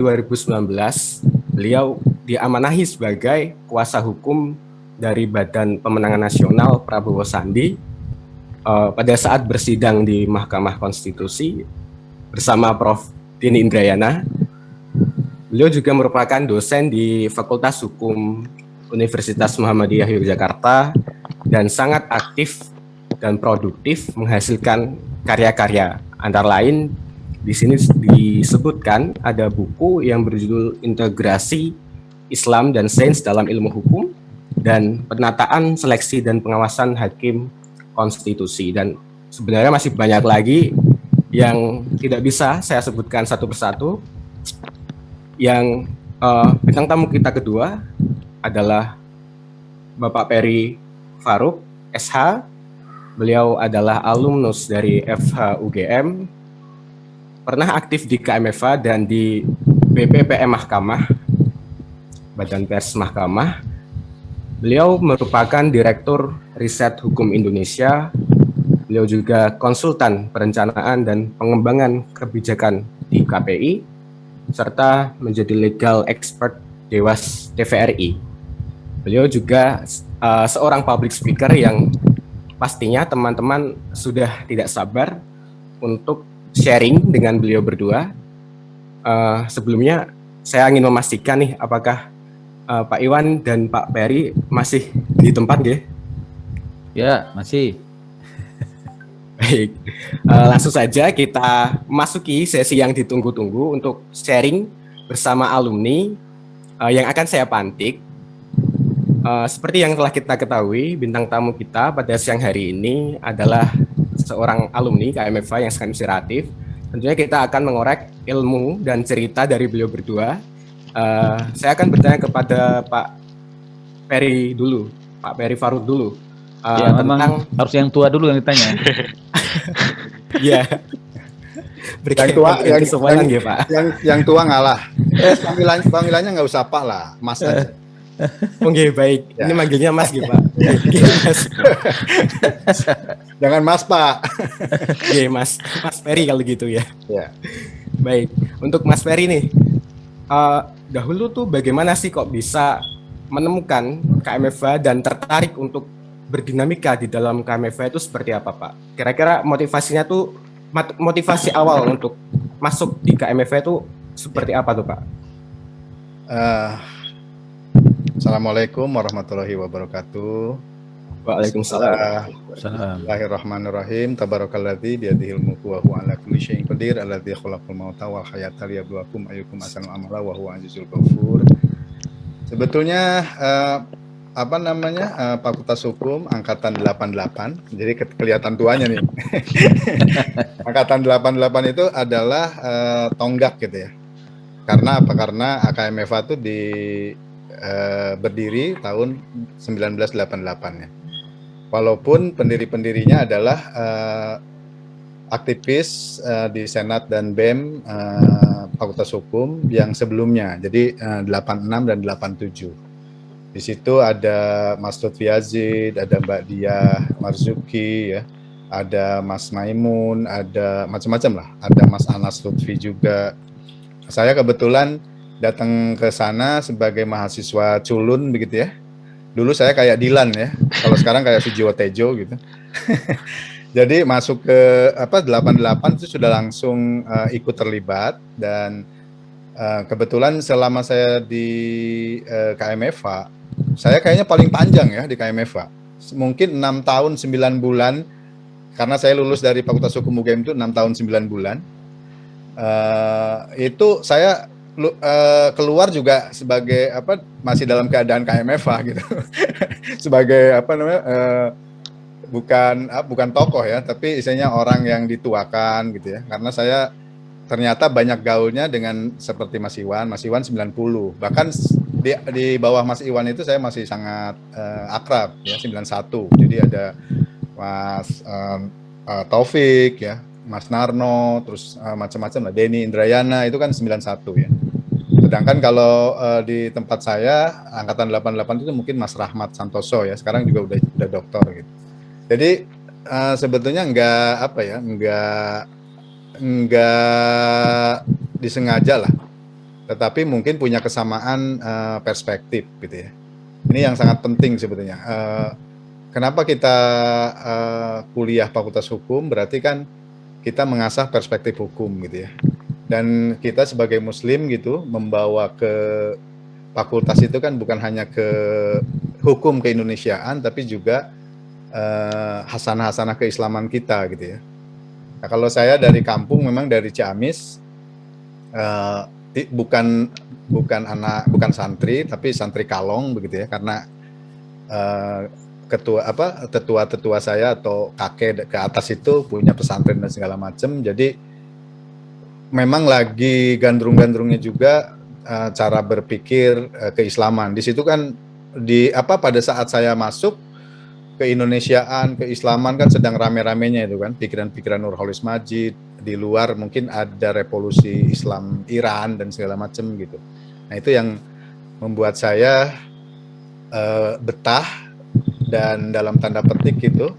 2019, beliau diamanahi sebagai kuasa hukum dari Badan Pemenangan Nasional Prabowo Sandi pada saat bersidang di Mahkamah Konstitusi bersama Prof. Dini Indrayana. Beliau juga merupakan dosen di Fakultas Hukum Universitas Muhammadiyah Yogyakarta dan sangat aktif dan produktif menghasilkan karya-karya. Antara lain di sini disebutkan ada buku yang berjudul Integrasi Islam dan Sains dalam Ilmu Hukum dan Penataan Seleksi dan Pengawasan Hakim Konstitusi, dan sebenarnya masih banyak lagi yang tidak bisa saya sebutkan satu persatu. Yang bintang tamu kita kedua adalah Bapak Peri Faruk, SH. Beliau adalah alumnus dari FH UGM, pernah aktif di KMFA dan di BPPM Mahkamah, Badan Pers Mahkamah. Beliau merupakan Direktur Riset Hukum Indonesia. Beliau juga konsultan perencanaan dan pengembangan kebijakan di KPI, serta menjadi legal expert Dewas TVRI. Beliau juga seorang public speaker yang pastinya teman-teman sudah tidak sabar untuk sharing dengan beliau berdua. Sebelumnya saya ingin memastikan nih, apakah Pak Iwan dan Pak Peri masih di tempat ya? Ya, masih. Baik, langsung saja kita masuki sesi yang ditunggu-tunggu untuk sharing bersama alumni yang akan saya pantik. Seperti yang telah kita ketahui, bintang tamu kita pada siang hari ini adalah seorang alumni KMFA yang sangat inspiratif. Tentunya kita akan mengorek ilmu dan cerita dari beliau berdua. Saya akan bertanya kepada Pak Peri dulu, Pak Peri Faruk dulu. Ya, memang harus yang tua dulu yang ditanya. Iya. Yang tua ngalah. Panggilannya nggak usah Pak lah, Mas aja. Oke, baik. Ya. Ini manggilnya Mas gitu, Pak. Jangan Mas, Pak. Oke, Mas Peri kalau gitu ya. Ya. Baik. Untuk Mas Peri nih, dahulu tuh bagaimana sih kok bisa menemukan KMFA dan tertarik untuk berdinamika di dalam KMFA itu seperti apa, Pak? Kira-kira motivasinya tuh, motivasi awal untuk masuk di KMFA itu seperti apa tuh, Pak? Assalamualaikum warahmatullahi wabarakatuh. Waalaikumsalam. Bismillahirrahmanirrahim. Tabarakalladzi biyadihil mulku wa huwa ala kulli syai'in qadir. Alladzi khalaqal mauta wal hayata liyabluwakum ayyukum ahsanu amala wa huwa azizul ghafur. Sebetulnya Fakultas Hukum angkatan 88. Jadi kelihatan tuanya nih. Angkatan 88 itu adalah tonggak gitu ya. Karena apa? Karena AKMFA itu berdiri tahun 1988 ya. Walaupun pendiri-pendirinya adalah aktivis di Senat dan BEM Fakultas Hukum yang sebelumnya. Jadi 86 dan 87. Di situ ada Mas Lutfi Yazid, ada Mbak Diah Marzuki, ya, ada Mas Maimun, ada macam-macam lah. Ada Mas Anas Lutfi juga. Saya kebetulan datang ke sana sebagai mahasiswa culun begitu ya. Dulu saya kayak Dilan ya. Kalau sekarang kayak Sujiwo Tejo gitu. Jadi masuk ke 88 itu sudah langsung ikut terlibat, dan kebetulan selama saya di KMFA, saya kayaknya paling panjang ya di KMFA. Mungkin 6 tahun 9 bulan, karena saya lulus dari Fakultas Hukum UGM itu 6 tahun 9 bulan. Itu saya keluar juga sebagai masih dalam keadaan KMFA gitu. Sebagai bukan tokoh ya, tapi istilahnya orang yang dituakan gitu ya. Karena saya ternyata banyak gaulnya dengan seperti Mas Iwan 90. Bahkan di bawah Mas Iwan itu saya masih sangat akrab ya, 91. Jadi ada Mas Taufik ya, Mas Narno, terus macam-macam lah, Deni Indrayana itu kan 91 ya. Sedangkan kalau di tempat saya angkatan 88 itu mungkin Mas Rahmat Santoso ya, sekarang juga udah doktor gitu. Jadi sebetulnya nggak disengaja lah. tetapi mungkin punya kesamaan perspektif gitu ya. Ini yang sangat penting sebetulnya. Kenapa kita kuliah Fakultas Hukum? Berarti kan kita mengasah perspektif hukum gitu ya. Dan kita sebagai Muslim gitu membawa ke fakultas itu kan bukan hanya ke hukum keindonesiaan, tapi juga hasanah-hasanah keislaman kita gitu ya. Nah, kalau saya dari kampung, memang dari Ciamis, bukan santri, tapi santri kalong begitu ya, karena tetua saya atau kakek ke atas itu punya pesantren dan segala macam. Jadi memang lagi gandrung-gandrungnya juga cara berpikir keislaman. Di situ kan pada saat saya masuk keindonesiaan, keislaman kan sedang rame-ramenya itu kan, pikiran-pikiran Nurholis Majid, di luar mungkin ada revolusi Islam Iran dan segala macam gitu. Nah, itu yang membuat saya betah, dan dalam tanda petik gitu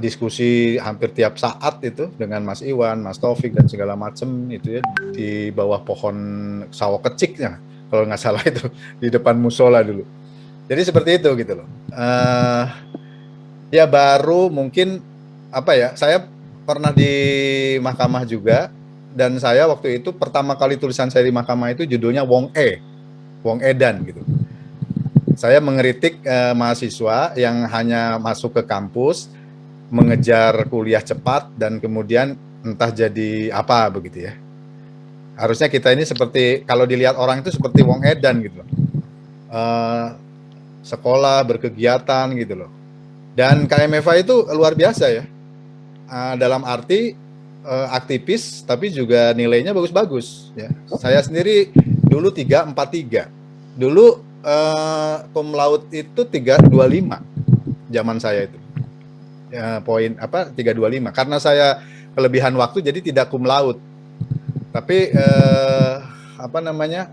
diskusi hampir tiap saat itu dengan Mas Iwan, Mas Taufik dan segala macam itu ya, di bawah pohon sawo keciknya kalau nggak salah itu, di depan musola dulu. Jadi seperti itu gitu loh. Ya baru mungkin saya pernah di mahkamah juga, dan saya waktu itu pertama kali tulisan saya di mahkamah itu judulnya Wong Edan gitu. Saya mengeritik mahasiswa yang hanya masuk ke kampus, mengejar kuliah cepat, dan kemudian entah jadi apa begitu ya. Harusnya kita ini seperti, kalau dilihat orang itu seperti Wong Edan gitu loh. Sekolah, berkegiatan gitu loh. Dan KMFA itu luar biasa ya, dalam arti aktivis, tapi juga nilainya bagus-bagus ya. Saya sendiri dulu 343, dulu cum laude itu 325 zaman saya itu ya, 325, karena saya kelebihan waktu jadi tidak cum laude, tapi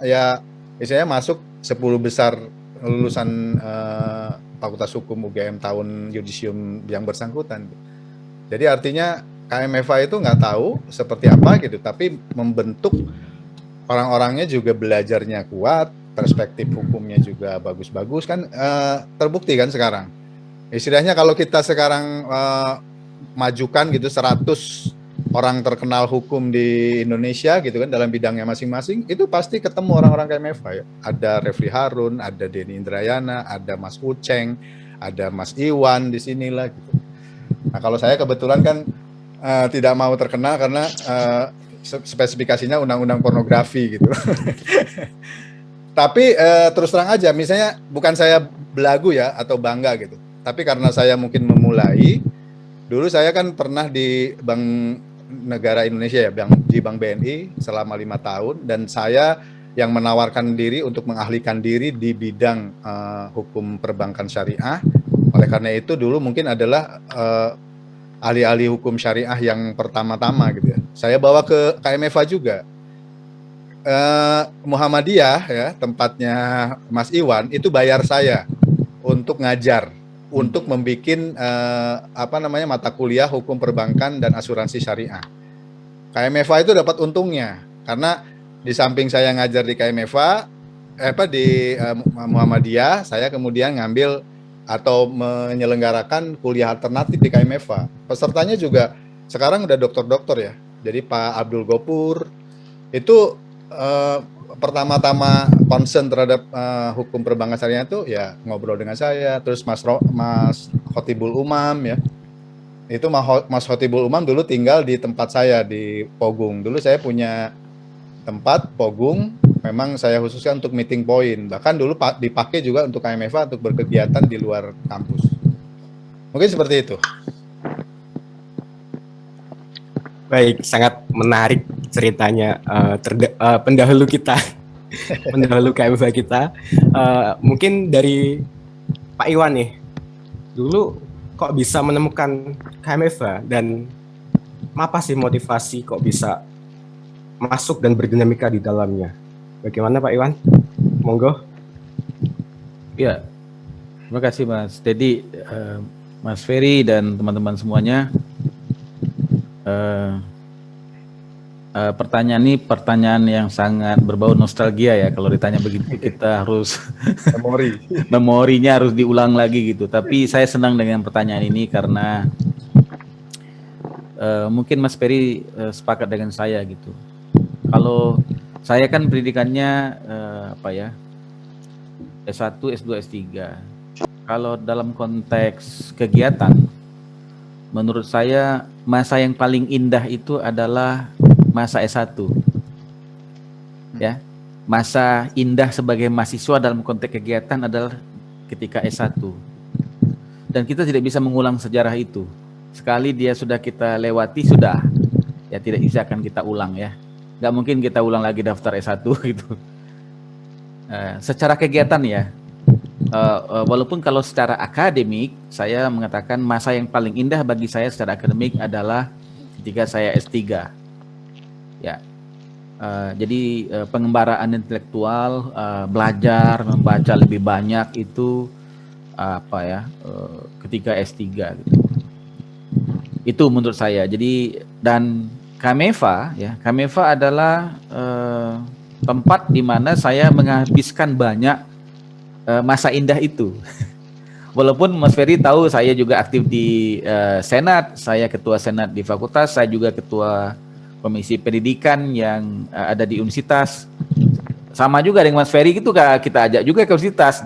ya misalnya masuk 10 besar lulusan Fakultas Hukum UGM tahun yudisium yang bersangkutan. Jadi artinya KMFA itu nggak tahu seperti apa gitu, tapi membentuk orang-orangnya juga, belajarnya kuat, perspektif hukumnya juga bagus-bagus kan, terbukti kan sekarang. Istilahnya kalau kita sekarang majukan gitu 100 orang terkenal hukum di Indonesia gitu kan, dalam bidangnya masing-masing, itu pasti ketemu orang-orang KMFA ya. Ada Refli Harun, ada Denny Indrayana, ada Mas Uceng, ada Mas Iwan di sinilah gitu. Nah, kalau saya kebetulan kan tidak mau terkenal karena spesifikasinya undang-undang pornografi gitu. Tapi terus terang aja, misalnya bukan saya belagu ya atau bangga gitu, tapi karena saya mungkin memulai, dulu saya kan pernah di Bank Negara Indonesia ya, di Bank BNI selama 5 tahun, dan saya yang menawarkan diri untuk mengahlikan diri di bidang hukum perbankan syariah. Oleh karena itu dulu mungkin adalah ahli-ahli hukum syariah yang pertama-tama gitu ya. Saya bawa ke KMFA juga. Muhammadiyah ya, tempatnya Mas Iwan, itu bayar saya untuk ngajar, untuk membikin mata kuliah hukum perbankan dan asuransi syariah. KMFA itu dapat untungnya karena di samping saya ngajar di KMFA, di Muhammadiyah, saya kemudian ngambil atau menyelenggarakan kuliah alternatif di KMFA. Pesertanya juga sekarang udah dokter-dokter ya. Jadi Pak Abdul Gopur itu pertama-tama concern terhadap hukum perbankan syariah itu ya ngobrol dengan saya. Terus Mas Khotibul Umam ya, itu Mas Khotibul Umam dulu tinggal di tempat saya di Pogung. Dulu saya punya tempat Pogung, memang saya khususkan untuk meeting point. Bahkan dulu dipakai juga untuk KMFA untuk berkegiatan di luar kampus. Mungkin seperti itu. Baik, sangat menarik ceritanya pendahulu kita, pendahulu KMFA kita. Mungkin dari Pak Iwan nih, dulu kok bisa menemukan KMFA dan apa sih motivasi kok bisa masuk dan berdinamika di dalamnya? Bagaimana Pak Iwan? Monggo. Ya, terima kasih Mas Dedi, Mas Ferry dan teman-teman semuanya. Pertanyaan ini pertanyaan yang sangat berbau nostalgia ya. Kalau ditanya begitu kita harus Memori. memorinya harus diulang lagi gitu. Tapi saya senang dengan pertanyaan ini karena mungkin Mas Ferry sepakat dengan saya gitu. Kalau saya kan pendidikannya S1, S2, S3. Kalau dalam konteks kegiatan, menurut saya masa yang paling indah itu adalah masa S1. Ya. Masa indah sebagai mahasiswa dalam konteks kegiatan adalah ketika S1. Dan kita tidak bisa mengulang sejarah itu. Sekali dia sudah kita lewati, sudah. Ya tidak bisa akan kita ulang ya. Nggak mungkin kita ulang lagi daftar S1 gitu. Secara kegiatan ya, walaupun kalau secara akademik, saya mengatakan masa yang paling indah bagi saya secara akademik adalah ketika saya S3. Ya, jadi pengembaraan intelektual, belajar, membaca lebih banyak itu ketika S3 gitu. Itu menurut saya. Jadi dan Kameva ya, Kameva adalah tempat di mana saya menghabiskan banyak masa indah itu. Walaupun Mas Ferry tahu saya juga aktif di Senat, saya ketua Senat di fakultas, saya juga ketua Komisi Pendidikan yang ada di universitas. Sama juga dengan Mas Ferry gitu, kita ajak juga ke universitas.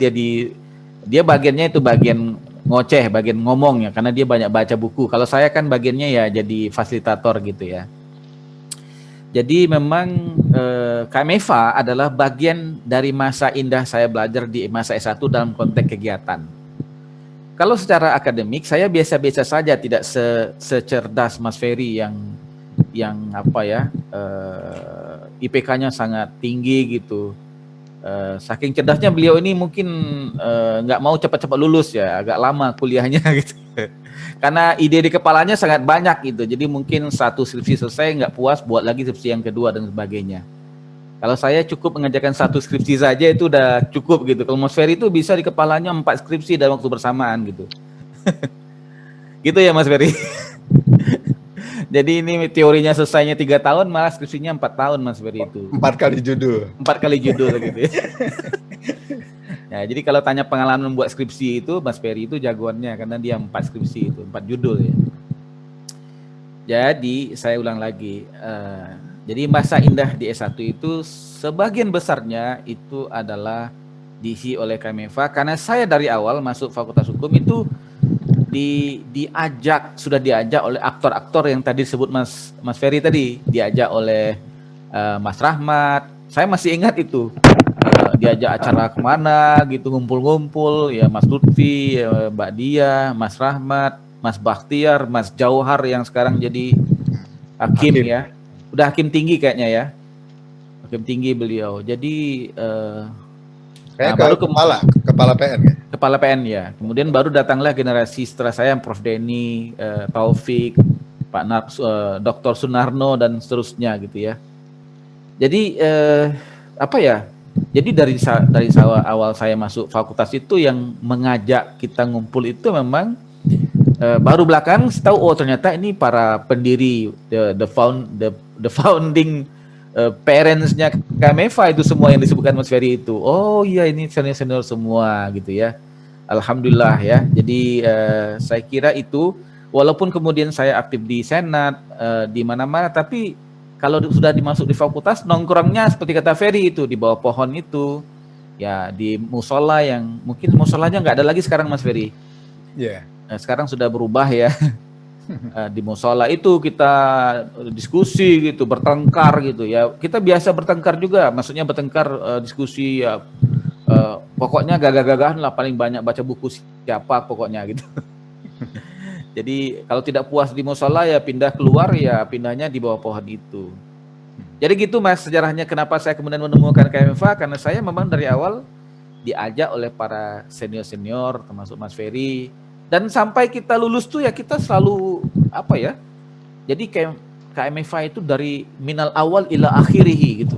Dia bagiannya itu bagian ngoceh, bagian ngomong ya, karena dia banyak baca buku. Kalau saya kan bagiannya ya jadi fasilitator gitu ya. Jadi memang Kameva adalah bagian dari masa indah saya belajar di masa S1 dalam konteks kegiatan. Kalau secara akademik saya biasa-biasa saja, tidak secerdas Mas Ferry yang IPK-nya sangat tinggi gitu. Saking cerdasnya beliau ini mungkin nggak mau cepat-cepat lulus ya, agak lama kuliahnya gitu. Karena ide di kepalanya sangat banyak gitu. Jadi mungkin satu skripsi selesai nggak puas, buat lagi skripsi yang kedua dan sebagainya. Kalau saya cukup mengerjakan satu skripsi saja itu udah cukup gitu. Kalau Mas Ferry itu bisa di kepalanya 4 skripsi dalam waktu bersamaan gitu. Gitu ya Mas Ferry. Jadi ini teorinya selesainya 3 tahun, malah skripsinya 4 tahun Mas Ferry itu. 4 kali judul. 4 kali judul gitu ya. Ya, jadi kalau tanya pengalaman membuat skripsi itu, Mas Ferry itu jagoannya karena dia 4 skripsi itu, 4 judul ya. Jadi saya ulang lagi, jadi masa indah di S1 itu sebagian besarnya itu adalah diisi oleh Kameva, karena saya dari awal masuk Fakultas Hukum itu sudah diajak oleh aktor-aktor yang tadi disebut Mas Ferry tadi, diajak oleh Mas Rahmat. Saya masih ingat itu. Diajak acara kemana gitu, ngumpul-ngumpul ya, Mas Lutfi, Mbak Dia, Mas Rahmat, Mas Bakhtiar, Mas Jauhar yang sekarang jadi hakim ya, udah hakim tinggi kayaknya ya, hakim tinggi beliau. Jadi baru kepala PN ya? Kepala PN ya. Kemudian baru datanglah generasi setelah saya, Prof Denny, Taufik, Pak Dr. Sunarno dan seterusnya gitu ya. Jadi Jadi dari awal saya masuk fakultas itu yang mengajak kita ngumpul itu memang baru belakang tahu, oh ternyata ini para pendiri the founding parents-nya Kameva itu semua yang disebutkan Mas Ferry itu. Oh iya, ini senior-senior semua gitu ya. Alhamdulillah ya. Jadi saya kira itu, walaupun kemudian saya aktif di Senat, di mana-mana, tapi kalau sudah dimasuk di fakultas, nongkrongnya seperti kata Ferry itu, di bawah pohon itu, ya di musola yang mungkin musolanya nggak ada lagi sekarang Mas Ferry. Iya. Yeah. Sekarang sudah berubah ya. Di musola itu kita diskusi gitu, bertengkar gitu ya. Kita biasa bertengkar juga, maksudnya bertengkar diskusi ya. Pokoknya gagah-gagahan lah, paling banyak baca buku siapa pokoknya gitu. Jadi kalau tidak puas di musola ya pindah keluar, ya pindahnya di bawah pohon itu. Jadi gitu Mas sejarahnya kenapa saya kemudian menemukan Kameva, karena saya memang dari awal diajak oleh para senior-senior termasuk Mas Ferry, dan sampai kita lulus tuh ya kita selalu jadi Kameva itu dari minal awal ila akhirihi gitu.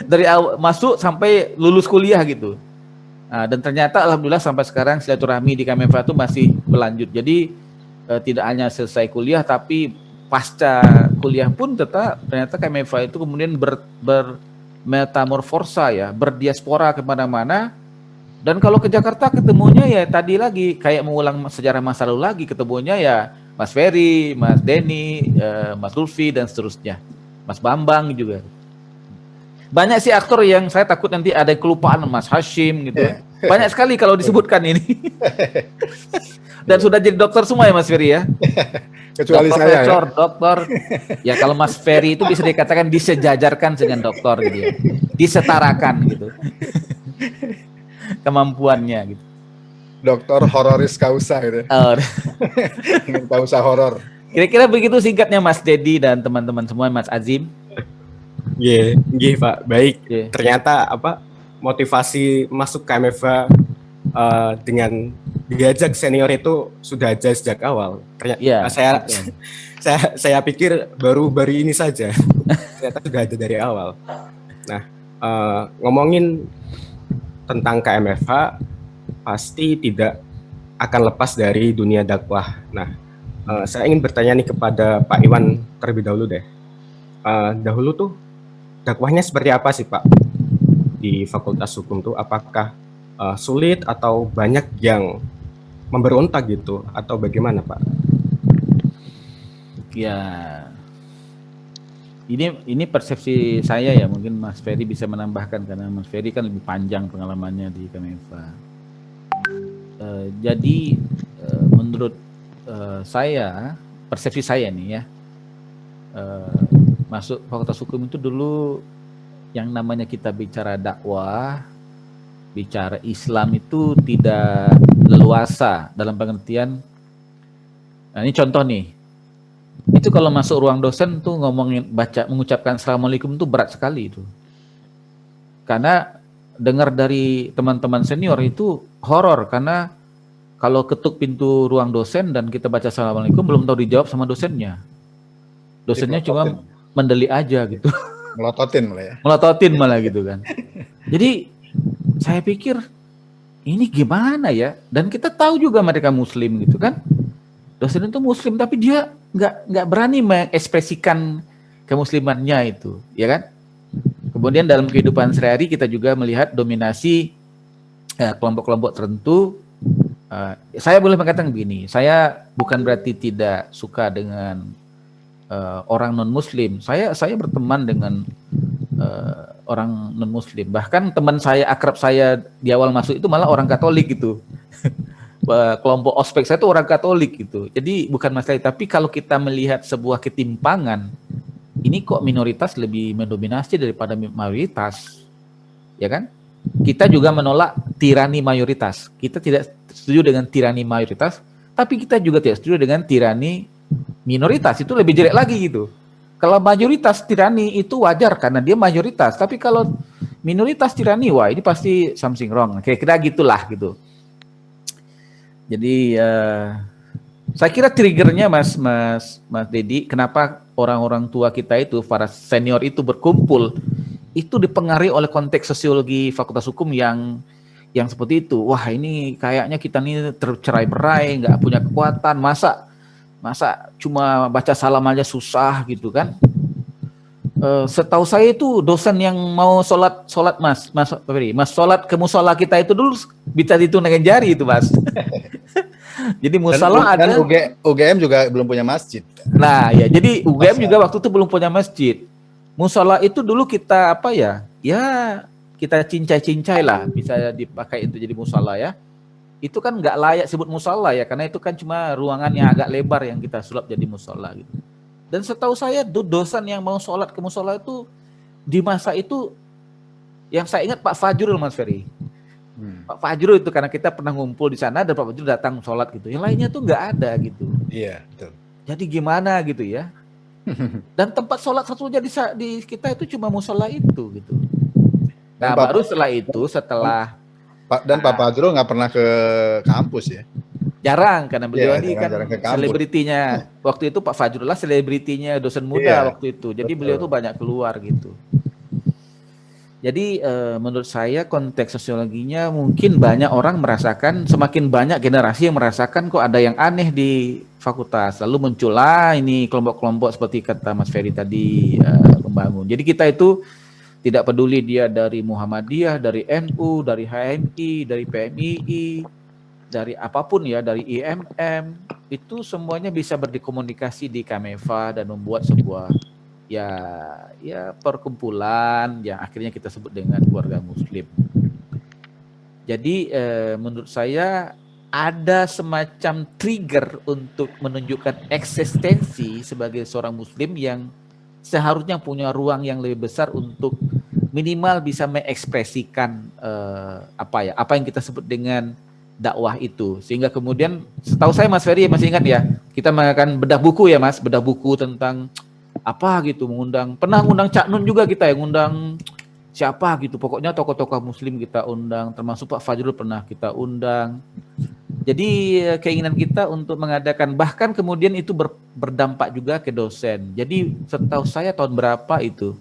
Dari awal masuk sampai lulus kuliah gitu. Nah, dan ternyata alhamdulillah sampai sekarang silaturahmi di Kameva itu masih berlanjut. Jadi tidak hanya selesai kuliah, tapi pasca kuliah pun ternyata KMFA itu kemudian bermetamorfosa ya, berdiaspora kemana-mana. Dan kalau ke Jakarta ketemunya ya tadi lagi kayak mengulang sejarah masa lalu lagi, ketemunya ya Mas Ferry, Mas Denny, Mas Lutfi dan seterusnya, Mas Bambang juga. Banyak sih aktor yang saya takut nanti ada yang kelupaan, Mas Hashim gitu. Banyak sekali kalau disebutkan ini. Dan sudah jadi dokter semua ya Mas Ferry ya. Kecuali dokter, saya ya. Dokter. Ya kalau Mas Ferry itu bisa dikatakan disejajarkan dengan dokter gitu ya. Disetarakan gitu. Kemampuannya gitu. Dokter hororis causa gitu. Dengan causa horor. Kira-kira begitu singkatnya Mas Dedi dan teman-teman semua, Mas Azim. Nggih, Pak. Baik. Yeah. Ternyata motivasi masuk KMFA dengan diajak senior itu sudah ada sejak awal. Ternyata saya pikir baru ini saja. Ternyata sudah ada dari awal. Nah, ngomongin tentang KMFA pasti tidak akan lepas dari dunia dakwah. Nah, saya ingin bertanya nih kepada Pak Iwan terlebih dahulu deh. Dahulu tuh dakwahnya seperti apa sih Pak di Fakultas Hukum tuh? Apakah sulit atau banyak yang memberontak gitu atau bagaimana Pak? Ya, ini persepsi saya ya, mungkin Mas Ferry bisa menambahkan karena Mas Ferry kan lebih panjang pengalamannya di KMFA. Jadi menurut saya, persepsi saya nih ya, masuk Fakultas Hukum itu dulu yang namanya kita bicara dakwah, bicara Islam itu tidak leluasa dalam pengertian. Nah, ini contoh nih. Itu kalau masuk ruang dosen tuh mengucapkan assalamualaikum tuh berat sekali itu. Karena dengar dari teman-teman senior itu horor, karena kalau ketuk pintu ruang dosen dan kita baca assalamualaikum belum tahu dijawab sama dosennya. Dosennya cuma mendelik aja gitu. Melototin malah ya. Melototin malah gitu kan. Jadi saya pikir ini gimana ya? Dan kita tahu juga mereka muslim gitu kan. Dosen itu muslim tapi dia nggak berani mengekspresikan kemuslimannya itu, ya kan? Kemudian dalam kehidupan sehari-hari kita juga melihat dominasi kelompok-kelompok tertentu. Saya boleh mengatakan begini, saya bukan berarti tidak suka dengan orang non-muslim. Saya berteman dengan orang non-muslim. Bahkan teman saya, akrab saya di awal masuk itu malah orang Katolik gitu. Kelompok ospek saya itu orang Katolik gitu. Jadi bukan masalah, tapi kalau kita melihat sebuah ketimpangan, ini kok minoritas lebih mendominasi daripada mayoritas, ya kan? Kita juga menolak tirani mayoritas. Kita tidak setuju dengan tirani mayoritas, tapi kita juga tidak setuju dengan tirani minoritas. Itu lebih jelek lagi gitu. Kalau mayoritas tirani itu wajar karena dia mayoritas, tapi kalau minoritas tirani, wah ini pasti something wrong. Kira-kira gitulah gitu. Jadi saya kira triggernya Mas Dedi, kenapa orang-orang tua kita itu, para senior itu berkumpul, itu dipengaruhi oleh konteks sosiologi Fakultas Hukum yang seperti itu. Wah ini kayaknya kita nih tercerai-berai, nggak punya kekuatan, masa cuma baca salam aja susah gitu kan. Setahu saya itu dosen yang mau sholat Mas sholat ke musola kita itu dulu bisa dihitung dengan jari itu Mas. Jadi musola ada. Dan UGM juga belum punya masjid. Nah ya, jadi UGM juga waktu itu belum punya masjid. Musola itu dulu kita kita cincai-cincai lah, bisa dipakai itu jadi musola ya. Itu kan nggak layak sebut musola ya, karena itu kan cuma ruangan yang agak lebar yang kita sulap jadi musola gitu. Dan setahu saya dosen yang mau sholat ke musola itu di masa itu yang saya ingat Pak Fajrul Mas Ferry. Pak Fajrul itu karena kita pernah ngumpul di sana dan Pak Fajrul datang sholat gitu. Yang lainnya tuh nggak ada gitu. Iya, betul. Jadi gimana gitu ya? Dan tempat sholat satunya di kita itu cuma musola itu gitu. Nah baru setelah itu dan Pak Fajrul nggak pernah ke kampus ya? Jarang, karena beliau ini kan selebritinya. Waktu itu Pak Fajrul lah selebritinya dosen muda waktu itu. Jadi betul. Beliau tuh banyak keluar gitu. Jadi menurut saya konteks sosiologinya mungkin banyak orang merasakan, semakin banyak generasi yang merasakan kok ada yang aneh di fakultas. Lalu muncullah ini kelompok-kelompok seperti kata Mas Ferry tadi membangun. Jadi kita itu tidak peduli dia dari Muhammadiyah, dari NU, dari HMI, dari PMII, dari apapun ya, dari IMM, itu semuanya bisa berkomunikasi di Kameva dan membuat sebuah ya perkumpulan yang akhirnya kita sebut dengan keluarga muslim. Jadi menurut saya ada semacam trigger untuk menunjukkan eksistensi sebagai seorang muslim yang seharusnya punya ruang yang lebih besar untuk minimal bisa mengekspresikan apa yang kita sebut dengan dakwah itu. Sehingga kemudian setahu saya Mas Ferry masih ingat ya, kita akan bedah buku ya Mas, bedah buku tentang apa gitu, pernah ngundang Cak Nun juga kita yang ngundang siapa gitu, pokoknya tokoh-tokoh muslim kita undang, termasuk Pak Fajrul pernah kita undang. Jadi keinginan kita untuk mengadakan, bahkan kemudian itu berdampak juga ke dosen. Jadi setahu saya tahun berapa itu,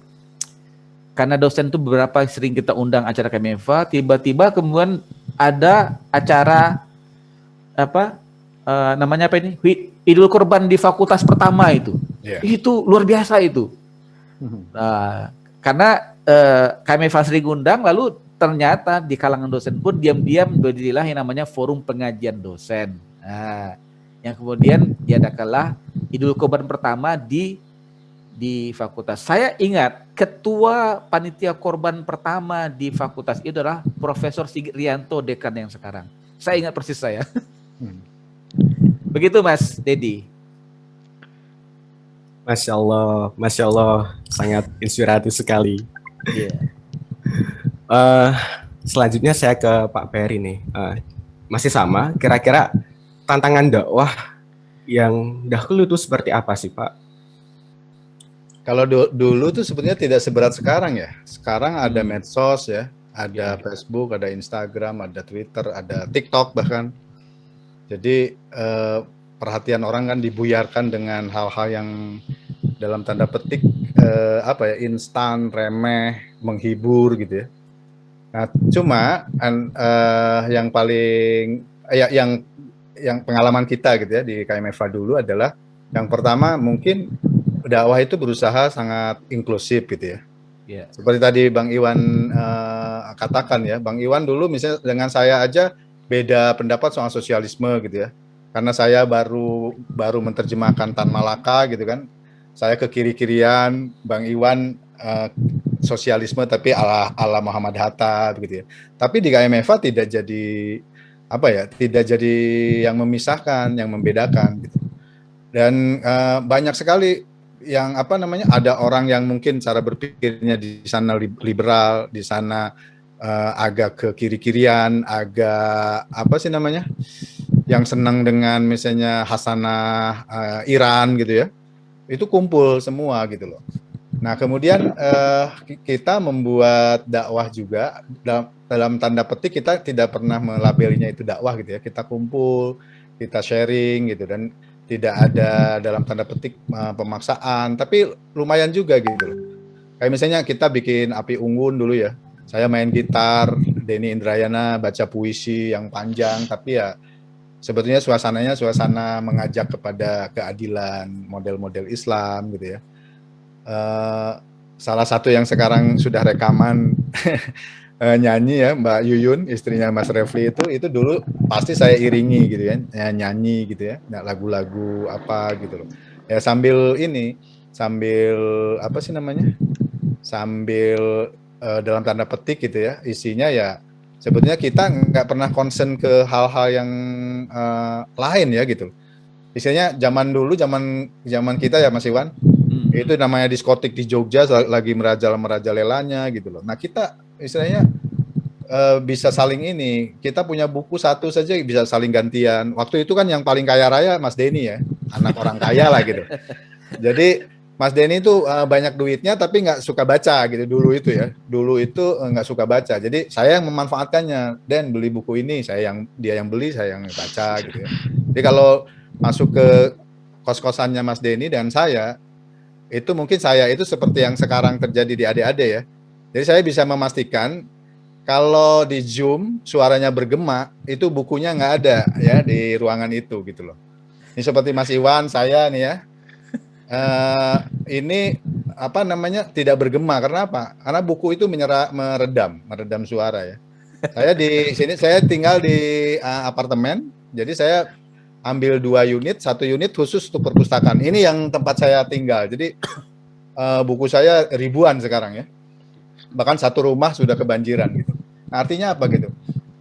karena dosen itu beberapa sering kita undang acara Kameva, tiba-tiba kemudian ada acara namanya apa ini, Idul Kurban di fakultas pertama itu. Itu luar biasa itu. Nah, karena Kameva sering undang, lalu ternyata di kalangan dosen pun diam-diam berdirilah yang namanya forum pengajian dosen. Nah, yang kemudian diadakanlah Idul Kurban pertama di fakultas. Saya ingat ketua panitia korban pertama di fakultas itu adalah Profesor Sigit Rianto, dekan yang sekarang. Saya ingat persis saya. Begitu Mas Dedi. Masya Allah, sangat inspiratif sekali. Selanjutnya saya ke Pak Ferry nih. Masih sama, kira-kira tantangan dakwah yang dahulu itu seperti apa sih Pak? Kalau dulu tuh sebenarnya tidak seberat sekarang ya. Sekarang ada medsos ya, ada Facebook, ada Instagram, ada Twitter, ada TikTok bahkan. Jadi perhatian orang kan dibuyarkan dengan hal-hal yang dalam tanda petik instan, remeh, menghibur gitu ya. Nah, cuma yang paling yang pengalaman kita gitu ya di KMFA dulu adalah yang pertama mungkin dakwah itu berusaha sangat inklusif gitu ya. Seperti tadi Bang Iwan katakan ya, Bang Iwan dulu misalnya dengan saya aja beda pendapat soal sosialisme gitu ya. Karena saya baru menerjemahkan Tan Malaka gitu kan. Saya ke kiri-kirian, Bang Iwan sosialisme tapi ala Muhammad Hatta begitu ya. Tapi di KMFA tidak jadi yang memisahkan, yang membedakan gitu. Dan banyak sekali yang ada orang yang mungkin cara berpikirnya di sana liberal, di sana agak ke kiri-kirian, agak yang senang dengan misalnya Hasanah Iran gitu ya. Itu kumpul semua gitu loh. Nah kemudian kita membuat dakwah juga dalam tanda petik, kita tidak pernah melabelinya itu dakwah gitu ya. Kita kumpul, kita sharing gitu, dan tidak ada dalam tanda petik pemaksaan, tapi lumayan juga gitu loh. Kayak misalnya kita bikin Api Unggun dulu ya. Saya main gitar, Denny Indrayana baca puisi yang panjang, tapi ya sebetulnya suasananya suasana mengajak kepada keadilan, model-model Islam gitu ya. Salah satu yang sekarang sudah rekaman nyanyi ya, Mbak Yuyun, istrinya Mas Refli itu dulu pasti saya iringi gitu ya, nyanyi gitu ya, lagu-lagu apa gitu loh. Ya sambil dalam tanda petik gitu ya, isinya ya sebetulnya kita nggak pernah concern ke hal-hal yang lain ya gitu. Misalnya zaman kita ya Mas Iwan, itu namanya diskotik di Jogja lagi merajalelanya gitu loh. Nah kita istilahnya bisa saling kita punya buku satu saja bisa saling gantian. Waktu itu kan yang paling kaya raya Mas Denny ya, anak orang kaya lah gitu. Jadi Mas Denny itu banyak duitnya tapi nggak suka baca gitu dulu itu ya. Dulu itu nggak suka baca. Jadi saya yang memanfaatkannya. Dan beli buku ini, dia yang beli, saya yang baca gitu ya. Jadi kalau masuk ke kos-kosannya Mas Denny dan saya, itu mungkin saya itu seperti yang sekarang terjadi di adik-adik ya. Jadi saya bisa memastikan kalau di Zoom suaranya bergema, itu bukunya nggak ada ya di ruangan itu gitu loh. Ini seperti Mas Iwan, saya nih ya, ini apa namanya tidak bergema karena apa? Karena buku itu meredam suara ya. Saya di sini saya tinggal di apartemen, jadi saya ambil 2 unit, 1 unit khusus untuk perpustakaan. Ini yang tempat saya tinggal. Jadi buku saya ribuan sekarang ya. Bahkan satu rumah sudah kebanjiran gitu. Nah, artinya apa gitu?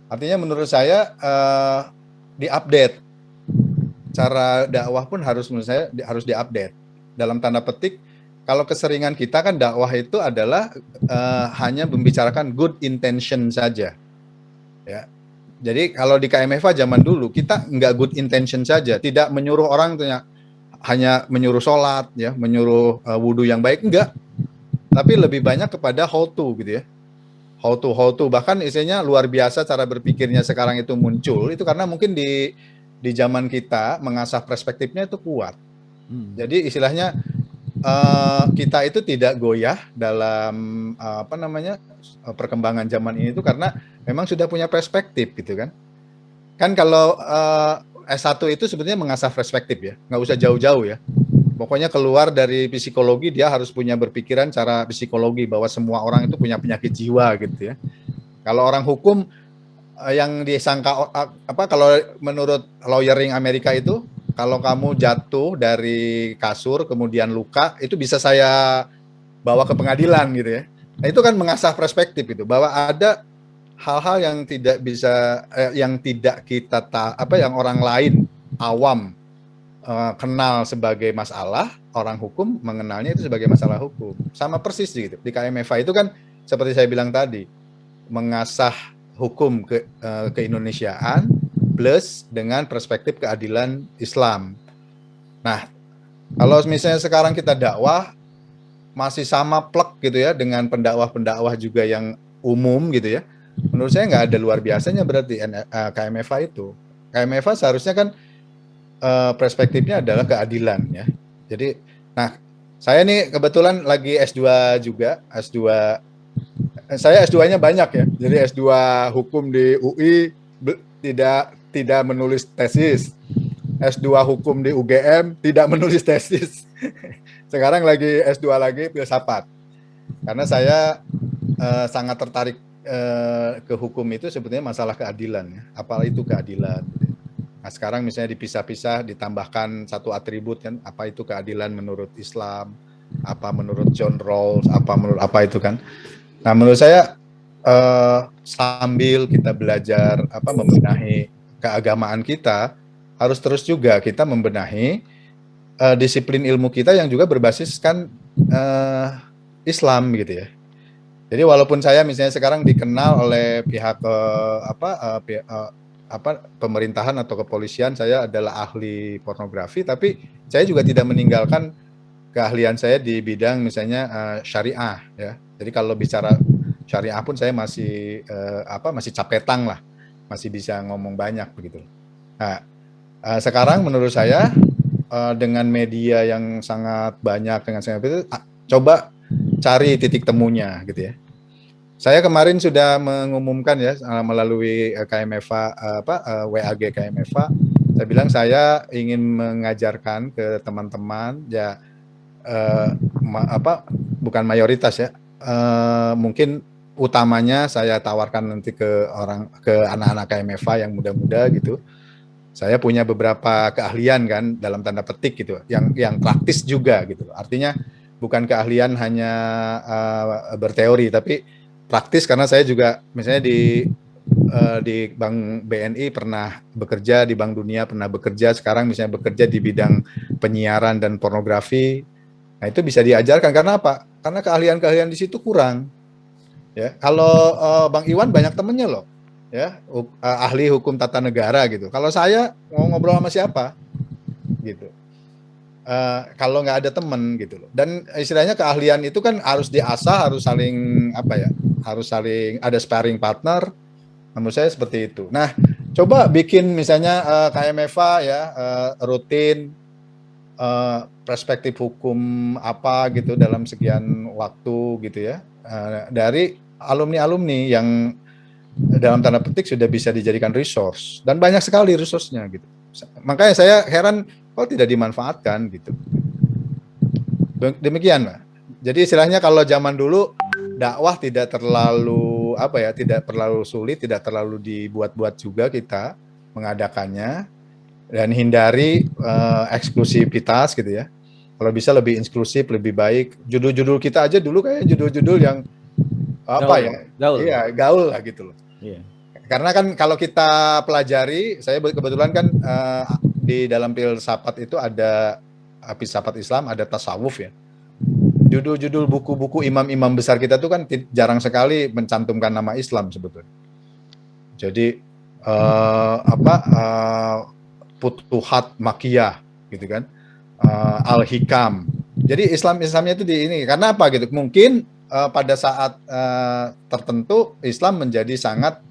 Artinya menurut saya diupdate. Cara dakwah pun harus menurut saya harus diupdate. Dalam tanda petik, kalau keseringan kita kan dakwah itu adalah hanya membicarakan good intention saja. Ya. Jadi kalau di KMFA zaman dulu kita nggak good intention saja, tidak menyuruh orang hanya menyuruh sholat, ya, menyuruh wudhu yang baik, enggak. Tapi lebih banyak kepada how to gitu ya. How to, bahkan isinya luar biasa cara berpikirnya sekarang itu muncul, itu karena mungkin di zaman kita mengasah perspektifnya itu kuat. Jadi istilahnya kita itu tidak goyah dalam perkembangan zaman ini itu karena memang sudah punya perspektif gitu kan. Kan kalau S1 itu sebetulnya mengasah perspektif ya, nggak usah jauh-jauh ya. Pokoknya keluar dari psikologi dia harus punya berpikiran cara psikologi bahwa semua orang itu punya penyakit jiwa gitu ya. Kalau orang hukum yang disangka kalau menurut lawyering Amerika itu kalau kamu jatuh dari kasur kemudian luka itu bisa saya bawa ke pengadilan gitu ya. Nah, itu kan mengasah perspektif itu bahwa ada hal-hal yang tidak bisa yang tidak kita yang orang lain awam kenal sebagai masalah, orang hukum mengenalnya itu sebagai masalah hukum. Sama persis gitu. Di KMFA itu kan seperti saya bilang tadi, mengasah hukum keindonesiaan plus dengan perspektif keadilan Islam. Nah, kalau misalnya sekarang kita dakwah masih sama plek gitu ya dengan pendakwah-pendakwah juga yang umum gitu ya. Menurut saya nggak ada luar biasanya berarti KMFA itu. KMFA seharusnya kan perspektifnya adalah keadilan ya. Jadi, nah saya nih kebetulan lagi S2 juga, saya S2-nya banyak ya. Jadi S2 hukum di UI tidak menulis tesis. S2 hukum di UGM tidak menulis tesis. Sekarang lagi S2 lagi filsafat. Karena saya sangat tertarik ke hukum itu sebetulnya masalah keadilan ya. Apa itu keadilan? Nah, sekarang misalnya dipisah-pisah, ditambahkan satu atribut kan, apa itu keadilan menurut Islam, apa menurut John Rawls, apa itu kan. Nah, menurut saya sambil kita belajar membenahi keagamaan kita, harus terus juga kita membenahi disiplin ilmu kita yang juga berbasiskan Islam gitu ya. Jadi walaupun saya misalnya sekarang dikenal oleh pihak pemerintahan atau kepolisian, saya adalah ahli pornografi, tapi saya juga tidak meninggalkan keahlian saya di bidang misalnya syariah ya. Jadi kalau bicara syariah pun saya masih masih capetang lah, masih bisa ngomong banyak begitu. Nah, sekarang menurut saya dengan media yang sangat banyak dengan sangat itu, coba cari titik temunya gitu ya. Saya kemarin sudah mengumumkan ya melalui KMFA WAG KMFA, saya bilang saya ingin mengajarkan ke teman-teman ya bukan mayoritas ya, mungkin utamanya saya tawarkan nanti ke anak-anak KMFA yang muda-muda gitu. Saya punya beberapa keahlian kan dalam tanda petik gitu, yang praktis juga gitu. Artinya bukan keahlian hanya berteori tapi praktis, karena saya juga misalnya di Bank BNI pernah bekerja, di Bank Dunia pernah bekerja, sekarang misalnya bekerja di bidang penyiaran dan pornografi. Nah, itu bisa diajarkan karena apa? Karena keahlian-keahlian di situ kurang. Ya, kalau Bang Iwan banyak temennya loh. Ya, ahli hukum tata negara gitu. Kalau saya mau ngobrol sama siapa? Gitu. Kalau nggak ada temen gitu loh. Dan istilahnya keahlian itu kan harus diasah, harus saling harus saling ada sparring partner. Menurut saya seperti itu. Nah, coba bikin misalnya KMFA ya rutin perspektif hukum apa gitu dalam sekian waktu gitu ya. dari alumni-alumni yang dalam tanda petik sudah bisa dijadikan resource, dan banyak sekali resource-nya gitu. Makanya saya heran kok tidak dimanfaatkan gitu. Demikian, Pak. Jadi istilahnya kalau zaman dulu dakwah tidak terlalu tidak terlalu sulit, tidak terlalu dibuat-buat juga kita mengadakannya, dan hindari eksklusivitas gitu ya. Kalau bisa lebih inklusif, lebih baik. Judul-judul kita aja dulu kayak judul-judul yang gaul. Iya, gaul lah gitu loh. Iya. Karena kan kalau kita pelajari, saya kebetulan kan di dalam filsafat itu ada filsafat Islam, ada tasawuf ya. Judul-judul buku-buku imam-imam besar kita tuh kan jarang sekali mencantumkan nama Islam sebetulnya. Jadi Futuhat Makkiyah gitu kan, Al-Hikam. Jadi Islamnya itu di ini karena apa gitu? Mungkin pada saat tertentu Islam menjadi sangat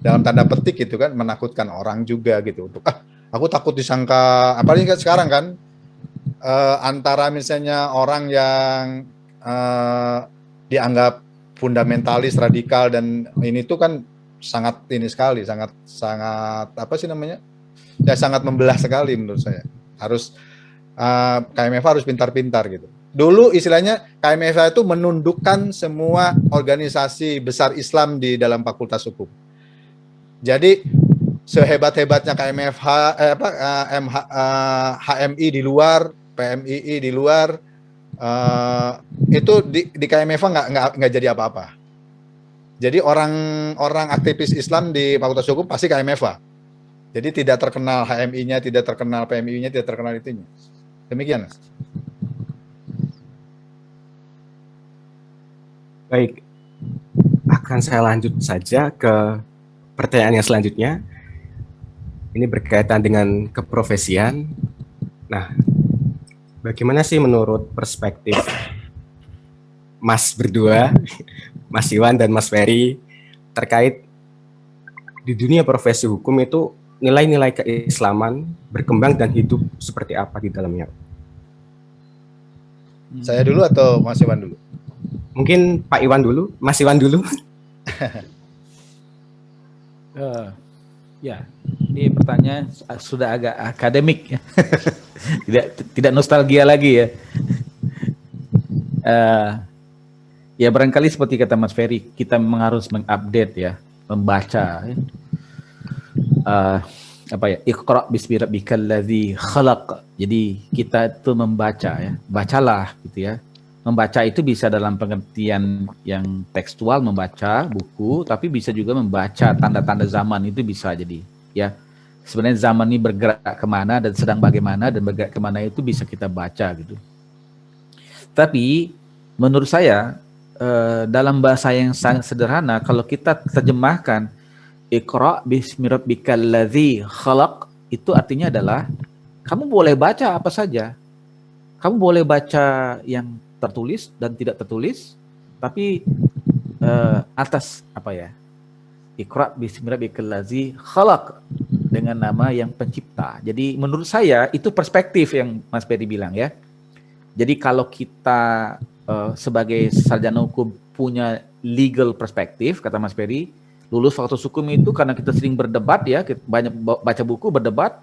dalam tanda petik gitu kan menakutkan orang juga gitu untuk aku takut disangka, apalagi sekarang kan antara misalnya orang yang dianggap fundamentalis radikal dan ini tuh kan sangat ini sekali, sangat sangat membelah sekali menurut saya. Harus KMFA harus pintar-pintar gitu. Dulu istilahnya KMFA itu menundukkan semua organisasi besar Islam di dalam Fakultas Hukum. Jadi sehebat-hebatnya KMFH, HMI di luar, PMII di luar, itu di KMFA nggak jadi apa-apa. Jadi orang aktivis Islam di Fakultas Hukum pasti KMFA. Jadi tidak terkenal HMI-nya, tidak terkenal PMII-nya, tidak terkenal itunya. Demikian. Baik, akan saya lanjut saja ke pertanyaan yang selanjutnya. Ini berkaitan dengan keprofesian. Nah, bagaimana sih menurut perspektif Mas berdua, Mas Iwan dan Mas Ferry, terkait di dunia profesi hukum itu nilai-nilai keislaman berkembang dan hidup seperti apa di dalamnya? Saya dulu atau Mas Iwan dulu? Mungkin Pak Iwan dulu, Mas Iwan dulu. Ya, ini pertanyaan sudah agak akademik ya. tidak nostalgia lagi ya. Ya barangkali seperti kata Mas Ferry, kita memang harus mengupdate ya, membaca. Ya. Iqra bismi rabbikal ladzi khalaq. Jadi kita itu membaca ya, bacalah gitu ya. Membaca itu bisa dalam pengertian yang tekstual, membaca buku, tapi bisa juga membaca tanda-tanda zaman, itu bisa jadi ya. Sebenarnya zaman ini bergerak kemana dan sedang bagaimana dan bergerak kemana itu bisa kita baca gitu. Tapi menurut saya dalam bahasa yang sangat sederhana, kalau kita terjemahkan Iqra bismi rabbikal ladzi khalaq, itu artinya adalah kamu boleh baca apa saja. Kamu boleh baca yang tertulis dan tidak tertulis, tapi atas Iqra bismi rabbikal ladzi khalaq, dengan nama yang pencipta. Jadi menurut saya itu perspektif yang Mas Ferry bilang ya. Jadi kalau kita sebagai sarjana hukum punya legal perspektif, kata Mas Ferry, lulus fakultas hukum itu karena kita sering berdebat ya, banyak baca buku, berdebat,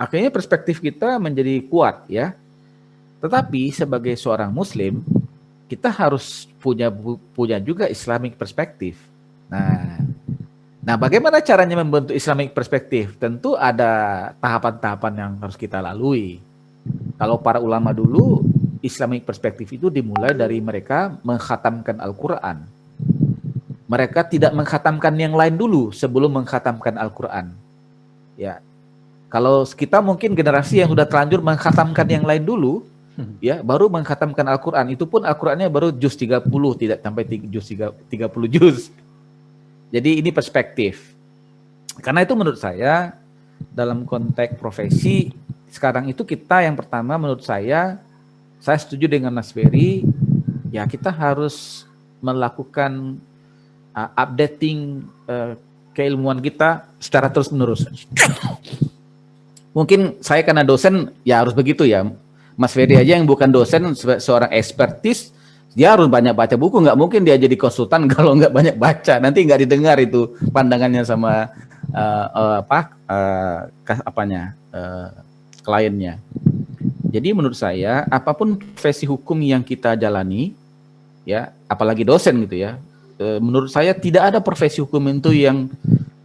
akhirnya perspektif kita menjadi kuat ya. Tetapi sebagai seorang Muslim, kita harus punya juga Islamic perspektif. Nah, bagaimana caranya membentuk Islamic perspektif? Tentu ada tahapan-tahapan yang harus kita lalui. Kalau para ulama dulu, Islamic perspektif itu dimulai dari mereka mengkhatamkan Al-Quran. Mereka tidak mengkhatamkan yang lain dulu sebelum mengkhatamkan Al-Quran. Ya, kalau kita mungkin generasi yang sudah terlanjur mengkhatamkan yang lain dulu, ya, baru mengkhatamkan Al-Quran. Itu pun Al-Qurannya baru juz 30, tidak sampai juz 30 juz. Jadi ini perspektif. Karena itu menurut saya dalam konteks profesi sekarang itu kita yang pertama menurut saya setuju dengan Mas Ferry, ya kita harus melakukan updating keilmuan kita secara terus-menerus. Mungkin saya karena dosen ya harus begitu ya. Mas Ferry aja yang bukan dosen, seorang ekspertis, Dia harus banyak baca buku, nggak mungkin dia jadi konsultan kalau nggak banyak baca. Nanti nggak didengar itu pandangannya sama kliennya. Jadi menurut saya apapun profesi hukum yang kita jalani, ya apalagi dosen gitu ya, menurut saya tidak ada profesi hukum itu yang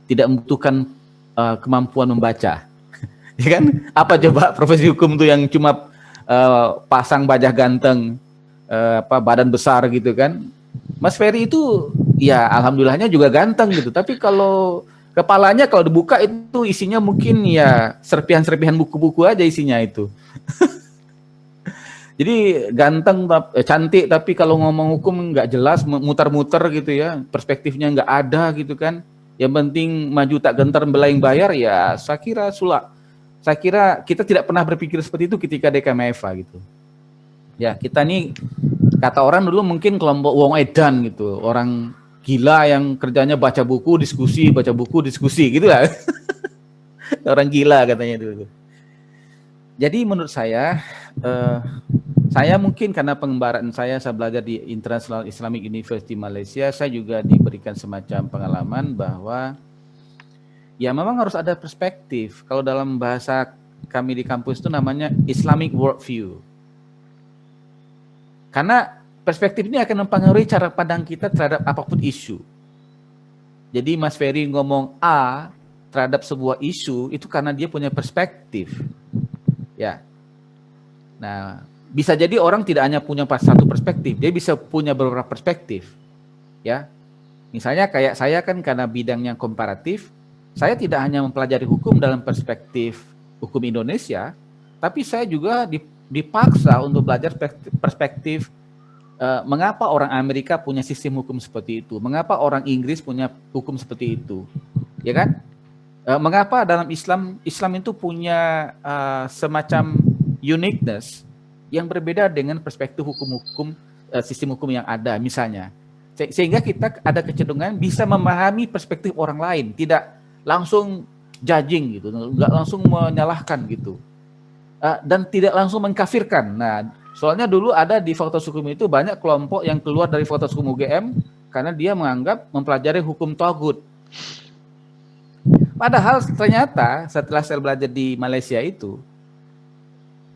tidak membutuhkan kemampuan membaca. Ya kan? Apa coba profesi hukum itu yang cuma pasang wajah ganteng, badan besar gitu kan? Mas Ferry itu ya alhamdulillahnya juga ganteng gitu. Tapi kalau kepalanya kalau dibuka itu isinya mungkin ya serpihan-serpihan buku-buku aja isinya itu. Jadi ganteng, cantik, tapi kalau ngomong hukum nggak jelas, muter-muter gitu ya, perspektifnya nggak ada gitu kan. Yang penting maju tak gentar belayang bayar ya, saya kira sulak. Saya kira kita tidak pernah berpikir seperti itu ketika DKMFA gitu. Ya kita nih kata orang dulu mungkin kelompok wong edan gitu, orang gila yang kerjanya baca buku, diskusi gitu lah. Orang gila katanya dulu. Jadi menurut saya mungkin karena pengembaraan saya belajar di International Islamic University Malaysia, saya juga diberikan semacam pengalaman bahwa ya memang harus ada perspektif. Kalau dalam bahasa kami di kampus itu namanya Islamic worldview. Karena perspektif ini akan mempengaruhi cara pandang kita terhadap apapun isu. Jadi Mas Ferry ngomong A terhadap sebuah isu itu karena dia punya perspektif. Ya. Nah, bisa jadi orang tidak hanya punya satu perspektif, dia bisa punya beberapa perspektif. Ya. Misalnya kayak saya kan karena bidangnya komparatif, saya tidak hanya mempelajari hukum dalam perspektif hukum Indonesia, tapi saya juga dipaksa untuk belajar perspektif mengapa orang Amerika punya sistem hukum seperti itu, mengapa orang Inggris punya hukum seperti itu, ya kan? Mengapa dalam Islam itu punya semacam uniqueness yang berbeda dengan perspektif hukum-hukum sistem hukum yang ada misalnya, sehingga kita ada kecenderungan bisa memahami perspektif orang lain, tidak langsung judging gitu, nggak langsung menyalahkan gitu, dan tidak langsung mengkafirkan. Nah, soalnya dulu ada di Fakultas Hukum itu banyak kelompok yang keluar dari Fakultas Hukum UGM karena dia menganggap mempelajari hukum Tauhid. Padahal ternyata setelah saya belajar di Malaysia itu,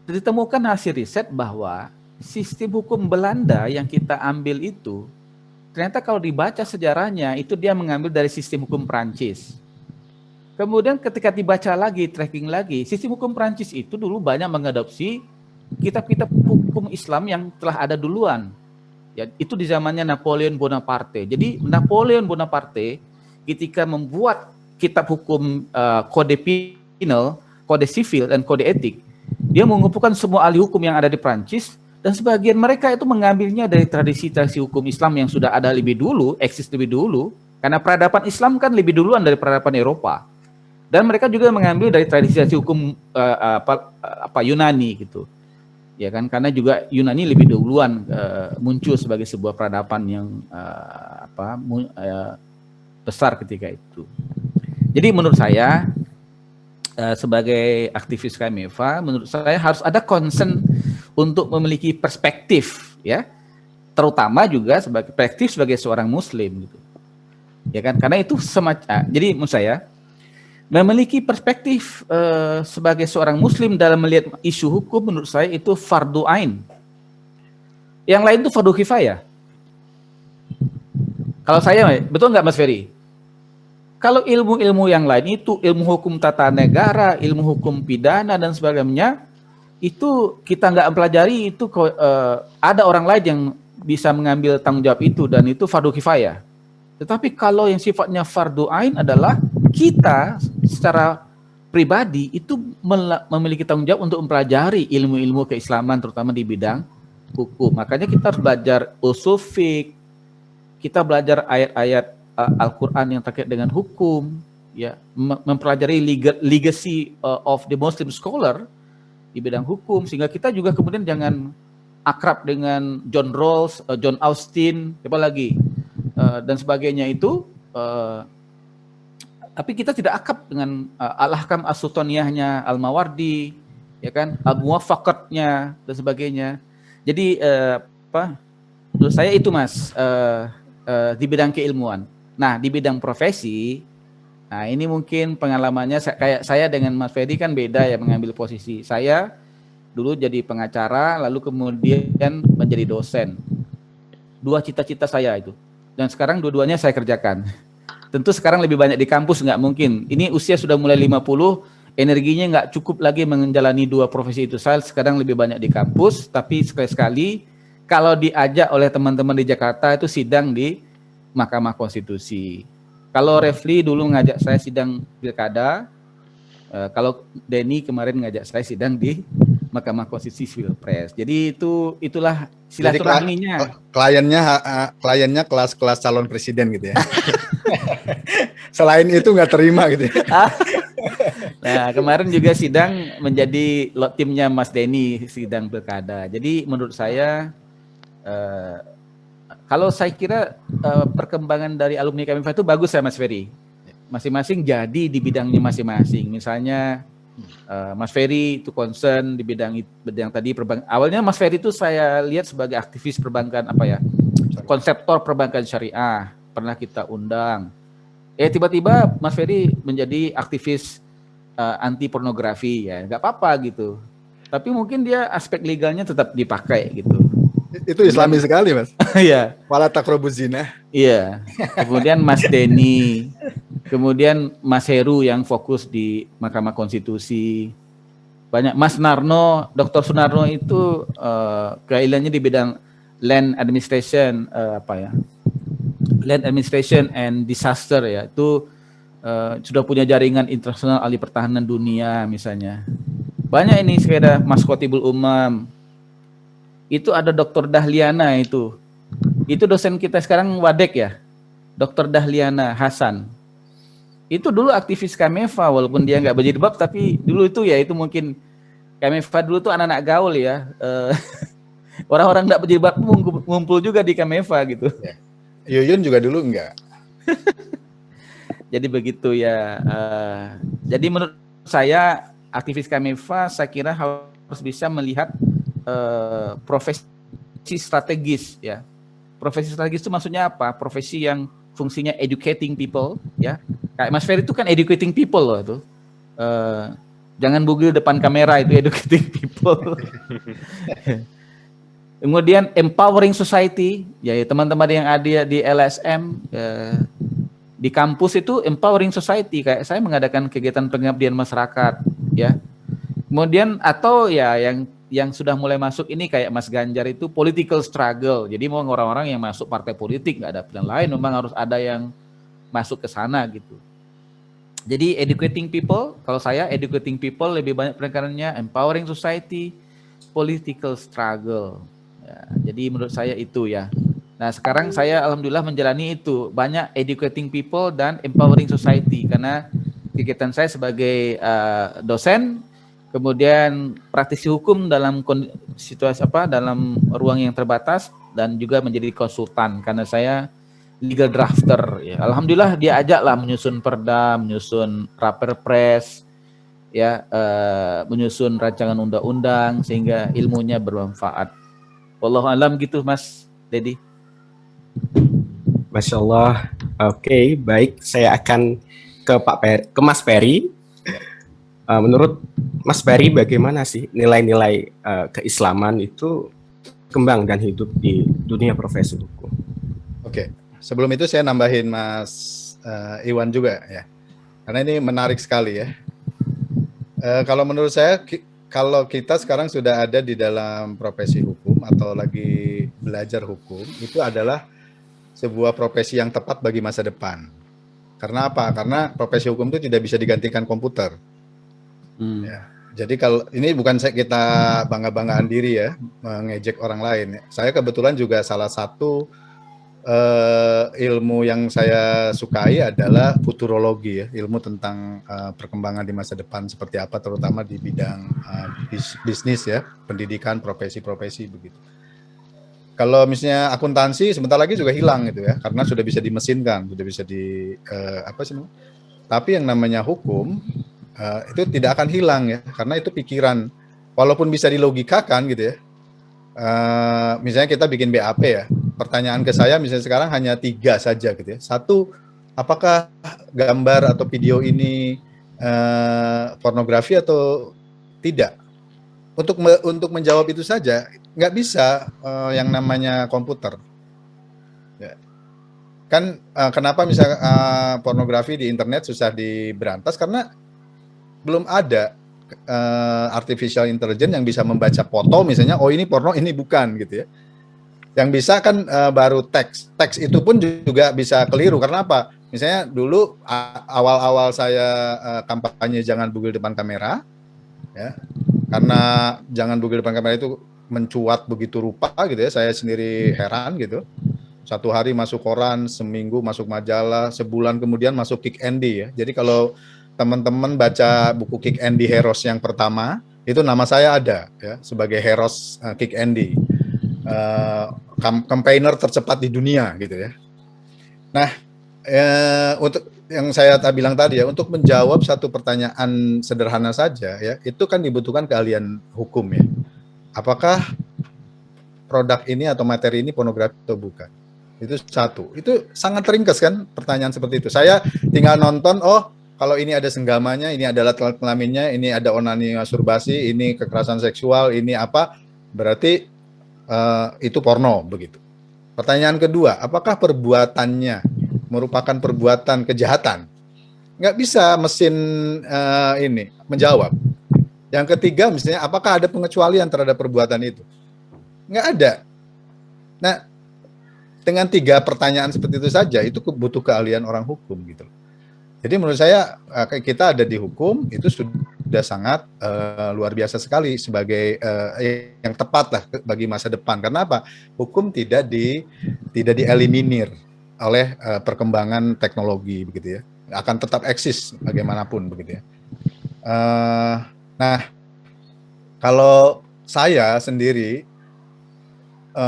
ditemukan hasil riset bahwa sistem hukum Belanda yang kita ambil itu, ternyata kalau dibaca sejarahnya, itu dia mengambil dari sistem hukum Prancis. Kemudian ketika dibaca lagi, tracking lagi, sistem hukum Prancis itu dulu banyak mengadopsi kitab-kitab hukum Islam yang telah ada duluan. Ya, itu di zamannya Napoleon Bonaparte. Jadi Napoleon Bonaparte ketika membuat kitab hukum kode penal, kode sivil, dan kode etik, dia mengumpulkan semua ahli hukum yang ada di Prancis, dan sebagian mereka itu mengambilnya dari tradisi-tradisi hukum Islam yang sudah ada lebih dulu, eksis lebih dulu, karena peradaban Islam kan lebih duluan dari peradaban Eropa. Dan mereka juga mengambil dari tradisi hukum Yunani gitu. Ya kan, karena juga Yunani lebih duluan muncul sebagai sebuah peradaban yang besar ketika itu. Jadi menurut saya sebagai aktivis KMFA, menurut saya harus ada concern untuk memiliki perspektif, ya, terutama juga sebagai perspektif sebagai seorang Muslim, gitu. Ya kan, karena itu semacam. Jadi menurut saya memiliki perspektif sebagai seorang Muslim dalam melihat isu hukum, menurut saya itu fardu ain. Yang lain itu fardu kifayah. Kalau saya, betul nggak Mas Ferry? Kalau ilmu-ilmu yang lain itu ilmu hukum tata negara, ilmu hukum pidana dan sebagainya, itu kita nggak mempelajari, itu ada orang lain yang bisa mengambil tanggung jawab itu, dan itu fardu kifayah. Tetapi kalau yang sifatnya fardu ain adalah kita secara pribadi itu memiliki tanggung jawab untuk mempelajari ilmu-ilmu keislaman, terutama di bidang hukum. Makanya kita harus belajar usul fiqh, kita belajar ayat-ayat Al-Quran yang terkait dengan hukum, ya, mempelajari legacy of the Muslim scholar di bidang hukum, sehingga kita juga kemudian jangan akrab dengan John Rawls, John Austin, apa lagi, dan sebagainya itu, tapi kita tidak akrab dengan Al-Ahkam As-Sultaniyahnya Al-Mawardi, ya kan, Al-Muwafaqatnya dan sebagainya. Jadi menurut saya itu Mas, di bidang keilmuan. Nah di bidang profesi, nah ini mungkin pengalamannya kayak saya dengan Mas Ferry kan beda ya mengambil posisi. Saya dulu jadi pengacara, lalu kemudian menjadi dosen. Dua cita-cita saya itu. Dan sekarang dua-duanya saya kerjakan. Tentu sekarang lebih banyak di kampus, nggak mungkin. Ini usia sudah mulai 50, energinya nggak cukup lagi menjalani dua profesi itu. Saya sekarang lebih banyak di kampus, tapi sekali-sekali kalau diajak oleh teman-teman di Jakarta itu sidang di Mahkamah Konstitusi. Kalau Refli dulu ngajak saya sidang pilkada, kalau Denny kemarin ngajak saya sidang di Mahkamah Konstitusi Pilpres. Jadi itulah silaturahminya. Kliennya kelas-kelas calon presiden gitu ya. Selain itu nggak terima gitu ya. Nah, kemarin juga sidang menjadi timnya Mas Denny sidang pilkada. Jadi menurut saya kalau saya kira perkembangan dari alumni Kamifa itu bagus ya Mas Ferry. Masing-masing jadi di bidangnya masing-masing. Misalnya Mas Ferry itu concern di bidang tadi perbankan. Awalnya Mas Ferry itu saya lihat sebagai aktivis perbankan konseptor perbankan syariah. Pernah kita undang. Tiba-tiba Mas Ferry menjadi aktivis anti pornografi ya, nggak apa-apa gitu. Tapi mungkin dia aspek legalnya tetap dipakai gitu. Itu Islami sekali Mas. Iya. Wala taqrabuz zina. Iya. Kemudian Mas Denny, kemudian Mas Heru yang fokus di Mahkamah Konstitusi. Banyak Mas Narno, Dr. Sunarno itu keahliannya di bidang land administration land administration and disaster ya. Itu sudah punya jaringan internasional ahli pertahanan dunia misalnya. Banyak ini sepeda Mas Khotibul Umam. Itu ada Dr. Dahliana itu. Itu dosen kita sekarang Wadek ya. Dr. Dahliana Hasan. Itu dulu aktivis Kamefa walaupun dia nggak berjilbab, tapi dulu itu ya itu mungkin Kamefa dulu tuh anak-anak gaul ya. Orang-orang nggak berjilbab ngumpul juga di Kamefa gitu. Ya. Yuyun juga dulu enggak. Jadi begitu ya. Jadi menurut saya aktivis Kamefa saya kira harus bisa melihat profesi strategis ya. Profesi strategis itu maksudnya apa? Profesi yang fungsinya educating people ya. Kayak Mas Ferry itu kan educating people loh tuh. Jangan bugil depan kamera itu educating people. Kemudian empowering society, ya teman-teman yang ada di LSM di kampus itu empowering society, kayak saya mengadakan kegiatan pengabdian masyarakat, ya. Kemudian atau ya yang sudah mulai masuk ini kayak Mas Ganjar itu political struggle. Jadi mau orang-orang yang masuk partai politik nggak ada pilihan lain, memang harus ada yang masuk ke sana gitu. Jadi educating people, kalau saya educating people lebih banyak penekanannya empowering society, political struggle. Ya, jadi menurut saya itu ya. Nah sekarang saya alhamdulillah menjalani itu, banyak educating people dan empowering society karena kegiatan saya sebagai dosen, kemudian praktisi hukum dalam situasi dalam ruang yang terbatas dan juga menjadi konsultan karena saya legal drafter ya. Alhamdulillah dia ajaklah menyusun perda, menyusun raperpres ya, menyusun rancangan undang-undang sehingga ilmunya bermanfaat. Wallahu alam gitu Mas Dedi. Masya Allah. Oke, baik. Saya akan ke Mas Ferry. Menurut Mas Ferry bagaimana sih nilai-nilai keislaman itu kembang dan hidup di dunia profesi hukum? Oke. Sebelum itu saya nambahin Mas Iwan juga ya, karena ini menarik sekali ya. Kalau menurut saya, kalau kita sekarang sudah ada di dalam profesi hukum atau lagi belajar hukum, itu adalah sebuah profesi yang tepat bagi masa depan. Karena apa? Karena profesi hukum itu tidak bisa digantikan komputer. Ya. Jadi kalau ini bukan kita bangga-banggaan diri ya, mengejek orang lain. Saya kebetulan juga salah satu ilmu yang saya sukai adalah futurologi ya, ilmu tentang perkembangan di masa depan seperti apa, terutama di bidang bisnis ya, pendidikan, profesi-profesi begitu. Kalau misalnya akuntansi sebentar lagi juga hilang gitu ya, karena sudah bisa dimesinkan, sudah bisa Tapi yang namanya hukum itu tidak akan hilang ya, karena itu pikiran, walaupun bisa dilogikakan gitu ya. Misalnya kita bikin BAP ya. pertanyaan ke saya misalnya sekarang hanya 3 saja gitu ya. Satu, apakah gambar atau video ini pornografi atau tidak? Untuk menjawab itu saja nggak bisa yang namanya komputer. Ya. Kan kenapa misalnya pornografi di internet susah diberantas karena belum ada artificial intelligence yang bisa membaca foto misalnya, oh ini porno ini bukan gitu ya. Yang bisa kan baru teks. Teks itu pun juga bisa keliru karena apa? Misalnya dulu awal-awal saya kampanye jangan bugil depan kamera, ya, karena jangan bugil depan kamera itu mencuat begitu rupa gitu ya, saya sendiri heran gitu. Satu hari masuk koran, seminggu masuk majalah, sebulan kemudian masuk Kick Andy ya. Jadi kalau teman-teman baca buku Kick Andy Heroes yang pertama, itu nama saya ada ya sebagai Heroes Kick Andy, campaigner tercepat di dunia gitu ya. Nah, untuk yang saya bilang tadi ya, untuk menjawab satu pertanyaan sederhana saja ya, itu kan dibutuhkan keahlian hukum ya. Apakah produk ini atau materi ini pornografi atau bukan? Itu satu. Itu sangat ringkas kan pertanyaan seperti itu. Saya tinggal nonton, oh kalau ini ada senggamanya, ini adalah alat kelaminnya, ini ada onani masturbasi, ini kekerasan seksual, ini apa, berarti itu porno begitu. Pertanyaan kedua, apakah perbuatannya merupakan perbuatan kejahatan? Nggak bisa mesin ini menjawab. Yang ketiga misalnya, apakah ada pengecualian terhadap perbuatan itu? Nggak ada. Nah, dengan 3 pertanyaan seperti itu saja, itu butuh keahlian orang hukum gitu. Jadi menurut saya kita ada di hukum itu sudah sangat luar biasa sekali sebagai yang tepat lah bagi masa depan. Karena apa? Hukum tidak dieliminir oleh perkembangan teknologi begitu ya. Akan tetap eksis bagaimanapun begitu ya. Nah, kalau saya sendiri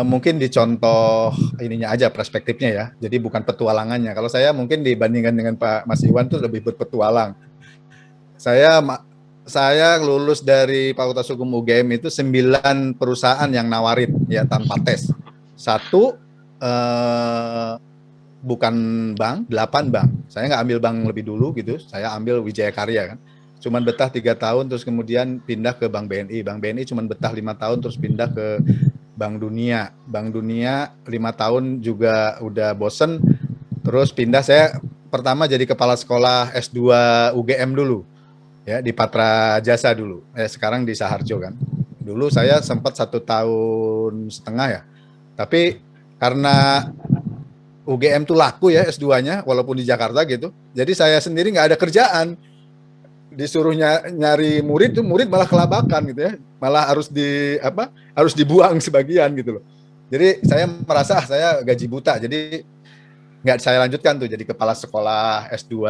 mungkin dicontoh ininya aja perspektifnya ya. Jadi bukan petualangannya. Kalau saya mungkin dibandingkan dengan Pak Mas Iwan tuh lebih berpetualang. Saya lulus dari Fakultas Hukum UGM itu 9 perusahaan yang nawarin ya tanpa tes. 1 bukan bank, 8 bank. Saya nggak ambil bank lebih dulu gitu. Saya ambil Wijaya Karya kan. Cuman betah 3 tahun terus kemudian pindah ke Bank BNI. Bank BNI cuman betah 5 tahun terus pindah ke Bank Dunia. Bank Dunia 5 tahun juga udah bosen. Terus pindah, saya pertama jadi kepala sekolah S2 UGM dulu. Ya, di Patra Jasa dulu. Sekarang di Saharjo kan. Dulu saya sempat 1,5 tahun ya. Tapi karena UGM tuh laku ya S2-nya walaupun di Jakarta gitu. Jadi saya sendiri nggak ada kerjaan. Disuruh nyari murid tuh, murid malah kelabakan gitu ya, malah harus dibuang sebagian gitu loh. Jadi saya merasa saya gaji buta, jadi nggak saya lanjutkan tuh jadi kepala sekolah S2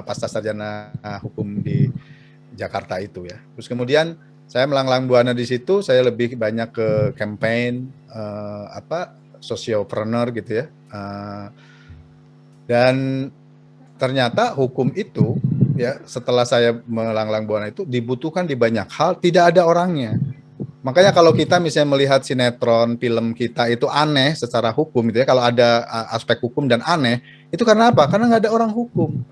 pasca sarjana hukum di Jakarta itu ya. Terus kemudian saya melanglang buana di situ, saya lebih banyak ke campaign sociopreneur gitu ya, dan ternyata hukum itu ya, setelah saya melanglang buana itu dibutuhkan di banyak hal, tidak ada orangnya. Makanya kalau kita misalnya melihat sinetron, film kita itu aneh secara hukum gitu ya, kalau ada aspek hukum dan aneh, itu karena apa? Karena nggak ada orang hukum.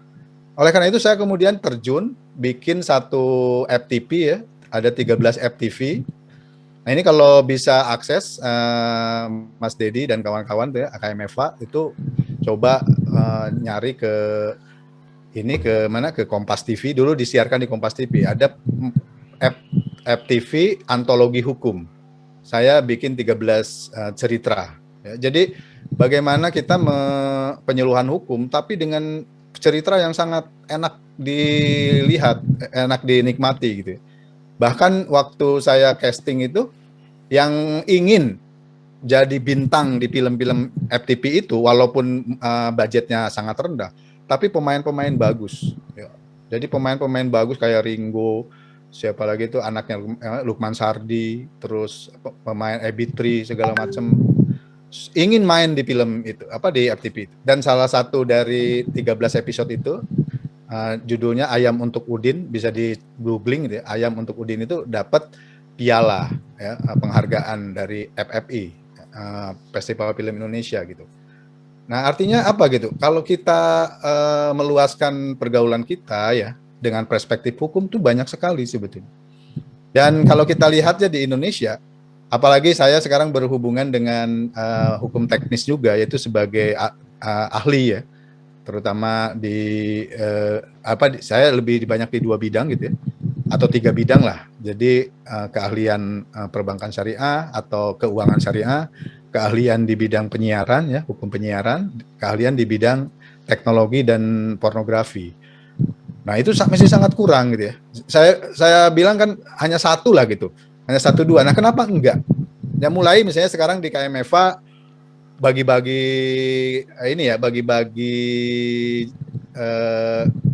Oleh karena itu saya kemudian terjun bikin satu FTP ya, ada 13 FTV. Nah ini kalau bisa akses Mas Dedi dan kawan-kawan tuh ya, AKMFA itu coba nyari ke Kompas TV, dulu disiarkan di Kompas TV, ada FTV antologi hukum. Saya bikin 13 cerita. Ya, jadi bagaimana kita penyuluhan hukum tapi dengan cerita yang sangat enak dilihat, enak dinikmati gitu. Bahkan waktu saya casting itu yang ingin jadi bintang di film-film FTV itu walaupun budgetnya sangat rendah, tapi pemain-pemain bagus. Ya. Jadi pemain-pemain bagus kayak Ringo, siapa lagi itu anaknya Lukman Sardi, terus pemain Ebitri segala macam ingin main di film itu, di FTV itu. Dan salah satu dari 13 episode itu judulnya Ayam untuk Udin, bisa di googling gitu ya. Ayam untuk Udin itu dapat piala ya, penghargaan dari FFI. Festival Film Indonesia gitu. Nah, artinya apa gitu? Kalau kita meluaskan pergaulan kita ya dengan perspektif hukum tuh banyak sekali sebetulnya. Dan kalau kita lihat ya di Indonesia, apalagi saya sekarang berhubungan dengan hukum teknis juga, yaitu sebagai ahli ya, terutama di saya lebih banyak di 2 bidang gitu ya, atau 3 bidang lah. Jadi keahlian perbankan syariah atau keuangan syariah, keahlian di bidang penyiaran ya, hukum penyiaran, keahlian di bidang teknologi dan pornografi. Nah itu masih sangat kurang gitu ya. Saya bilang kan hanya 1 lah gitu, hanya 1-2. Nah kenapa enggak? Ya mulai misalnya sekarang di KMFA bagi-bagi ini ya, bagi-bagi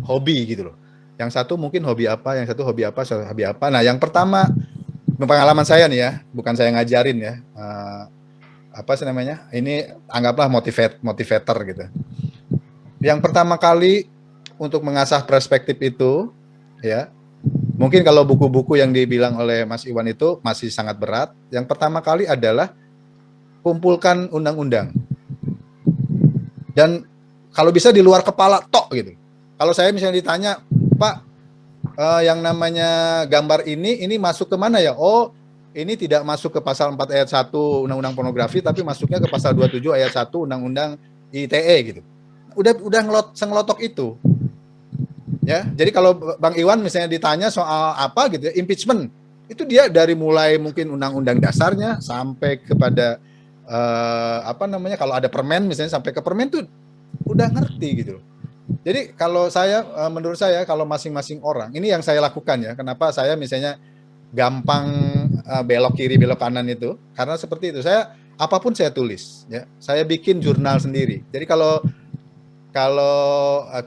hobi gitu loh. Yang satu mungkin hobi apa, yang satu hobi apa, hobi apa. Nah yang pertama pengalaman saya nih ya, bukan saya ngajarin ya. Apa sih namanya? Ini anggaplah motivator gitu. Yang pertama kali untuk mengasah perspektif itu, ya, mungkin kalau buku-buku yang dibilang oleh Mas Iwan itu masih sangat berat. Yang pertama kali adalah kumpulkan undang-undang. Dan kalau bisa di luar kepala tok gitu. Kalau saya misalnya ditanya, Pak, yang namanya gambar ini masuk ke mana ya? Oh, ini tidak masuk ke pasal 4 ayat 1 Undang-Undang Pornografi, tapi masuknya ke pasal 27 ayat 1 Undang-Undang ITE gitu. Udah ngelotok itu. Ya, jadi kalau Bang Iwan misalnya ditanya soal apa gitu ya, impeachment, itu dia dari mulai mungkin undang-undang dasarnya sampai kepada kalau ada permen misalnya sampai ke permen tuh udah ngerti gitu. Jadi kalau menurut saya kalau masing-masing orang, ini yang saya lakukan ya, kenapa saya misalnya gampang belok kiri belok kanan itu, karena seperti itu. Saya apapun saya tulis ya. Saya bikin jurnal sendiri. Jadi kalau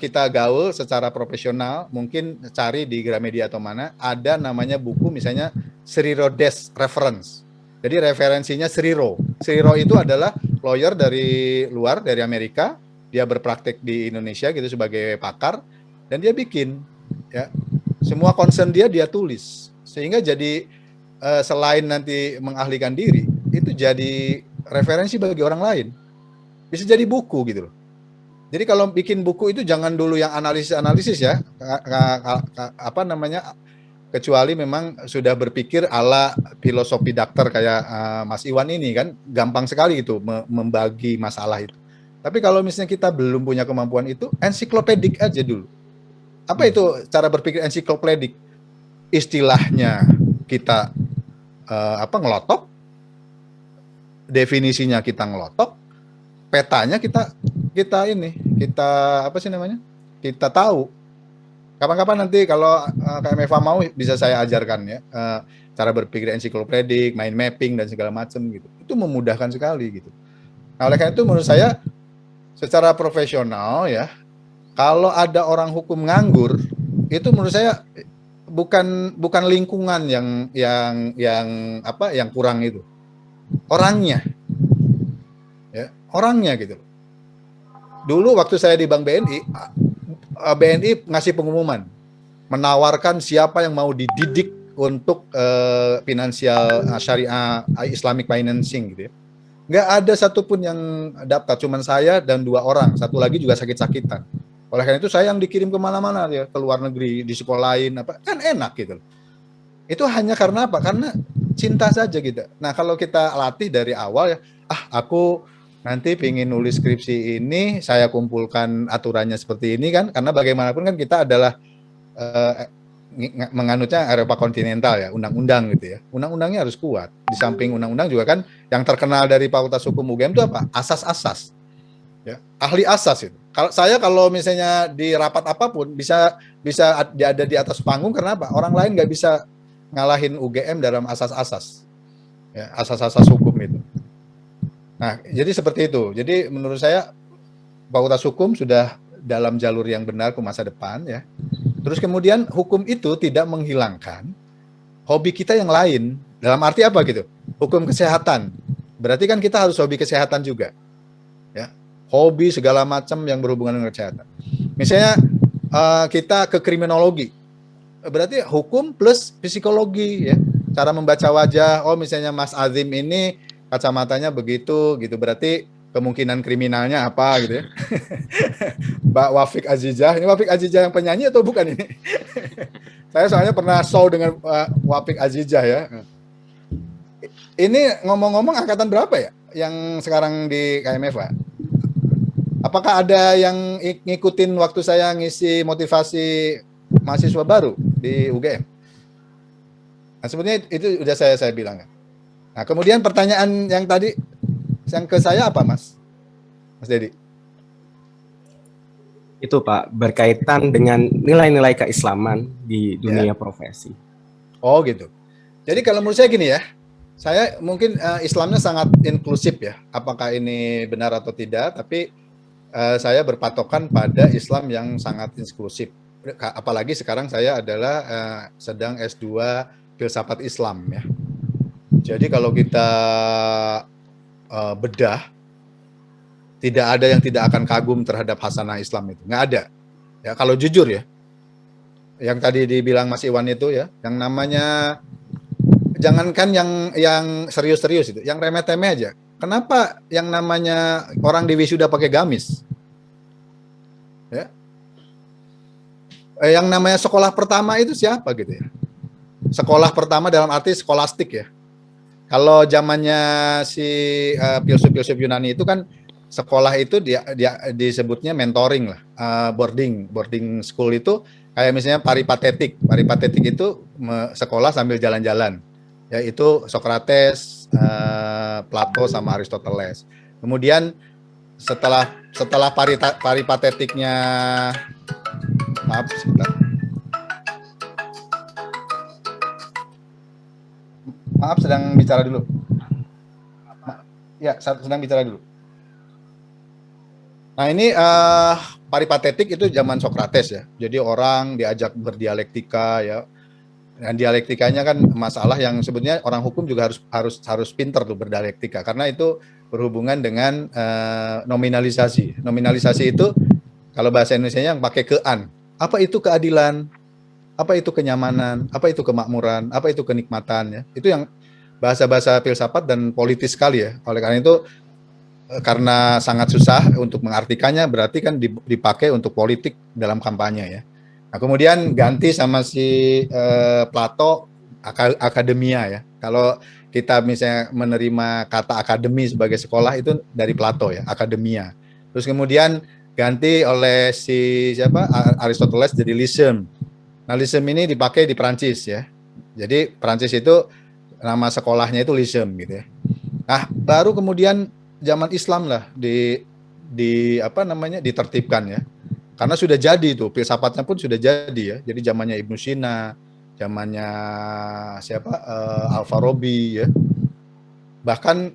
kita gaul secara profesional, mungkin cari di Gramedia atau mana, ada namanya buku misalnya Sriro Desk Reference. Jadi referensinya Sriro. Sriro itu adalah lawyer dari luar, dari Amerika. Dia berpraktek di Indonesia gitu sebagai pakar, dan dia bikin ya semua concern dia tulis, sehingga jadi selain nanti mengahlikan diri, itu jadi referensi bagi orang lain, bisa jadi buku gitu loh. Jadi kalau bikin buku itu jangan dulu yang analisis ya, kecuali memang sudah berpikir ala filosofi dokter kayak Mas Iwan ini kan, gampang sekali itu membagi masalah itu. Tapi kalau misalnya kita belum punya kemampuan itu, ensiklopedik aja dulu. Apa itu cara berpikir ensiklopedik? Istilahnya kita ngelotok, definisinya kita ngelotok, petanya kita tahu. Kapan-kapan nanti kalau KMFA mau bisa saya ajarkan ya cara berpikir ensiklopedik, mind mapping dan segala macam gitu. Itu memudahkan sekali gitu. Nah oleh karena itu menurut saya secara profesional ya, kalau ada orang hukum nganggur, itu menurut saya bukan lingkungan yang kurang itu, orangnya gitu. Dulu waktu saya di Bank BNI ngasih pengumuman, menawarkan siapa yang mau dididik untuk finansial syariah Islamic financing gitu ya. Nggak ada satupun yang daftar, cuman saya dan 2 orang, satu lagi juga sakit-sakitan. Oleh karena itu saya yang dikirim kemana-mana ya, ke luar negeri, di sekolah lain, kan enak gitu. Itu hanya karena apa? Karena cinta saja gitu. Nah kalau kita latih dari awal ya, aku nanti pengen nulis skripsi ini, saya kumpulkan aturannya seperti ini kan, karena bagaimanapun kan kita adalah menganutnya Eropa kontinental ya, undang-undang gitu ya. Undang-undangnya harus kuat. Di samping undang-undang juga kan yang terkenal dari Fakultas Hukum UGM itu apa? Asas-asas. Ya, ahli asas itu. Kalau misalnya di rapat apapun bisa ada di atas panggung, karena apa? Orang lain nggak bisa ngalahin UGM dalam asas-asas. Ya, asas-asas hukum itu. Nah, jadi seperti itu. Jadi menurut saya Fakultas Hukum sudah dalam jalur yang benar ke masa depan ya. Terus kemudian hukum itu tidak menghilangkan hobi kita yang lain. Dalam arti apa gitu? Hukum kesehatan. Berarti kan kita harus hobi kesehatan juga. Ya. Hobi segala macam yang berhubungan dengan kesehatan. Misalnya kita ke kriminologi. Berarti hukum plus psikologi ya. Cara membaca wajah, misalnya Mas Azim ini kacamatanya begitu gitu, berarti kemungkinan kriminalnya apa gitu ya. Mbak Wafik Azizah, ini Wafik Azizah yang penyanyi atau bukan ini? Saya soalnya pernah show dengan Wafik Azizah ya. Ini ngomong-ngomong angkatan berapa ya yang sekarang di KMF, Pak? Apakah ada yang ngikutin waktu saya ngisi motivasi mahasiswa baru di UGM? Nah, sebenarnya itu udah saya bilang. Nah, kemudian pertanyaan yang tadi yang ke saya apa, Mas Dedi? Itu Pak, berkaitan dengan nilai-nilai keislaman di dunia profesi. Oh gitu. Jadi kalau menurut saya gini ya, saya mungkin Islamnya sangat inklusif ya. Apakah ini benar atau tidak, tapi saya berpatokan pada Islam yang sangat inklusif. Apalagi sekarang saya adalah sedang S2 Filsafat Islam ya. Jadi kalau kita bedah, tidak ada yang tidak akan kagum terhadap hasanah Islam itu. Nggak ada. Ya, kalau jujur ya. Yang tadi dibilang Mas Iwan itu ya, yang namanya jangankan yang serius-serius itu, yang remeh-temeh aja. Kenapa yang namanya orang di wisuda pakai gamis? Ya. Yang namanya sekolah pertama itu siapa gitu ya? Sekolah pertama dalam arti skolastik ya. Kalau zamannya si filsuf-filsuf Yunani itu kan sekolah itu dia disebutnya mentoring lah, boarding school itu kayak misalnya paripatetik itu sekolah sambil jalan-jalan, yaitu Socrates, Plato sama Aristoteles. Kemudian setelah paripatetiknya, maaf sebentar, maaf sedang bicara dulu, ya sedang bicara dulu. Nah ini paripatetik itu zaman Socrates ya. Jadi orang diajak berdialektika ya. Dan dialektikanya kan masalah yang sebetulnya orang hukum juga harus pinter tuh berdialektika karena itu berhubungan dengan nominalisasi. Nominalisasi itu kalau bahasa Indonesianya yang pakai kean. Apa itu keadilan? Apa itu kenyamanan? Apa itu kemakmuran? Apa itu kenikmatan ya? Itu yang bahasa-bahasa filsafat dan politis sekali ya. Oleh karena itu karena sangat susah untuk mengartikannya, berarti kan dipakai untuk politik dalam kampanye ya. Nah, kemudian ganti sama si Plato akademia ya. Kalau kita misalnya menerima kata akademi sebagai sekolah itu dari Plato ya, akademia. Terus kemudian ganti oleh si siapa Aristoteles jadi Lyceum. Nah, Lyceum ini dipakai di Prancis ya. Jadi Prancis itu nama sekolahnya itu Lyceum gitu ya. Nah, baru kemudian zaman Islam lah ditertibkan ya. Karena sudah jadi itu, filsafatnya pun sudah jadi ya. Jadi zamannya Ibnu Sina, zamannya siapa Al-Farabi ya. Bahkan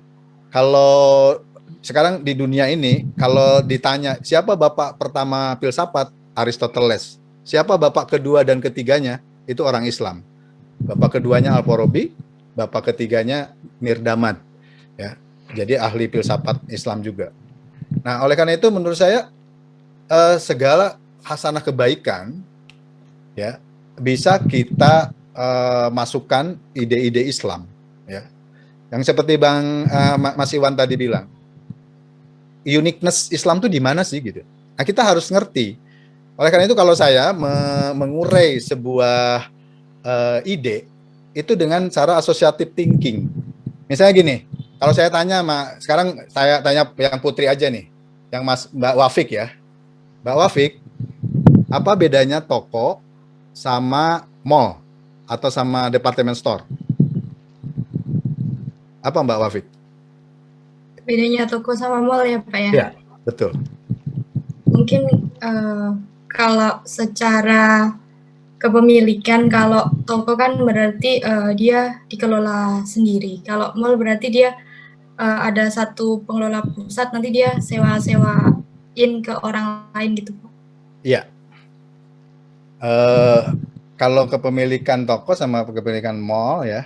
kalau sekarang di dunia ini kalau ditanya siapa bapak pertama filsafat, Aristoteles. Siapa bapak kedua dan ketiganya? Itu orang Islam. Bapak keduanya Al-Farabi, bapak ketiganya Mirdamad ya. Jadi ahli filsafat Islam juga. Nah, oleh karena itu menurut saya segala hasanah kebaikan ya bisa kita masukkan ide-ide Islam ya. Yang seperti Bang Mas Iwan tadi bilang, uniqueness Islam itu di mana sih gitu. Nah, kita harus ngerti. Oleh karena itu kalau saya mengurai sebuah ide itu dengan cara associative thinking. Misalnya gini, kalau saya tanya, sekarang saya tanya yang Putri aja nih, yang Mbak Wafik ya. Mbak Wafik, apa bedanya toko sama mall atau sama department store? Apa Mbak Wafik? Bedanya toko sama mall ya Pak ya? Iya, betul. Mungkin kalau secara kepemilikan, kalau toko kan berarti dia dikelola sendiri. Kalau mall berarti dia ada satu pengelola pusat, nanti dia sewa-sewain ke orang lain gitu Pak. Iya. Kalau kepemilikan toko sama kepemilikan mall ya,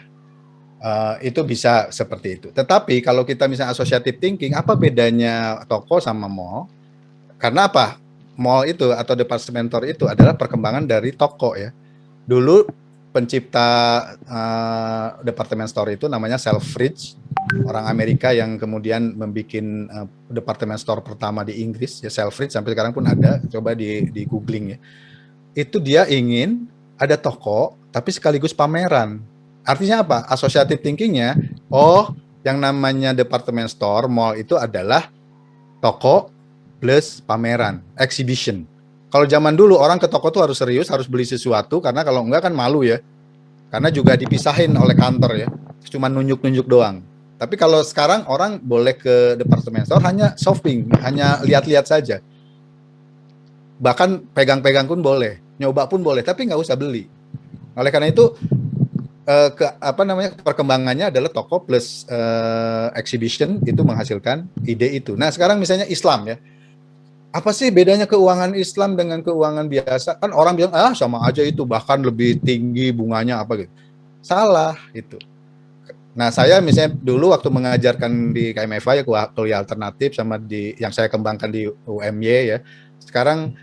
itu bisa seperti itu. Tetapi kalau kita misalnya associative thinking, apa bedanya toko sama mall? Karena apa? Mall itu atau department store itu adalah perkembangan dari toko ya. Dulu pencipta department store itu namanya Selfridge orang Amerika yang kemudian membuat department store pertama di Inggris, ya Selfridge, sampai sekarang pun ada, coba di googling ya. Itu dia ingin ada toko tapi sekaligus pameran. Artinya apa? Associative thinkingnya, oh yang namanya department store, mall itu adalah toko plus pameran, exhibition. Kalau zaman dulu orang ke toko tuh harus serius, harus beli sesuatu, karena kalau enggak kan malu ya. Karena juga dipisahin oleh kantor ya, cuma nunjuk-nunjuk doang. Tapi kalau sekarang orang boleh ke department store hanya shopping, hanya lihat-lihat saja. Bahkan pegang-pegang pun boleh, nyoba pun boleh, tapi nggak usah beli. Oleh karena itu perkembangannya adalah toko plus exhibition itu menghasilkan ide itu. Nah sekarang misalnya Islam ya, apa sih bedanya keuangan Islam dengan keuangan biasa? Kan orang bilang sama aja itu, bahkan lebih tinggi bunganya apa gitu. Salah itu. Nah saya misalnya dulu waktu mengajarkan di KMFA ya, kuliah alternatif, sama di yang saya kembangkan di UMY ya. Sekarang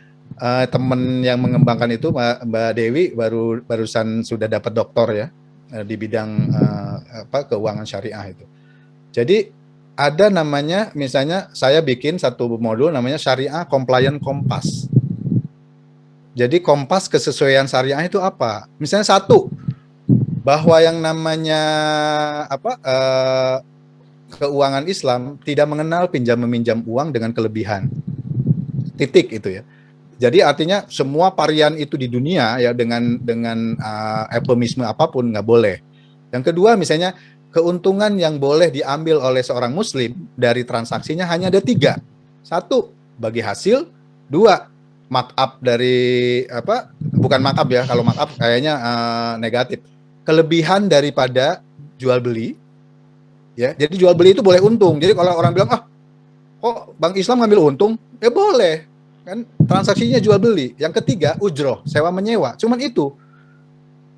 teman yang mengembangkan itu Mbak Dewi barusan sudah dapat doktor ya di bidang keuangan syariah itu. Jadi ada namanya, misalnya saya bikin satu modul namanya Syariah Compliant Kompas. Jadi kompas kesesuaian syariah itu apa? Misalnya satu, bahwa yang namanya keuangan Islam tidak mengenal pinjam meminjam uang dengan kelebihan. Titik itu ya. Jadi artinya semua varian itu di dunia ya dengan eufemisme apapun nggak boleh. Yang kedua misalnya keuntungan yang boleh diambil oleh seorang muslim dari transaksinya hanya ada 3. 1, bagi hasil. 2, markup dari bukan markup ya, kalau markup kayaknya negatif. Kelebihan daripada jual beli. Ya, jadi jual beli itu boleh untung. Jadi kalau orang bilang kok Bank Islam ngambil untung? Ya boleh. Kan transaksinya jual beli. Yang ketiga, ujroh, sewa menyewa. Cuman itu.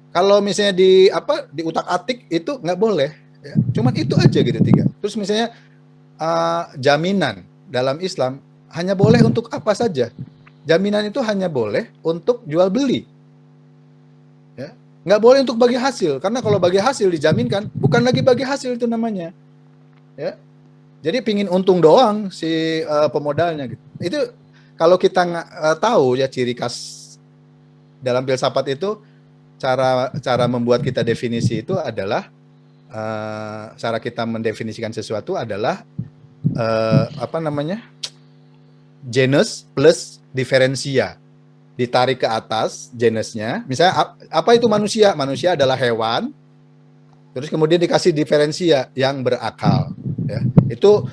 Kalau misalnya di utak-atik itu nggak boleh. Ya, cuman itu aja gitu 3. Terus misalnya jaminan dalam Islam hanya boleh untuk apa saja. Jaminan itu hanya boleh untuk jual beli. Ya, nggak boleh untuk bagi hasil, karena kalau bagi hasil dijaminkan bukan lagi bagi hasil itu namanya. Ya, jadi pingin untung doang si pemodalnya gitu. Itu kalau kita tahu ya ciri khas dalam filsafat itu, cara membuat kita definisi itu adalah cara kita mendefinisikan sesuatu adalah genus plus diferensia. Ditarik ke atas genusnya. Misalnya apa itu manusia? Manusia adalah hewan. Terus kemudian dikasih diferensia yang berakal. Ya, itu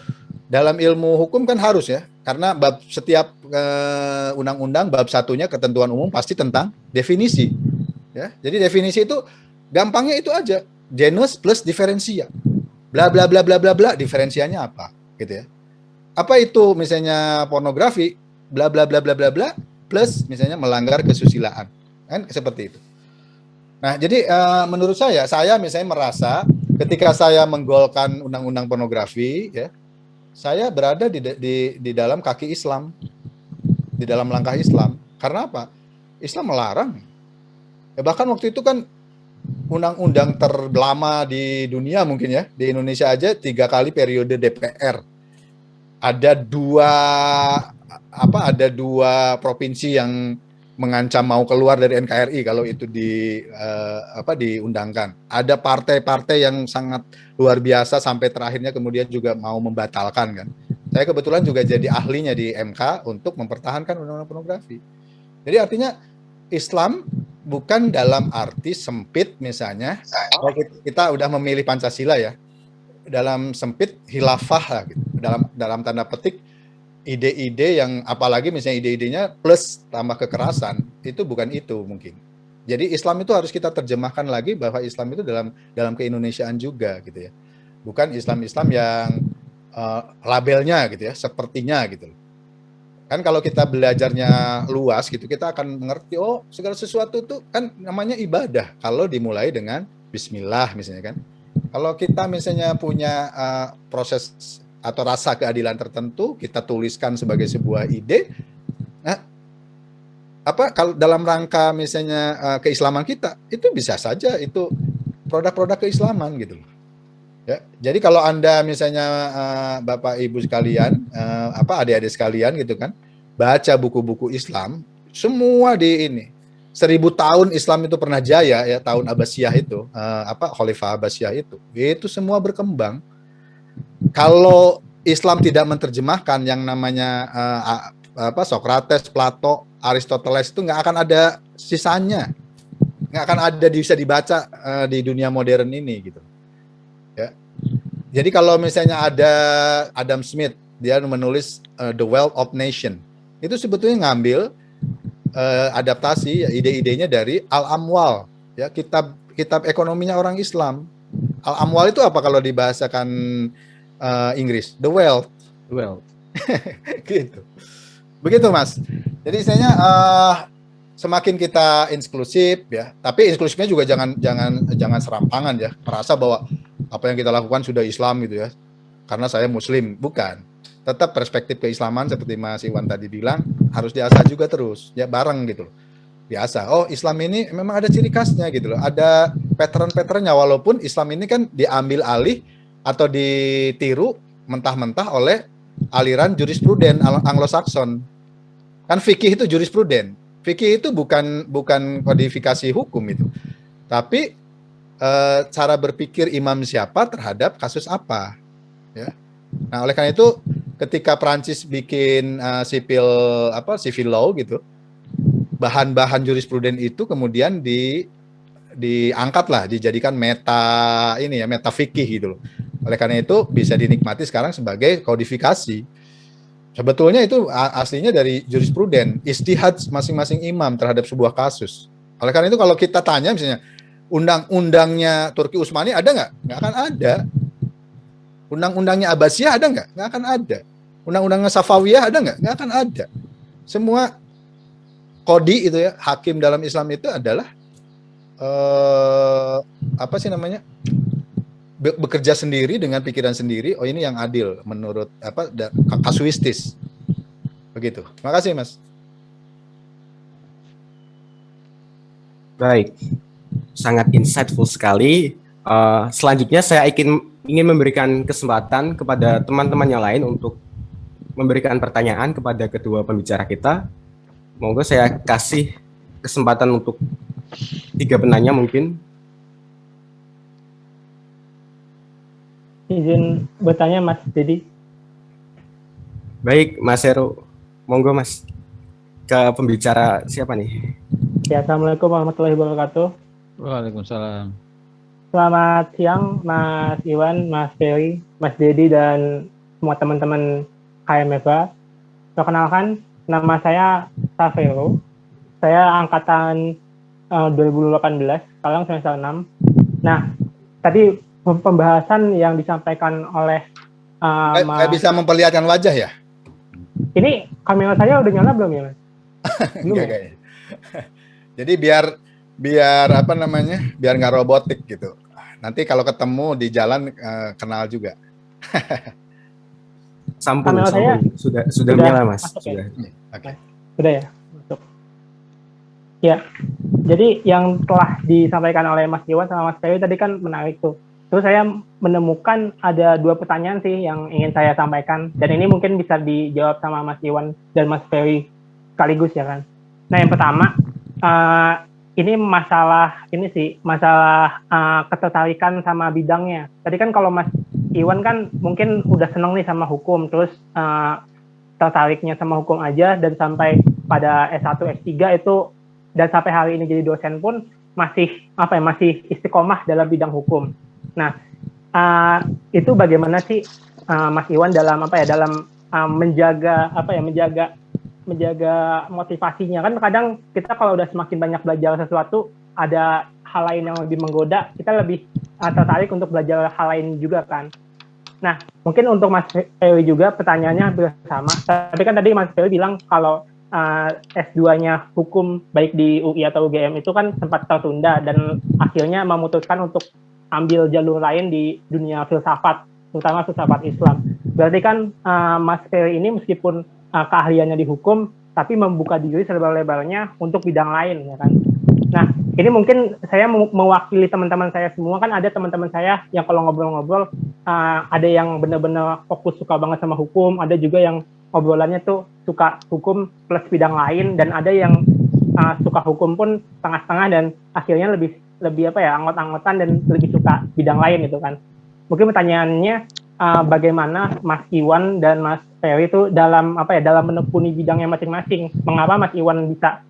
dalam ilmu hukum kan harus ya. Karena bab setiap undang-undang bab 1-nya ketentuan umum pasti tentang definisi. Ya, jadi definisi itu gampangnya itu aja. Genus plus diferensia. Bla bla bla bla bla bla, diferensianya apa? Gitu ya. Apa itu misalnya pornografi? Bla bla bla bla bla bla plus misalnya melanggar kesusilaan. Kan seperti itu. Nah, jadi menurut saya misalnya merasa ketika saya menggolkan undang-undang pornografi ya, saya berada di dalam kaki Islam. Di dalam langkah Islam. Karena apa? Islam melarang. Ya, bahkan waktu itu kan undang-undang terlama di dunia mungkin ya, di Indonesia aja 3 kali periode DPR. Ada dua provinsi yang mengancam mau keluar dari NKRI kalau itu diundangkan. Ada partai-partai yang sangat luar biasa sampai terakhirnya kemudian juga mau membatalkan kan. Saya kebetulan juga jadi ahlinya di MK untuk mempertahankan undang-undang pornografi. Jadi artinya Islam bukan dalam arti sempit misalnya, kalau kita udah memilih Pancasila ya, dalam sempit khilafah lah gitu. Dalam tanda petik ide-ide yang apalagi misalnya ide-idenya plus tambah kekerasan, itu bukan itu mungkin. Jadi Islam itu harus kita terjemahkan lagi bahwa Islam itu dalam keindonesiaan juga gitu ya. Bukan Islam-Islam yang labelnya gitu ya, sepertinya gitu. Kan kalau kita belajarnya luas gitu, kita akan mengerti segala sesuatu itu kan namanya ibadah kalau dimulai dengan bismillah misalnya kan. Kalau kita misalnya punya proses atau rasa keadilan tertentu, kita tuliskan sebagai sebuah ide. Nah, kalau dalam rangka misalnya keislaman kita, itu bisa saja itu produk-produk keislaman gitu. Ya, jadi kalau Anda misalnya Bapak Ibu sekalian, adik-adik sekalian gitu kan, baca buku-buku Islam, semua di ini 1000 tahun Islam itu pernah jaya ya, tahun Abbasiyah itu, Khalifah Abbasiyah itu semua berkembang. Kalau Islam tidak menerjemahkan yang namanya Socrates, Plato, Aristoteles itu nggak akan ada sisanya, nggak akan ada bisa dibaca di dunia modern ini gitu. Ya. Jadi kalau misalnya ada Adam Smith, dia menulis The Wealth of Nation, itu sebetulnya ngambil adaptasi ide-idenya dari Al-Amwal, ya, kitab ekonominya orang Islam. Al-Amwal itu apa kalau dibahasakan Inggris? The Wealth. Gitu. Begitu Mas. Jadi istilahnya semakin kita inklusif ya, tapi inklusifnya juga jangan serampangan ya, merasa bahwa apa yang kita lakukan sudah Islam gitu ya, karena saya Muslim. Bukan. Tetap perspektif keislaman seperti Mas Iwan tadi bilang harus diasah juga terus ya, bareng gitu loh. Diasah. Oh, Islam ini memang ada ciri khasnya gitu loh. Ada pattern-patternnya, walaupun Islam ini kan diambil alih atau ditiru mentah-mentah oleh aliran jurispruden Anglo-Saxon. Kan fikih itu jurispruden. Fikih itu bukan kodifikasi hukum itu. Tapi cara berpikir imam siapa terhadap kasus apa, ya. Nah, oleh karena itu ketika Prancis bikin civil law gitu, bahan-bahan jurispruden itu kemudian diangkatlah, dijadikan meta fikih gitu loh. Oleh karena itu bisa dinikmati sekarang sebagai kodifikasi. Sebetulnya itu aslinya dari jurispruden, istihad masing-masing imam terhadap sebuah kasus. Oleh karena itu kalau kita tanya misalnya, undang-undangnya Turki Utsmani ada nggak? Nggak akan ada. Undang-undangnya Abbasiyah ada nggak? Nggak akan ada. Undang-undangnya Safawiyah ada nggak? Nggak akan ada. Semua kodi itu ya, hakim dalam Islam itu adalah bekerja sendiri dengan pikiran sendiri. Oh, ini yang adil menurut kasuistis. Begitu. Terima kasih, Mas. Baik, sangat insightful sekali. Selanjutnya saya ingin memberikan kesempatan kepada teman-teman yang lain untuk memberikan pertanyaan kepada kedua pembicara kita. Monggo saya kasih kesempatan untuk 3 penanya mungkin. Izin bertanya Mas Dedi. Baik, Mas Heru. Monggo Mas. Ke pembicara siapa nih? Ya, Assalamualaikum warahmatullahi wabarakatuh. Waalaikumsalam. Selamat siang Mas Iwan, Mas Ferry, Mas Dedi, dan semua teman-teman KMFA. Perkenalkan, nama saya Safero. Saya angkatan 2018, sekarang semester 6. Nah, tadi pembahasan yang disampaikan oleh Saya bisa memperlihatkan wajah ya? Ini kamera saya udah nyala belum ya, Mas? Belum Enggak, ya? kayaknya. Jadi biar biar nggak robotik gitu. Nanti kalau ketemu di jalan kenal juga. Sampun Saya sudah menyala Mas. Masuk, ya? Oke. Sudah ya? Masuk. Ya, jadi yang telah disampaikan oleh Mas Iwan sama Mas Ferry tadi kan menarik tuh. Terus saya menemukan ada 2 pertanyaan sih yang ingin saya sampaikan. Dan ini mungkin bisa dijawab sama Mas Iwan dan Mas Ferry sekaligus ya kan. Nah, yang pertama, ini masalah ketertarikan sama bidangnya. Tadi kan kalau Mas Iwan kan mungkin udah seneng nih sama hukum, terus tertariknya sama hukum aja, dan sampai pada S1, S3 itu, dan sampai hari ini jadi dosen pun masih istiqomah dalam bidang hukum. Nah, itu bagaimana sih Mas Iwan dalam menjaga motivasinya? Kan kadang kita kalau udah semakin banyak belajar sesuatu, ada hal lain yang lebih menggoda, kita lebih tertarik untuk belajar hal lain juga kan. Nah, mungkin untuk Mas Ferry juga pertanyaannya bersama. Tapi kan tadi Mas Ferry bilang kalau S2-nya hukum baik di UI atau UGM itu kan sempat tertunda dan akhirnya memutuskan untuk ambil jalur lain di dunia filsafat, terutama filsafat Islam. Berarti kan Mas Ferry ini meskipun keahliannya di hukum, tapi membuka diri selebar-lebarnya untuk bidang lain, ya kan. Nah, ini mungkin saya mewakili teman-teman saya semua, kan ada teman-teman saya yang kalau ngobrol-ngobrol, ada yang benar-benar fokus suka banget sama hukum, ada juga yang obrolannya tuh suka hukum plus bidang lain, dan ada yang suka hukum pun setengah-setengah dan akhirnya lebih apa ya, anggot-anggotan dan lebih suka bidang lain gitu kan. Mungkin pertanyaannya, bagaimana Mas Iwan dan Mas Ferry itu dalam apa ya, dalam menekuni bidangnya masing-masing. Mengapa Mas Iwan bisa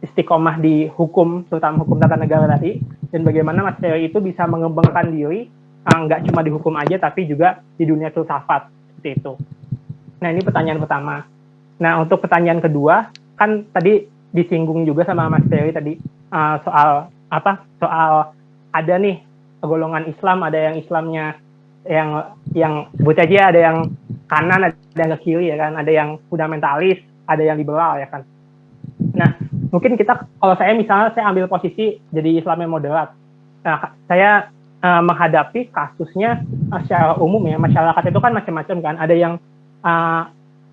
istiqomah di hukum, terutama hukum tata negara tadi, dan bagaimana Mas Ferry itu bisa mengembangkan diri nggak cuma di hukum aja tapi juga di dunia filsafat seperti itu. Nah, ini pertanyaan pertama. Nah, untuk pertanyaan kedua, kan tadi disinggung juga sama Mas Ferry tadi soal ada nih golongan Islam, ada yang Islamnya yang sebut aja, ada yang kanan, ada yang ke kiri, ya kan, ada yang fundamentalis, ada yang liberal, ya kan. Nah, mungkin kita, kalau saya misalnya saya ambil posisi jadi Islam yang moderat, nah, saya menghadapi kasusnya secara umum ya, masyarakat itu kan macam-macam kan, ada yang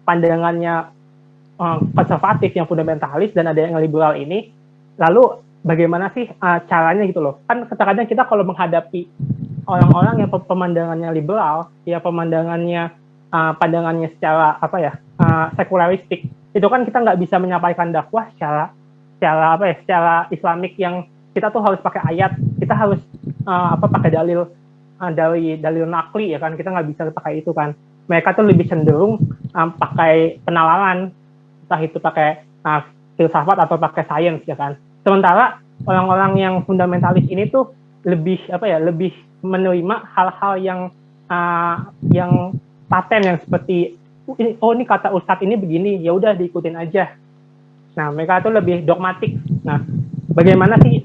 pandangannya konservatif, yang fundamentalis, dan ada yang liberal ini. Lalu bagaimana sih caranya gitu loh, kan kadang-kadang kita kalau menghadapi orang-orang yang pemandangannya liberal, ya pandangannya secara sekularistik, itu kan kita nggak bisa menyampaikan dakwah secara Islamik, yang kita tuh harus pakai ayat, kita harus pakai dalil nakli, ya kan, kita nggak bisa pakai itu kan. Mereka tuh lebih cenderung pakai penalaran, entah itu pakai filsafat atau pakai sains, ya kan. Sementara orang-orang yang fundamentalis ini tuh lebih menerima hal-hal yang paten, yang seperti ini kata Ustadz ini begini, ya udah diikutin aja. Nah, mereka tuh lebih dogmatik. Nah, bagaimana sih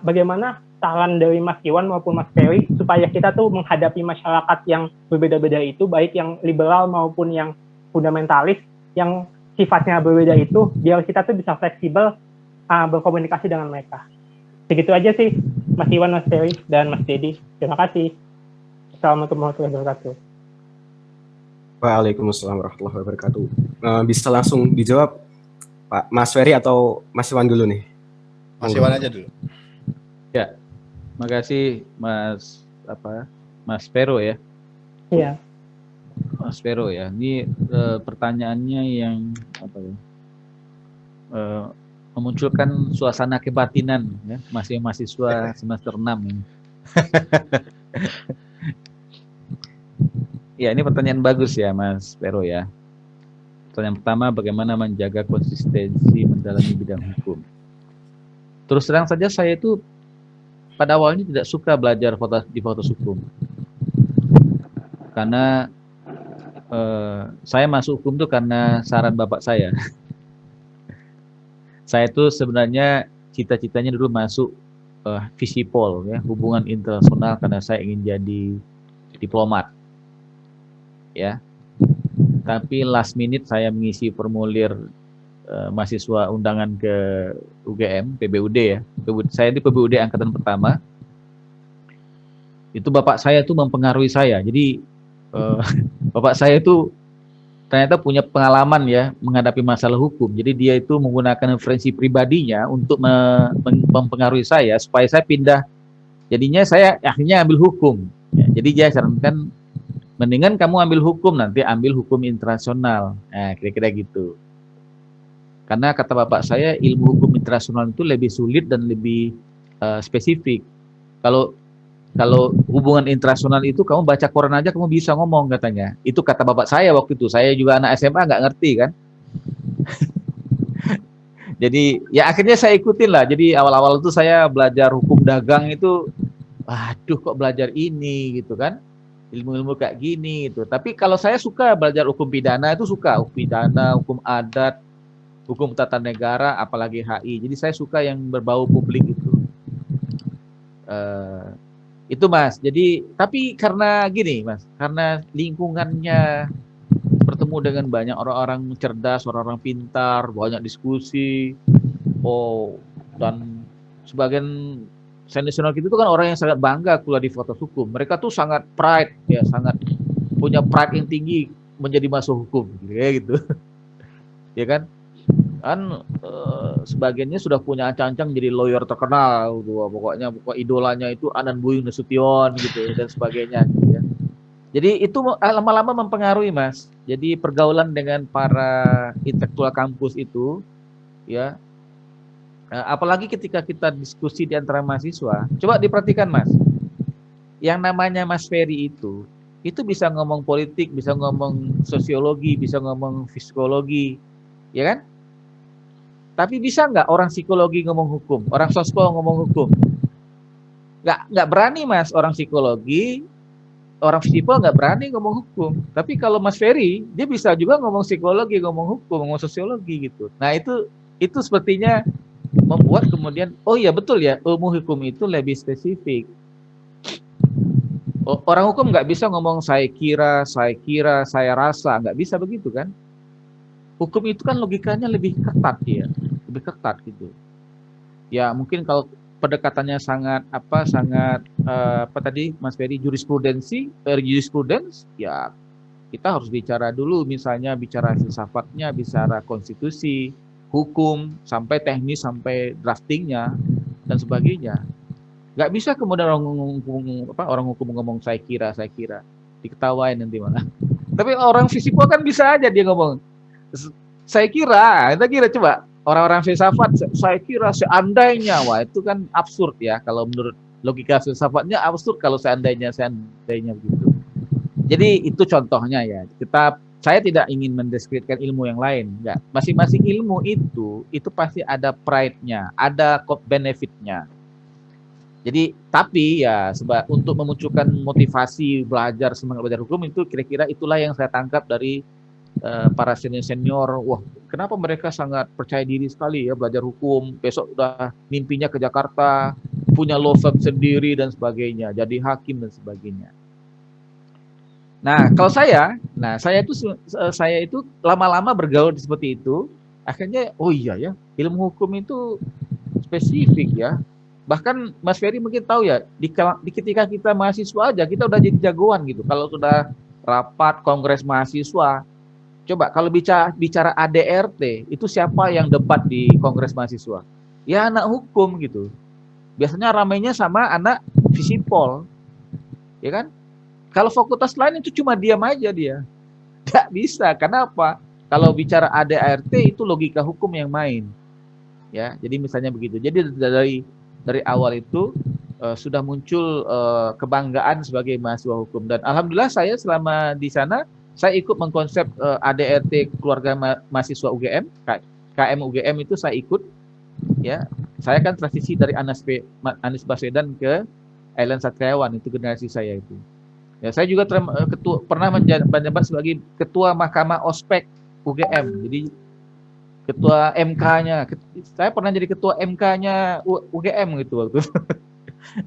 bagaimana saran dari Mas Iwan maupun Mas Ferry supaya kita tuh menghadapi masyarakat yang berbeda-beda itu, baik yang liberal maupun yang fundamentalis, yang sifatnya berbeda itu, biar kita tuh bisa fleksibel berkomunikasi dengan mereka. Segitu aja sih, Mas Iwan, Mas Ferry, dan Mas Dedi. Terima kasih. Assalamualaikum warahmatullahi wabarakatuh. Waalaikumsalam warahmatullahi wabarakatuh. Bisa langsung dijawab Pak Mas Ferry atau Mas Iwan dulu nih? Mas Iwan aja dulu. Ya, makasih Mas Vero ya. Iya. Mas Vero ya. Ini pertanyaannya yang memunculkan suasana kebatinan ya, masih mahasiswa semester 6 ini. Ya, ini pertanyaan bagus ya Mas Vero ya. Pertanyaan pertama, bagaimana menjaga konsistensi mendalami bidang hukum? Terus terang saja saya itu pada awalnya tidak suka belajar di fakultas hukum. Karena saya masuk hukum itu karena saran bapak saya. Saya itu sebenarnya cita-citanya dulu masuk Visipol ya, hubungan internasional, karena saya ingin jadi diplomat. Ya. Tapi last minute saya mengisi formulir mahasiswa undangan ke UGM, PBUD ya. Saya di PBUD angkatan pertama. Itu bapak saya tuh mempengaruhi saya. Jadi bapak saya itu ternyata punya pengalaman ya menghadapi masalah hukum. Jadi dia itu menggunakan referensi pribadinya untuk mempengaruhi saya supaya saya pindah. Jadinya saya akhirnya ambil hukum. Ya, jadi dia sarankan mendingan kamu ambil hukum, nanti ambil hukum internasional. Nah, kira-kira gitu. Karena kata bapak saya ilmu hukum internasional itu lebih sulit dan lebih spesifik. Kalau hubungan internasional itu kamu baca koran aja kamu bisa ngomong katanya. Itu kata bapak saya waktu itu. Saya juga anak SMA nggak ngerti kan. Jadi ya akhirnya saya ikutin lah. Jadi awal-awal itu saya belajar hukum dagang itu, aduh kok belajar ini gitu kan. Ilmu-ilmu kayak gini gitu. Tapi kalau saya suka belajar hukum pidana itu suka. Hukum pidana, hukum adat, hukum tata negara, apalagi HI. Jadi saya suka yang berbau publik itu. Itu Mas. Jadi tapi karena gini Mas, karena lingkungannya bertemu dengan banyak orang-orang cerdas, orang-orang pintar, banyak diskusi. Dan sebagian senior gitu kan orang yang sangat bangga kuliah di fakultas hukum. Mereka tuh sangat pride ya, sangat punya pride yang tinggi menjadi masuk hukum gitu. ya kan? Sebagiannya sudah punya ancang-ancang jadi lawyer terkenal, pokoknya idolanya itu Anand Budi Nasution gitu dan sebagainya gitu ya. Jadi itu lama-lama mempengaruhi Mas. Jadi pergaulan dengan para intelektual kampus itu ya, apalagi ketika kita diskusi di antara mahasiswa, coba diperhatikan Mas. Yang namanya Mas Ferry itu bisa ngomong politik, bisa ngomong sosiologi, bisa ngomong psikologi, ya kan? Tapi bisa nggak orang psikologi ngomong hukum, orang sospol ngomong hukum? Nggak berani Mas, orang psikologi, orang sipol nggak berani ngomong hukum. Tapi kalau Mas Ferry, dia bisa juga ngomong psikologi, ngomong hukum, ngomong sosiologi gitu. Nah itu sepertinya membuat kemudian, oh iya betul ya, ilmu hukum itu lebih spesifik. Orang hukum nggak bisa ngomong saya kira, saya rasa, nggak bisa begitu kan? Hukum itu kan logikanya lebih ketat ya, lebih ketat gitu. Ya mungkin kalau pendekatannya sangat apa tadi Mas Ferry jurisprudens, ya kita harus bicara dulu, misalnya bicara filsafatnya, bicara konstitusi, hukum, sampai teknis, sampai draftingnya dan sebagainya. Nggak bisa kemudian orang hukum ngomong saya kira, diketawain nanti malah. Tapi orang fisipol kan bisa aja dia ngomong saya kira, kita kira coba orang-orang filsafat saya kira seandainya, wah itu kan absurd ya, kalau menurut logika filsafatnya absurd kalau seandainya begitu. Jadi itu contohnya ya. Saya tidak ingin mendeskripsikan ilmu yang lain, enggak. Masing-masing ilmu itu pasti ada pride-nya, ada benefit-nya. Jadi tapi ya untuk memunculkan motivasi semangat belajar hukum itu kira-kira itulah yang saya tangkap dari para senior. Wah, kenapa mereka sangat percaya diri sekali ya belajar hukum, besok udah mimpinya ke Jakarta, punya law firm sendiri dan sebagainya, jadi hakim dan sebagainya. Nah, kalau saya itu lama-lama bergaul seperti itu, akhirnya oh iya ya, ilmu hukum itu spesifik ya. Bahkan Mas Ferry mungkin tahu ya, ketika kita mahasiswa aja kita udah jadi jagoan gitu. Kalau sudah rapat kongres mahasiswa, coba kalau bicara ADRT, itu siapa yang debat di kongres mahasiswa? Ya anak hukum gitu. Biasanya ramainya sama anak fisipol. Ya kan? Kalau fakultas lain itu cuma diam aja dia. Nggak bisa. Kenapa? Kalau bicara ADRT itu logika hukum yang main. Ya, jadi misalnya begitu. Jadi dari awal itu sudah muncul kebanggaan sebagai mahasiswa hukum, dan alhamdulillah saya selama di sana saya ikut mengkonsep ADRT keluarga mahasiswa UGM, KM UGM itu saya ikut ya. Saya kan transisi dari Anies Baswedan ke Ellen Satriawan, itu generasi saya itu. Ya, saya juga pernah menjabat sebagai ketua Mahkamah Ospek UGM. Jadi ketua MK-nya, saya pernah jadi ketua MK-nya UGM gitu waktu.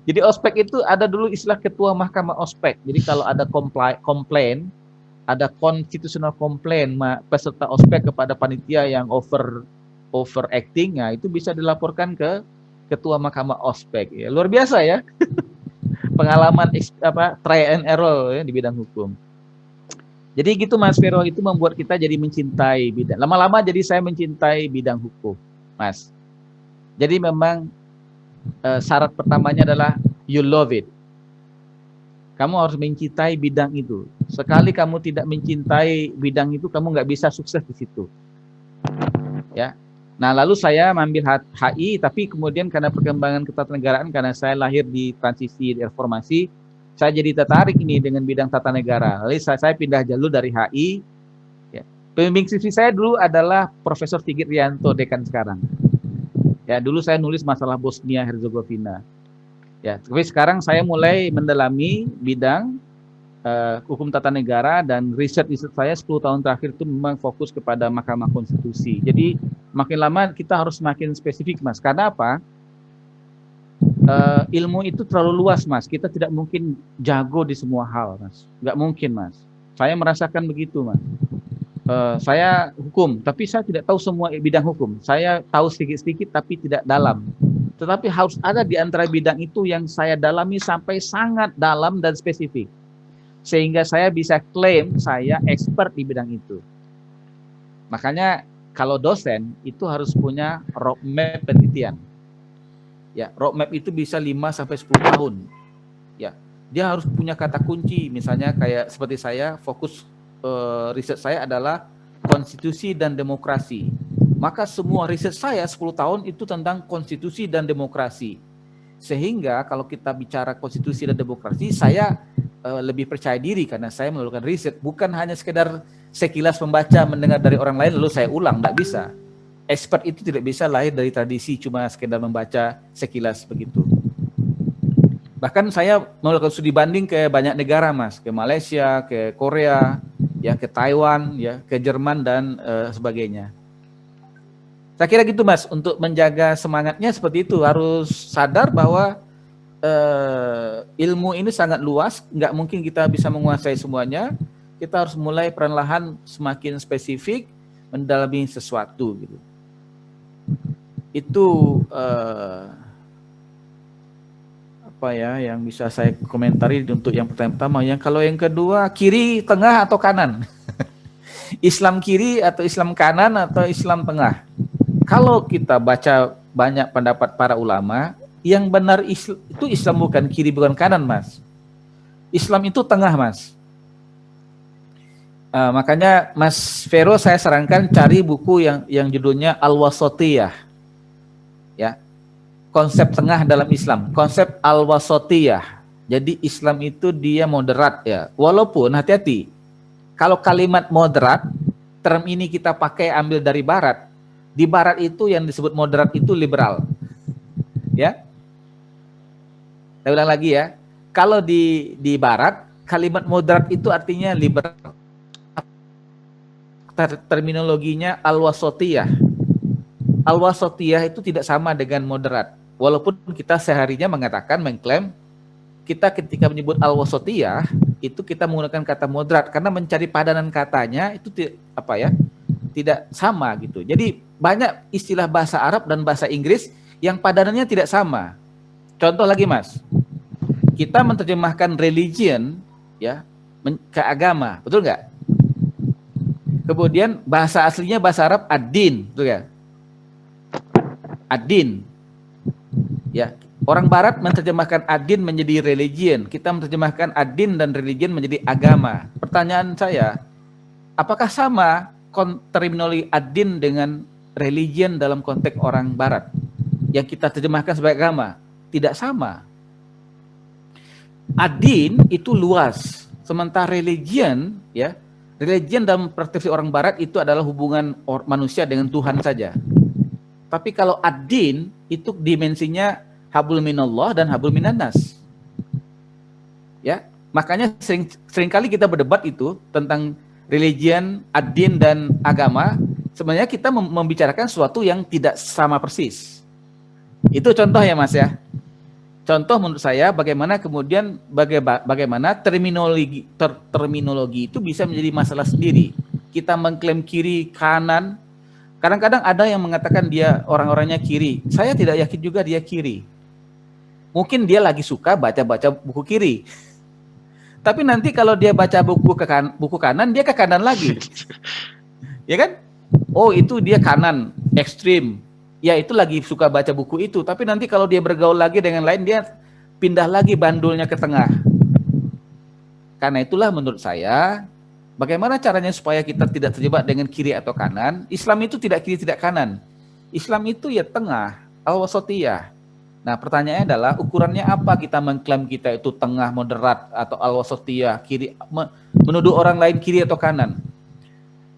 Jadi ospek itu ada dulu istilah ketua Mahkamah Ospek. Jadi kalau ada komplain, ada constitutional complaint peserta ospek kepada panitia yang overacting, ya itu bisa dilaporkan ke ketua Mahkamah Ospek. Ya, luar biasa ya. Pengalaman try and error ya, di bidang hukum. Jadi gitu Mas Vero, itu membuat kita jadi mencintai bidang. Lama-lama jadi saya mencintai bidang hukum, Mas. Jadi memang syarat pertamanya adalah you love it. Kamu harus mencintai bidang itu. Sekali kamu tidak mencintai bidang itu, kamu nggak bisa sukses di situ. Ya. Nah, lalu saya mengambil HI, tapi kemudian karena perkembangan ketatanegaraan, karena saya lahir di transisi reformasi, saya jadi tertarik ini dengan bidang tata negara. Lalu saya pindah jalur dari HI. Ya. Pembimbing skripsi saya dulu adalah Profesor Sigit Rianto, dekan sekarang. Ya, dulu saya nulis masalah Bosnia Herzegovina. Ya, tapi sekarang saya mulai mendalami bidang hukum tata negara, dan riset saya 10 tahun terakhir itu memang fokus kepada Mahkamah Konstitusi. Jadi makin lama kita harus makin spesifik, Mas. Karena apa? Ilmu itu terlalu luas, Mas. Kita tidak mungkin jago di semua hal, Mas. Nggak mungkin, Mas. Saya merasakan begitu, Mas. Saya hukum, tapi saya tidak tahu semua bidang hukum. Saya tahu sedikit-sedikit, tapi tidak dalam. Tetapi harus ada di antara bidang itu yang saya dalami sampai sangat dalam dan spesifik. Sehingga saya bisa klaim saya expert di bidang itu. Makanya Kalau dosen itu harus punya roadmap penelitian. Ya, roadmap itu bisa 5 sampai 10 tahun. Ya, dia harus punya kata kunci, misalnya kayak seperti saya, fokus riset saya adalah konstitusi dan demokrasi. Maka semua riset saya 10 tahun itu tentang konstitusi dan demokrasi. Sehingga kalau kita bicara konstitusi dan demokrasi, saya lebih percaya diri karena saya melakukan riset, bukan hanya sekedar sekilas membaca, mendengar dari orang lain lalu saya ulang, tidak bisa. Expert itu tidak bisa lahir dari tradisi cuma sekedar membaca sekilas begitu. Bahkan saya melakukan studi banding ke banyak negara, Mas, ke Malaysia, ke Korea, ya, ke Taiwan, ya, ke Jerman dan sebagainya. Saya kira gitu, Mas, untuk menjaga semangatnya seperti itu, harus sadar bahwa ilmu ini sangat luas, nggak mungkin kita bisa menguasai semuanya. Kita harus mulai perlahan semakin spesifik mendalami sesuatu gitu. Itu apa ya yang bisa saya komentari untuk yang pertama. Yang kalau yang kedua, kiri, tengah atau kanan? Islam kiri atau Islam kanan atau Islam tengah? Kalau kita baca banyak pendapat para ulama, yang benar itu Islam bukan kiri bukan kanan, Mas. Islam itu tengah, Mas. Makanya Mas Vero saya sarankan cari buku yang judulnya Al-Wasatiyah. Ya, konsep tengah dalam Islam, konsep al-wasatiyah. Jadi Islam itu dia moderat ya. Walaupun hati-hati, kalau kalimat moderat, term ini kita pakai ambil dari Barat. Di Barat itu yang disebut moderat itu liberal. Ya, saya ulang lagi ya. Kalau di Barat, kalimat moderat itu artinya liberal. Terminologinya al-wasatiyah. Al-wasatiyah itu tidak sama dengan moderat. Walaupun kita seharinya mengatakan, mengklaim, kita ketika menyebut al-wasatiyah, itu kita menggunakan kata moderat, karena mencari padanan katanya itu tidak sama gitu. Jadi banyak istilah bahasa Arab dan bahasa Inggris yang padanannya tidak sama. Contoh lagi, Mas. Kita menerjemahkan religion ya ke agama, betul nggak? Kemudian bahasa aslinya bahasa Arab ad-din, betul nggak? Ad-din. Ya, orang Barat menerjemahkan ad-din menjadi religion. Kita menerjemahkan ad-din dan religion menjadi agama. Pertanyaan saya, apakah sama terminologi ad-din dengan religion dalam konteks orang Barat yang kita terjemahkan sebagai agama? Tidak sama. Ad-din itu luas, sementara religion ya, religion dalam persepsi orang Barat itu adalah hubungan manusia dengan Tuhan saja. Tapi kalau ad-din itu dimensinya hablum minallah dan hablum minannas. Ya, makanya seringkali kita berdebat itu tentang religion, ad-din dan agama. Sebenarnya kita membicarakan sesuatu yang tidak sama persis. Itu contoh ya, Mas ya. Contoh menurut saya bagaimana kemudian bagaimana terminologi itu bisa menjadi masalah sendiri. Kita mengklaim kiri kanan. Kadang-kadang ada yang mengatakan dia orang-orangnya kiri. Saya tidak yakin juga dia kiri. Mungkin dia lagi suka baca-baca buku kiri. Tapi nanti kalau dia baca buku kanan, dia ke kanan lagi. Ya kan? Oh, itu dia kanan, ekstrim. Ya, itu lagi suka baca buku itu. Tapi nanti kalau dia bergaul lagi dengan lain, dia pindah lagi bandulnya ke tengah. Karena itulah menurut saya, bagaimana caranya supaya kita tidak terjebak dengan kiri atau kanan? Islam itu tidak kiri, tidak kanan. Islam itu ya tengah, al-wasatiyah. Nah, pertanyaannya adalah ukurannya apa kita mengklaim kita itu tengah, moderat, atau al-wasatiyah, kiri, menuduh orang lain kiri atau kanan.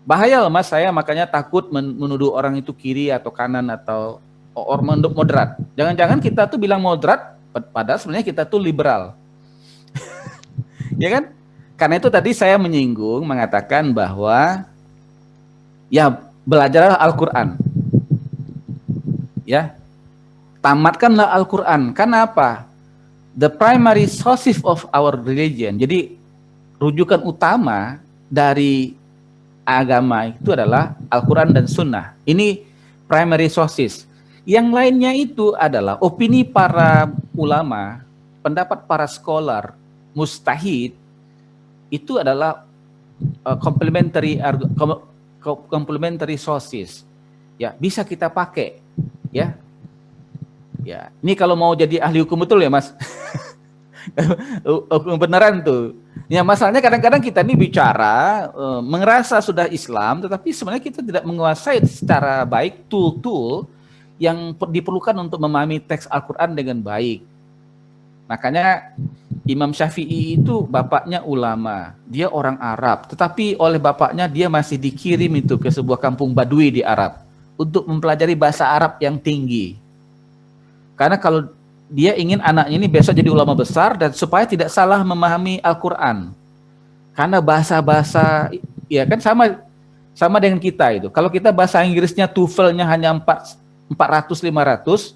Bahaya loh, Mas, saya makanya takut menuduh orang itu kiri atau kanan atau orang moderat. Jangan-jangan kita tuh bilang moderat, padahal sebenarnya kita tuh liberal. Ya kan? Karena itu tadi saya menyinggung, mengatakan bahwa ya belajarlah Al-Quran. Ya, tamatkanlah Al-Quran. Karena apa? The primary source of our religion. Jadi rujukan utama dari agama itu adalah Al-Quran dan Sunnah. Ini primary sources. Yang lainnya itu adalah opini para ulama, pendapat para scholar, mustahid, itu adalah complementary complementary sources. Ya, bisa kita pakai. Ya. Ya, ini kalau mau jadi ahli hukum betul ya, Mas. Hukum beneran tuh. Ya, masalahnya kadang-kadang kita ini bicara merasa sudah Islam, tetapi sebenarnya kita tidak menguasai secara baik tool-tool yang diperlukan untuk memahami teks Al-Quran dengan baik. Makanya Imam Syafi'i itu bapaknya ulama, dia orang Arab, tetapi oleh bapaknya dia masih dikirim itu ke sebuah kampung Badui di Arab untuk mempelajari bahasa Arab yang tinggi. Karena kalau dia ingin anaknya ini besok jadi ulama besar dan supaya tidak salah memahami Al-Quran. Karena bahasa-bahasa, ya kan sama dengan kita itu. Kalau kita bahasa Inggrisnya TOEFL-nya hanya 400-500,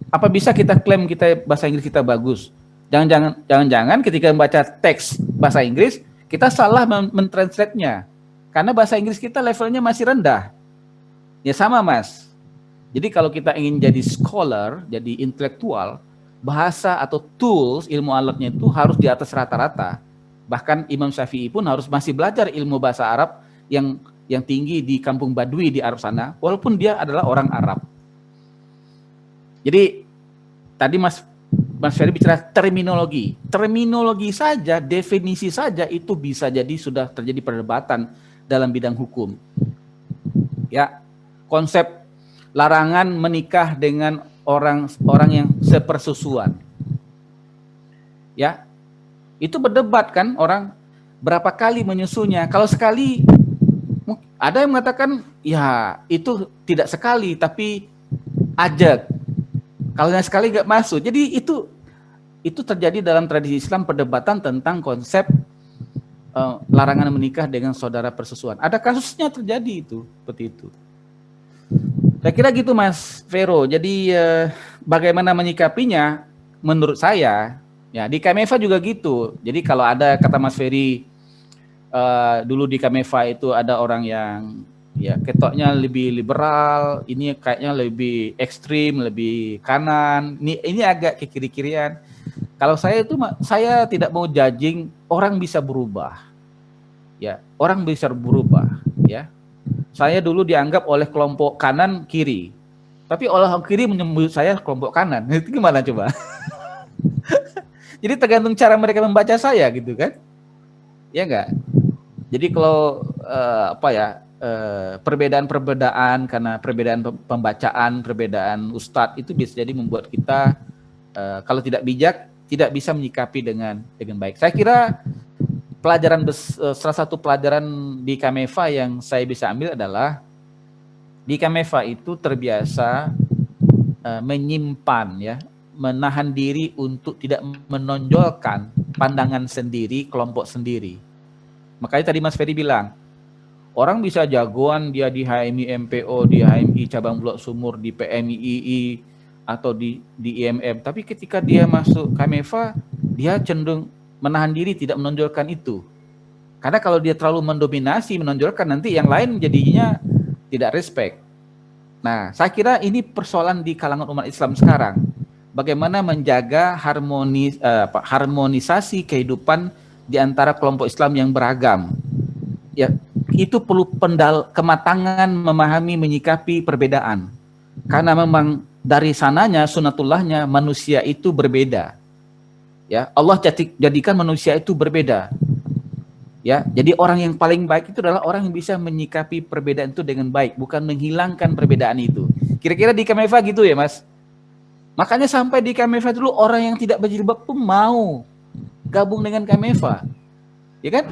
apa bisa kita klaim kita bahasa Inggris kita bagus? Jangan-jangan ketika membaca teks bahasa Inggris, kita salah mentranslate-nya. Karena bahasa Inggris kita levelnya masih rendah. Ya sama, Mas. Jadi kalau kita ingin jadi scholar, jadi intelektual, bahasa atau tools, ilmu alatnya itu harus di atas rata-rata. Bahkan Imam Syafi'i pun harus masih belajar ilmu bahasa Arab yang tinggi di kampung Badui di Arab sana, walaupun dia adalah orang Arab. Jadi tadi Mas Ferry bicara terminologi. Terminologi saja, definisi saja itu bisa jadi sudah terjadi perdebatan dalam bidang hukum. Ya, konsep larangan menikah dengan orang yang sepersusuan. Ya. Itu berdebat kan orang berapa kali menyusunya. Kalau sekali ada yang mengatakan ya itu tidak sekali tapi ajak. Kalau yang sekali nggak masuk. Jadi itu terjadi dalam tradisi Islam perdebatan tentang konsep larangan menikah dengan saudara persusuan. Ada kasusnya terjadi itu seperti itu. Saya kira gitu Mas Vero. Jadi bagaimana menyikapinya? Menurut saya, ya di Kameva juga gitu. Jadi kalau ada kata Mas Ferry dulu di Kameva itu ada orang yang ya ketoknya lebih liberal, ini kayaknya lebih ekstrim, lebih kanan. Ini agak ke kiri-kirian. Kalau saya itu saya tidak mau judging, orang bisa berubah. Ya, orang bisa berubah, ya. Saya dulu dianggap oleh kelompok kanan kiri. Tapi oleh kiri menyebut saya kelompok kanan. Itu gimana coba? Jadi tergantung cara mereka membaca saya gitu kan. Ya enggak? Jadi kalau perbedaan-perbedaan karena perbedaan pembacaan, perbedaan ustadz itu bisa jadi membuat kita kalau tidak bijak tidak bisa menyikapi dengan baik. Saya kira salah satu pelajaran di Kameva yang saya bisa ambil adalah di Kameva itu terbiasa menyimpan ya, menahan diri untuk tidak menonjolkan pandangan sendiri, kelompok sendiri. Makanya tadi Mas Ferry bilang, orang bisa jagoan dia di HMI MPO, di HMI cabang Bulak Sumur, di PMII atau di IMM, tapi ketika dia masuk Kameva, dia cenderung menahan diri tidak menonjolkan itu. Karena kalau dia terlalu mendominasi, menonjolkan, nanti yang lain jadinya tidak respect. Nah, saya kira ini persoalan di kalangan umat Islam sekarang. Bagaimana menjaga harmonisasi kehidupan di antara kelompok Islam yang beragam. Ya, itu perlu kematangan memahami, menyikapi perbedaan. Karena memang dari sananya, sunatullahnya, manusia itu berbeda. Ya, Allah jadikan manusia itu berbeda. Ya, jadi orang yang paling baik itu adalah orang yang bisa menyikapi perbedaan itu dengan baik, bukan menghilangkan perbedaan itu. Kira-kira di Kameva gitu ya, Mas? Makanya sampai di Kameva dulu orang yang tidak berjilbab pun mau gabung dengan Kameva. Ya kan?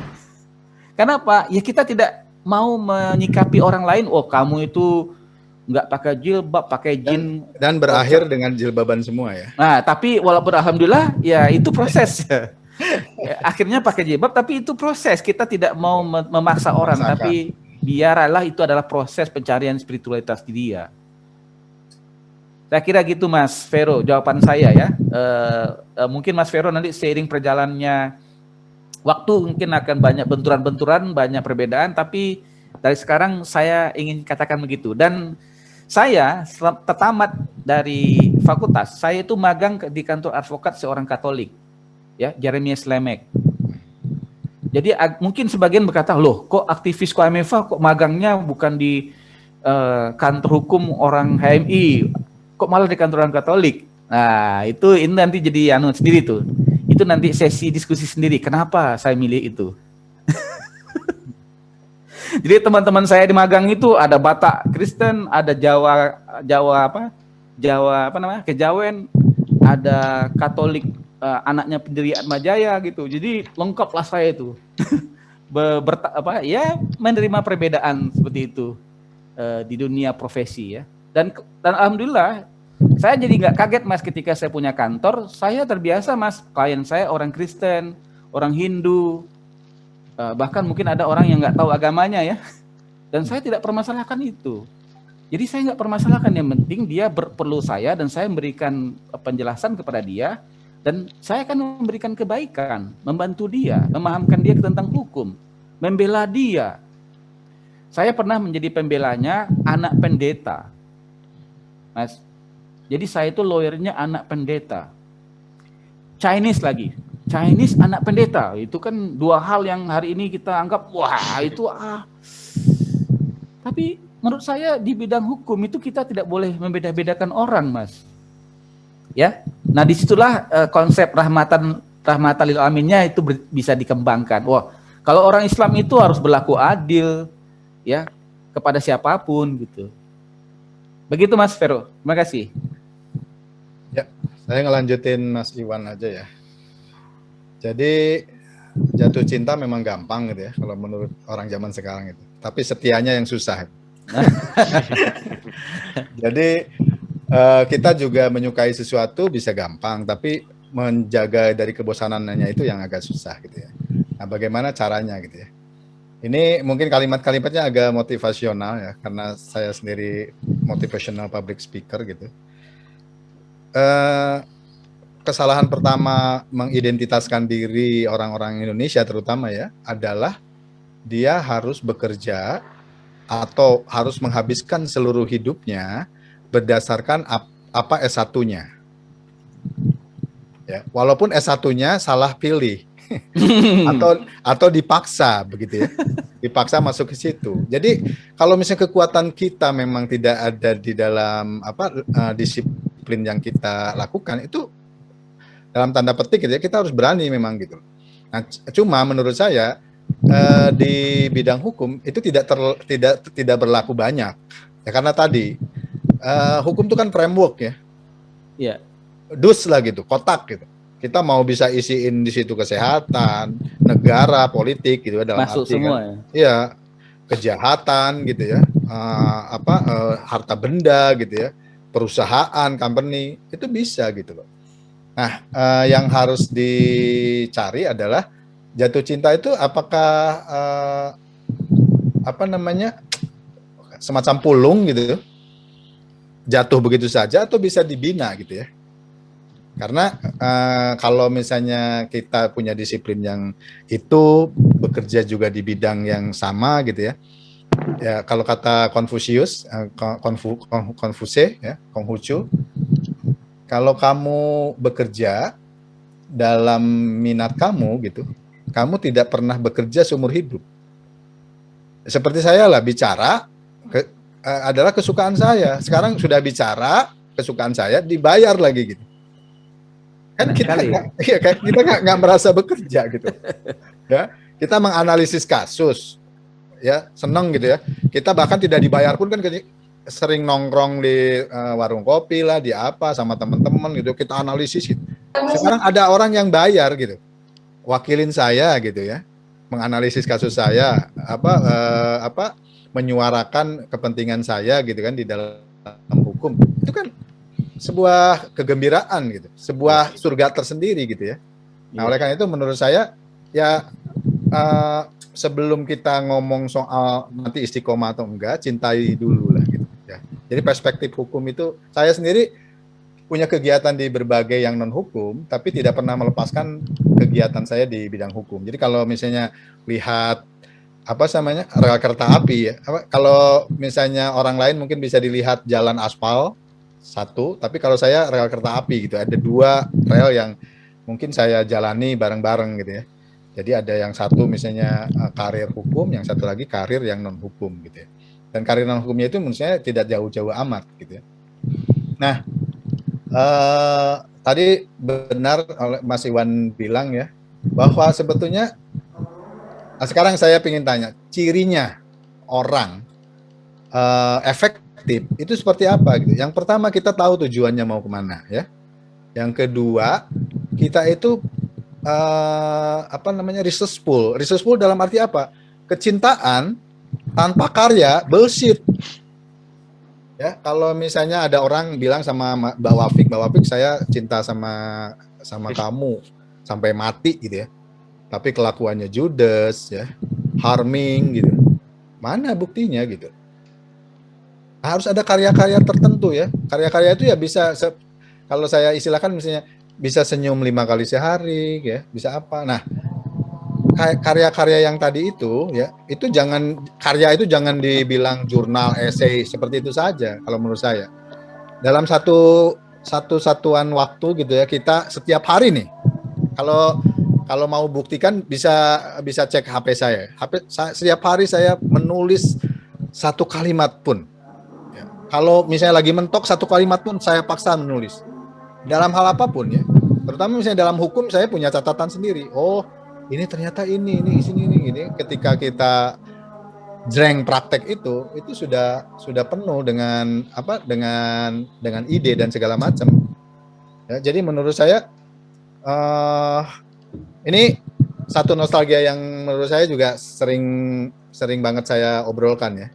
Kenapa? Ya kita tidak mau menyikapi orang lain, oh kamu itu nggak pakai jilbab, pakai jin. Dan berakhir dengan jilbaban semua ya. Nah, tapi walaupun alhamdulillah, ya itu proses. Akhirnya pakai jilbab, tapi itu proses. Kita tidak mau memaksa orang, tapi biarlah itu adalah proses pencarian spiritualitas di dia. Saya kira gitu Mas Vero, jawaban saya ya. Mungkin Mas Vero nanti seiring perjalannya waktu mungkin akan banyak benturan-benturan, banyak perbedaan, tapi dari sekarang saya ingin katakan begitu. Dan saya tamat dari fakultas, saya itu magang di kantor advokat seorang Katolik, ya, Jeremias Lemek. Jadi mungkin sebagian berkata, loh kok aktivis KMFA kok magangnya bukan di kantor hukum orang HMI, kok malah di kantor orang Katolik. Nah itu ini nanti jadi sendiri tuh. Itu nanti sesi diskusi sendiri, kenapa saya milih itu. Jadi teman-teman saya di magang itu ada Batak Kristen, ada Kejawen, ada Katolik, anaknya pendiri Atmajaya gitu. Jadi lengkaplah saya itu. Menerima perbedaan seperti itu di dunia profesi ya. Dan alhamdulillah saya jadi nggak kaget Mas ketika saya punya kantor, saya terbiasa Mas, klien saya orang Kristen, orang Hindu, bahkan mungkin ada orang yang nggak tahu agamanya ya. Dan saya tidak permasalahkan itu. Jadi saya nggak permasalahkan, yang penting dia perlu saya dan saya memberikan penjelasan kepada dia dan saya akan memberikan kebaikan, membantu dia, memahamkan dia tentang hukum, membela dia. Saya pernah menjadi pembelanya anak pendeta, Mas. Jadi saya itu lawyernya anak pendeta. Chinese lagi, Chinese anak pendeta, itu kan dua hal yang hari ini kita anggap wah itu Tapi menurut saya di bidang hukum itu kita tidak boleh membeda-bedakan orang, Mas. Ya, nah disitulah konsep rahmatan lil alaminnya itu bisa dikembangkan. Wah, kalau orang Islam itu harus berlaku adil, ya, kepada siapapun gitu. Begitu Mas Vero, terima kasih. Ya, saya ngelanjutin Mas Iwan aja ya. Jadi jatuh cinta memang gampang gitu ya, kalau menurut orang zaman sekarang itu. Tapi setianya yang susah. Jadi kita juga menyukai sesuatu bisa gampang, tapi menjaga dari kebosanannya itu yang agak susah gitu ya. Nah, bagaimana caranya gitu ya? Ini mungkin kalimat-kalimatnya agak motivasional ya, karena saya sendiri motivational public speaker gitu. Kesalahan pertama mengidentitaskan diri orang-orang Indonesia terutama ya, adalah dia harus bekerja atau harus menghabiskan seluruh hidupnya berdasarkan apa S1-nya. Ya, walaupun S1-nya salah pilih. atau dipaksa begitu ya, dipaksa masuk ke situ. Jadi kalau misalnya kekuatan kita memang tidak ada di dalam disiplin yang kita lakukan, itu dalam tanda petik gitu ya, kita harus berani memang gitu. Nah, cuma menurut saya di bidang hukum itu tidak berlaku banyak ya, karena tadi hukum itu kan framework ya, ya, dus lah gitu, kotak gitu. Kita mau bisa isiin di situ kesehatan, negara, politik gitu dalam masuk arti semua kan, ya kejahatan gitu ya, harta benda gitu ya, perusahaan, company itu bisa gitu loh. Nah, yang harus dicari adalah jatuh cinta itu apakah semacam pulung gitu, jatuh begitu saja atau bisa dibina gitu ya. Karena kalau misalnya kita punya disiplin yang itu, bekerja juga di bidang yang sama gitu ya. Ya kalau kata Konfusius, Konfuse ya, Konghucu, kalau kamu bekerja dalam minat kamu gitu, kamu tidak pernah bekerja seumur hidup. Seperti saya lah, bicara adalah kesukaan saya. Sekarang sudah bicara, kesukaan saya, dibayar lagi gitu. Kan kita nggak merasa bekerja gitu. Ya, kita menganalisis kasus, ya seneng gitu ya. Kita bahkan tidak dibayar pun kan sering nongkrong di warung kopi lah, di apa sama teman-teman gitu. Kita analisis gitu. Sekarang ada orang yang bayar gitu, wakilin saya gitu ya, menganalisis kasus saya, menyuarakan kepentingan saya gitu kan di dalam hukum. Itu kan sebuah kegembiraan gitu, sebuah surga tersendiri gitu ya. Nah, oleh karena itu menurut saya ya sebelum kita ngomong soal nanti istiqomah atau enggak, cintai dulu lah gitu ya. Jadi perspektif hukum itu, saya sendiri punya kegiatan di berbagai yang non hukum, tapi tidak pernah melepaskan kegiatan saya di bidang hukum. Jadi kalau misalnya lihat rel kereta api ya, kalau misalnya orang lain mungkin bisa dilihat jalan aspal satu, tapi kalau saya rel kereta api gitu, ada dua rel yang mungkin saya jalani bareng-bareng gitu ya. Jadi ada yang satu misalnya karir hukum, yang satu lagi karir yang non hukum gitu ya. Dan karir non hukumnya itu menurut saya tidak jauh-jauh amat gitu ya. Nah, tadi benar oleh Mas Iwan bilang ya, bahwa sebetulnya sekarang saya ingin tanya, cirinya orang efektif itu seperti apa gitu. Yang pertama, kita tahu tujuannya mau kemana ya. Yang kedua, kita itu resourceful. Resourceful dalam arti apa? Kecintaan tanpa karya bullshit. Ya, kalau misalnya ada orang bilang sama Mbak Wafik, saya cinta sama kamu sampai mati gitu ya. Tapi kelakuannya judes ya, harming gitu. Mana buktinya gitu? Harus ada karya-karya tertentu ya. Karya-karya itu ya bisa kalau saya istilahkan misalnya bisa senyum 5 kali sehari ya, bisa apa. Nah, karya-karya yang tadi itu ya, karya itu jangan dibilang jurnal, esai seperti itu saja kalau menurut saya. Dalam satu satuan waktu gitu ya, kita setiap hari nih. Kalau mau buktikan bisa cek HP saya. Setiap hari saya menulis 1 kalimat pun. Ya. Kalau misalnya lagi mentok 1 kalimat pun saya paksa menulis. Dalam hal apapun ya, terutama misalnya dalam hukum saya punya catatan sendiri. Oh, ini ternyata ini. Ketika kita jreng praktek itu sudah penuh dengan ide dan segala macam. Ya, jadi menurut saya ini satu nostalgia yang menurut saya juga sering banget saya obrolkan ya.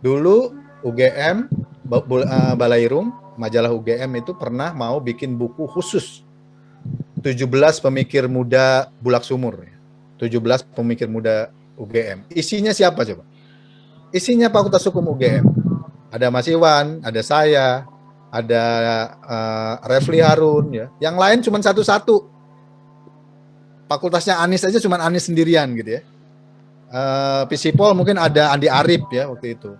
Dulu UGM Balairum, majalah UGM itu pernah mau bikin buku khusus 17 pemikir muda Bulak Sumur. 17 pemikir muda UGM. Isinya siapa coba? Isinya Fakultas Hukum UGM. Ada Mas Iwan, ada saya, ada Refli Harun ya. Yang lain cuma satu-satu. Fakultasnya Anies aja cuma Anies sendirian gitu ya. Visipol mungkin ada Andi Arif ya waktu itu.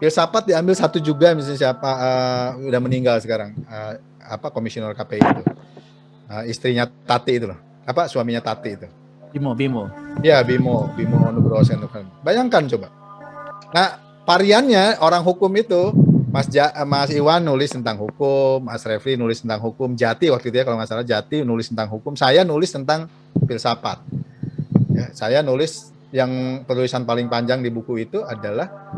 Filsafat diambil satu juga, misalnya siapa udah meninggal sekarang, komisioner KPI itu, istrinya Tati itu loh, suaminya Tati itu. Bimo. Ya Bimo Nugroho Sentosa. Bayangkan coba. Nah variannya orang hukum itu, Mas Iwan nulis tentang hukum, Mas Refli nulis tentang hukum, Jati waktu itu ya kalau nggak salah Jati nulis tentang hukum, saya nulis tentang filsafat. Ya, saya nulis yang penulisan paling panjang di buku itu adalah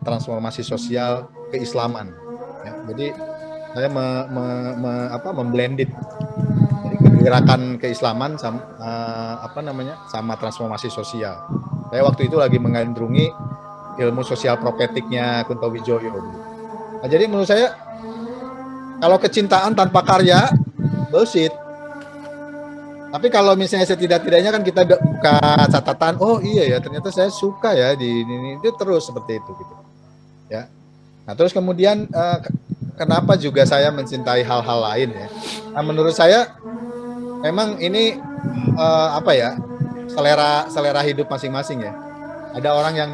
transformasi sosial keislaman. Ya, jadi saya memblended jadi gerakan keislaman sama transformasi sosial. Saya waktu itu lagi mengandrungi ilmu sosial propetiknya Kunto Wijoyo. Nah, jadi menurut saya kalau kecintaan tanpa karya bullshit. Tapi kalau misalnya setidak-tidaknya kan kita buka catatan, oh iya ya ternyata saya suka ya di ini itu terus seperti itu gitu. Ya. Nah, terus kemudian kenapa juga saya mencintai hal-hal lain ya? Nah, menurut saya memang ini selera hidup masing-masing ya. Ada orang yang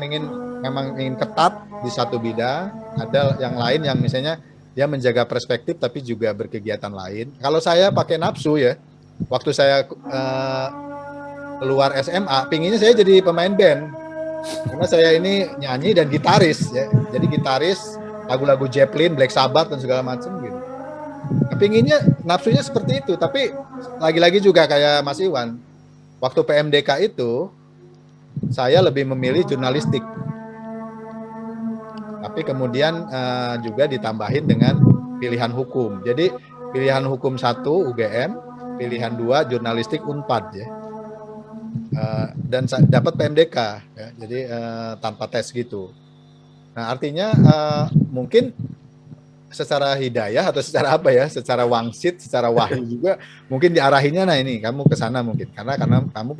memang ingin ketat di satu bidang, ada yang lain yang misalnya dia menjaga perspektif tapi juga berkegiatan lain. Kalau saya pakai nafsu ya. Waktu saya keluar SMA, pinginnya saya jadi pemain band. Karena saya ini nyanyi dan gitaris ya. Jadi gitaris lagu-lagu Zeppelin, Black Sabbath dan segala macam gitu. Pinginnya nafsunya seperti itu, tapi lagi-lagi juga kayak Mas Iwan. Waktu PMDK itu saya lebih memilih jurnalistik. Tapi kemudian juga ditambahin dengan pilihan hukum. Jadi pilihan hukum 1 UGM, pilihan 2 jurnalistik Unpad ya, dan dapat PMDK ya, jadi tanpa tes gitu. Nah artinya mungkin secara hidayah atau secara secara wangsit, secara wahyu juga mungkin diarahinya, nah ini kamu ke sana mungkin karena kamu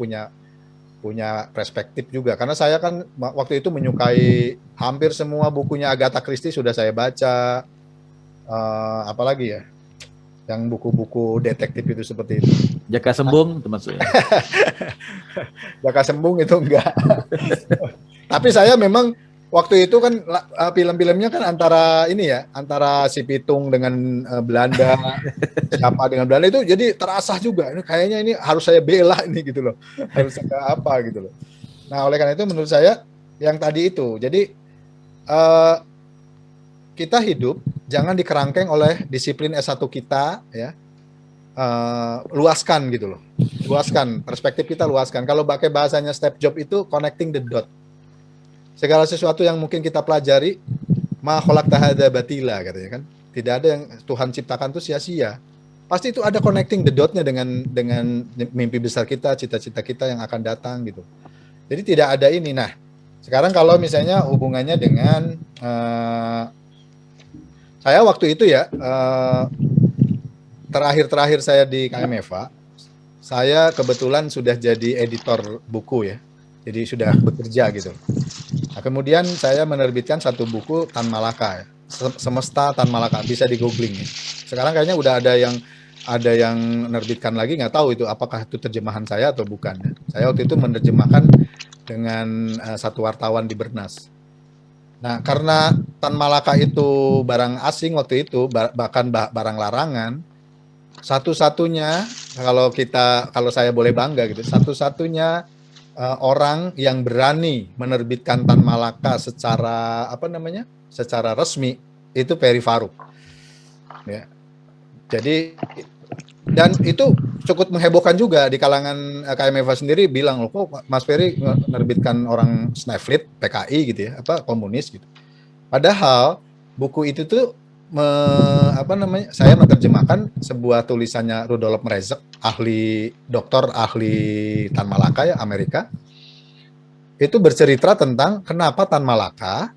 punya perspektif juga. Karena saya kan waktu itu menyukai hampir semua bukunya Agatha Christie sudah saya baca, apalagi ya yang buku-buku detektif itu seperti itu. Jaka Sembung termasuk. Jaka Sembung itu enggak. Tapi saya memang waktu itu kan film-filmnya kan antara ini ya, antara si Pitung dengan Belanda, siapa dengan Belanda itu jadi terasah juga. Ini kayaknya ini harus saya bela ini gitu loh. Harus saya apa gitu loh. Nah, oleh karena itu menurut saya yang tadi itu. Jadi kita hidup jangan dikerangkeng oleh disiplin S1 kita ya. Luaskan gitu loh. Luaskan perspektif kita, luaskan. Kalau pakai bahasanya Steve Jobs itu connecting the dot. Segala sesuatu yang mungkin kita pelajari, ma khalaqta hadza batila katanya kan. Tidak ada yang Tuhan ciptakan itu sia-sia. Pasti itu ada connecting the dot-nya dengan mimpi besar kita, cita-cita kita yang akan datang gitu. Jadi tidak ada ini. Nah, sekarang kalau misalnya hubungannya dengan saya waktu itu ya terakhir saya di KMFA, saya kebetulan sudah jadi editor buku ya. Jadi sudah bekerja gitu. Nah, kemudian saya menerbitkan satu buku Tan Malaka ya. Semesta Tan Malaka, bisa di googling ya. Sekarang kayaknya udah ada yang menerbitkan lagi, nggak tahu itu apakah itu terjemahan saya atau bukan ya. Saya waktu itu menerjemahkan dengan satu wartawan di Bernas. Nah, karena Tan Malaka itu barang asing waktu itu, bahkan barang larangan, satu-satunya kalau saya boleh bangga gitu, satu-satunya orang yang berani menerbitkan Tan Malaka secara secara resmi itu Ferry Faruk. Ya. Jadi dan itu cukup menghebohkan juga di kalangan KMFA sendiri bilang loh kok Mas Ferry menerbitkan orang Sneflit PKI gitu ya, komunis gitu. Padahal buku itu tuh saya menerjemahkan sebuah tulisannya Rudolf Mrezek, dokter ahli Tan Malaka ya Amerika. Itu bercerita tentang kenapa Tan Malaka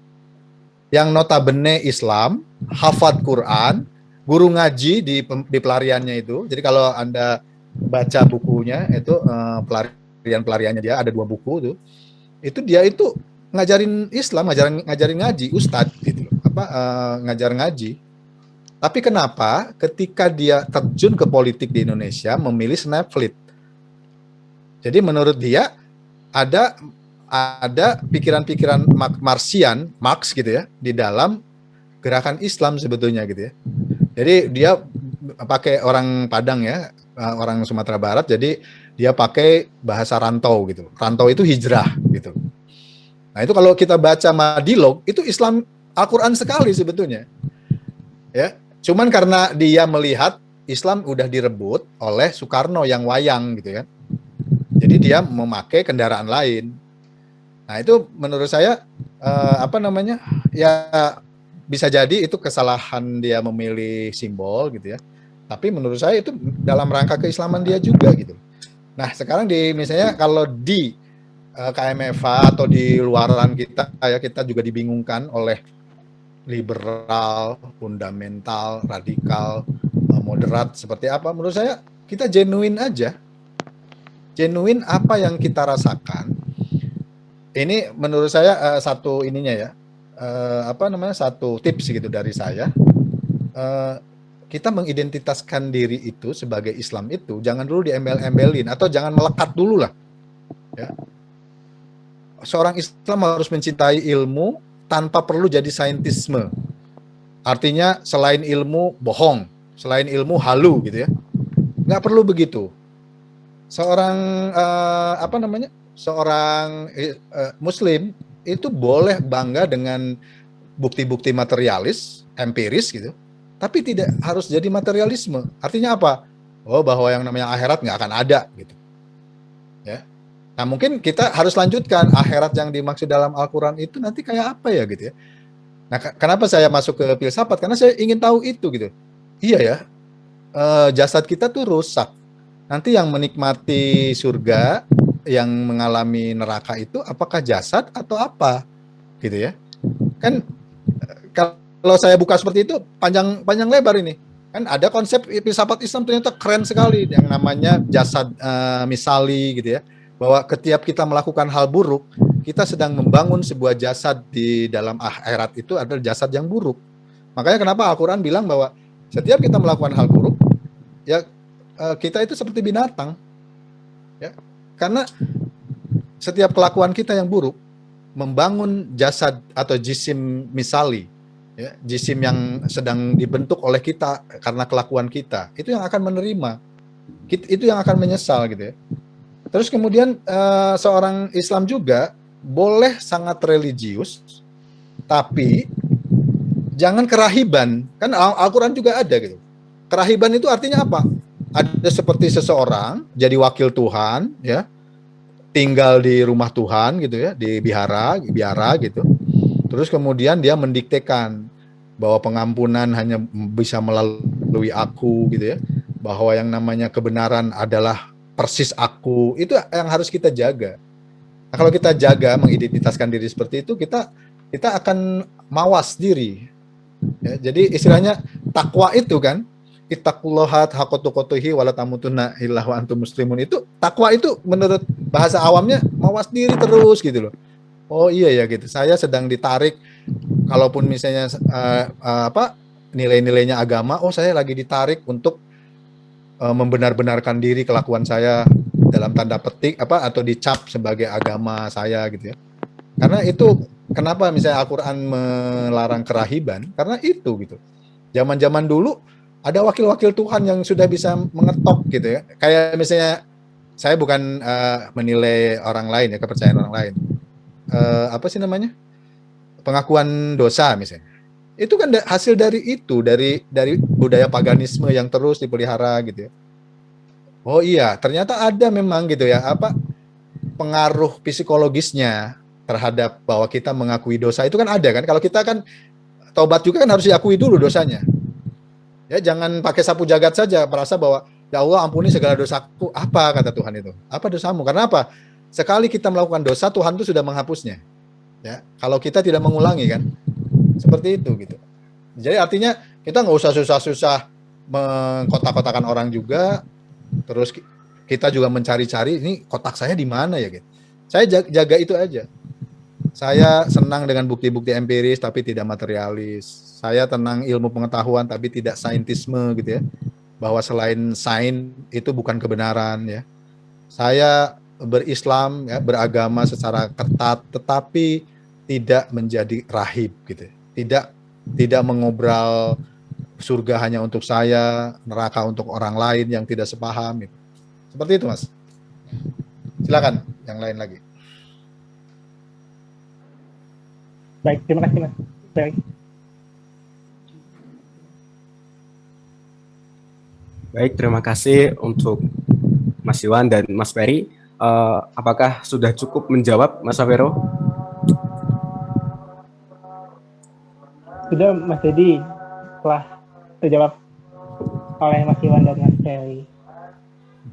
yang notabene Islam, hafal Quran, guru ngaji di pelariannya itu. Jadi kalau Anda baca bukunya itu pelariannya dia ada 2 buku tuh. Itu dia itu ngajarin Islam, ngajarin ngaji, ustadz gitu loh. Ngajar ngaji. Tapi kenapa ketika dia terjun ke politik di Indonesia memilih Sneflit? Jadi menurut dia ada pikiran-pikiran Marx gitu ya di dalam gerakan Islam sebetulnya gitu ya. Jadi dia pakai orang Padang ya, orang Sumatera Barat, jadi dia pakai bahasa rantau gitu. Rantau itu hijrah gitu. Nah itu kalau kita baca Madilog itu Islam Al-Quran sekali sebetulnya. Ya, cuman karena dia melihat Islam udah direbut oleh Soekarno yang wayang gitu ya. Jadi dia memakai kendaraan lain. Nah itu menurut saya ya bisa jadi itu kesalahan dia memilih simbol gitu ya. Tapi menurut saya itu dalam rangka keislaman dia juga gitu. Nah sekarang misalnya kalau di KMFA atau di luaran kita ya, kita juga dibingungkan oleh liberal, fundamental, radikal, moderat seperti apa. Menurut saya kita genuine aja. Genuine apa yang kita rasakan. Ini menurut saya satu ininya ya. Satu tips gitu dari saya. Kita mengidentitaskan diri itu sebagai Islam itu jangan dulu diembel-embelin atau jangan melekat dulu lah. Ya. Seorang Islam harus mencintai ilmu tanpa perlu jadi saintisme. Artinya selain ilmu bohong, selain ilmu halu gitu ya. Nggak perlu begitu. Seorang Muslim itu boleh bangga dengan bukti-bukti materialis, empiris gitu. Tapi tidak harus jadi materialisme. Artinya apa? Oh, bahwa yang namanya akhirat nggak akan ada gitu. Ya. Nah mungkin kita harus lanjutkan akhirat yang dimaksud dalam Al-Quran itu nanti kayak apa ya gitu ya. Nah kenapa saya masuk ke filsafat? Karena saya ingin tahu itu gitu. Iya ya, jasad kita tuh rusak. Nanti yang menikmati surga, yang mengalami neraka itu apakah jasad atau apa gitu ya. Kan kalau saya buka seperti itu panjang lebar ini. Kan ada konsep filsafat Islam ternyata keren sekali yang namanya jasad misali gitu ya. Bahwa setiap kita melakukan hal buruk, kita sedang membangun sebuah jasad di dalam akhirat itu adalah jasad yang buruk. Makanya kenapa Al-Quran bilang bahwa setiap kita melakukan hal buruk, ya kita itu seperti binatang. Ya. Karena setiap kelakuan kita yang buruk, membangun jasad atau jisim misali, ya, jisim yang sedang dibentuk oleh kita karena kelakuan kita, itu yang akan menerima, itu yang akan menyesal gitu ya. Terus kemudian seorang Islam juga boleh sangat religius, tapi jangan kerahiban. Kan Al-Quran juga ada gitu. Kerahiban itu artinya apa? Ada seperti seseorang jadi wakil Tuhan, ya, tinggal di rumah Tuhan gitu ya, di biara gitu. Terus kemudian dia mendiktekan bahwa pengampunan hanya bisa melalui aku gitu ya, bahwa yang namanya kebenaran adalah persis aku. Itu yang harus kita jaga. Nah, kalau kita jaga, mengidentitaskan diri seperti itu, kita akan mawas diri. Ya, jadi istilahnya takwa itu kan, ittaqullaha haqqa tuqatihi wala tamutunna illa wa antum muslimun, itu takwa itu menurut bahasa awamnya mawas diri terus gitu loh. Oh iya ya gitu. Saya sedang ditarik, kalaupun misalnya nilai-nilainya agama, oh saya lagi ditarik untuk membenar-benarkan diri kelakuan saya dalam tanda petik atau dicap sebagai agama saya gitu ya. Karena itu kenapa misalnya Al-Qur'an melarang kerahiban? Karena itu gitu. Zaman-zaman dulu ada wakil-wakil Tuhan yang sudah bisa mengetok gitu ya. Kayak misalnya, saya bukan menilai orang lain ya, kepercayaan orang lain. Apa sih namanya? Pengakuan dosa misalnya. Itu kan hasil dari itu, dari budaya paganisme yang terus dipelihara gitu ya. Oh iya, ternyata ada memang gitu ya, pengaruh psikologisnya terhadap bahwa kita mengakui dosa itu kan ada kan. Kalau kita kan taubat juga kan harus diakui dulu dosanya. Ya, jangan pakai sapu jagat saja merasa bahwa ya Allah ampuni segala dosaku. Apa kata Tuhan itu? Apa dosamu? Karena apa? Sekali kita melakukan dosa, Tuhan itu sudah menghapusnya. Ya, kalau kita tidak mengulangi kan, seperti itu gitu. Jadi artinya kita nggak usah susah-susah mengkotak-kotakan orang juga. Terus kita juga mencari-cari ini kotak saya di mana ya gitu. Saya jaga itu aja. Saya senang dengan bukti-bukti empiris tapi tidak materialis. Saya tenang ilmu pengetahuan tapi tidak saintisme gitu ya. Bahwa selain sains itu bukan kebenaran ya. Saya berislam ya, beragama secara ketat tetapi tidak menjadi rahib gitu. Tidak mengobral surga hanya untuk saya, neraka untuk orang lain yang tidak sepaham gitu. Seperti itu, Mas. Silakan yang lain lagi. Baik, terima kasih Mas. Baik. Baik, terima kasih untuk Mas Iwan dan Mas Ferry. Apakah sudah cukup menjawab, Mas Avero? Sudah, Mas Dedi, telah terjawab oleh Mas Iwan dan Mas Ferry.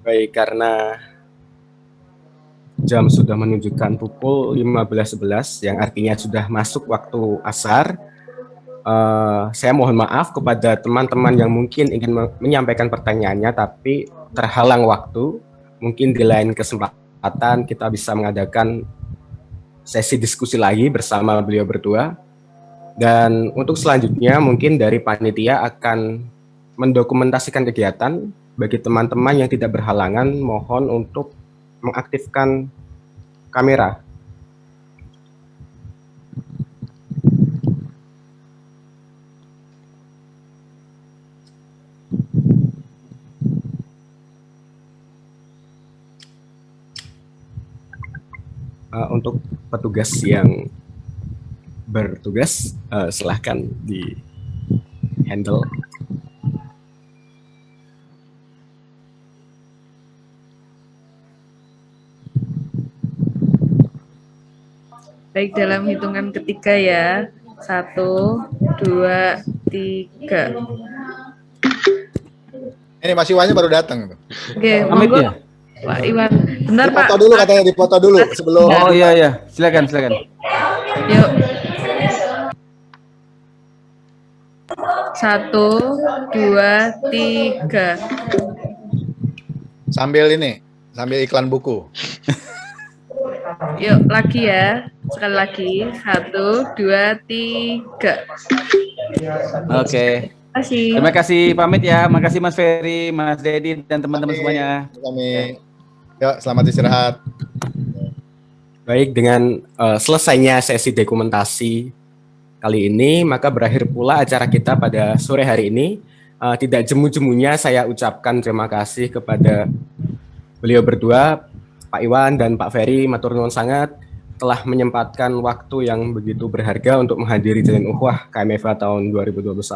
Baik, karena jam sudah menunjukkan pukul 15.11 yang artinya sudah masuk waktu asar. Saya mohon maaf kepada teman-teman yang mungkin ingin menyampaikan pertanyaannya tapi terhalang waktu. Mungkin di lain kesempatan kita bisa mengadakan sesi diskusi lagi bersama beliau berdua. Dan untuk selanjutnya mungkin dari panitia akan mendokumentasikan kegiatan. Bagi teman-teman yang tidak berhalangan, mohon untuk mengaktifkan kamera. Untuk petugas yang bertugas, silahkan di handle. Baik, dalam hitungan ketiga ya. 1, 2, 3. Ini Mas Iwannya baru datang. Oke, Pamit monggo. ya? Pak Iwan. Bentar, Pak. Dipoto dulu katanya, dipoto dulu sebelum. Oh iya, silakan. Yuk. 1, 2, 3. Sambil iklan buku. Yuk, lagi ya. Sekali lagi. 1, 2, 3. Oke. Terima kasih. Terima kasih, pamit ya. Makasih Mas Ferry, Mas Dedi dan teman-teman semuanya. Kami. Yuk, selamat istirahat. Baik, dengan selesainya sesi dokumentasi kali ini, maka berakhir pula acara kita pada sore hari ini. Tidak jemu-jemunya saya ucapkan terima kasih kepada beliau berdua, Pak Iwan dan Pak Ferry, matur nuwun sangat telah menyempatkan waktu yang begitu berharga untuk menghadiri Jalin Ukhuwah KMFA tahun 2021.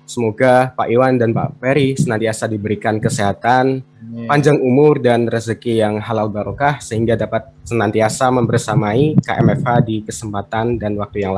Semoga Pak Iwan dan Pak Ferry senantiasa diberikan kesehatan, panjang umur dan rezeki yang halal barokah sehingga dapat senantiasa membersamai KMFA di kesempatan dan waktu yang lain.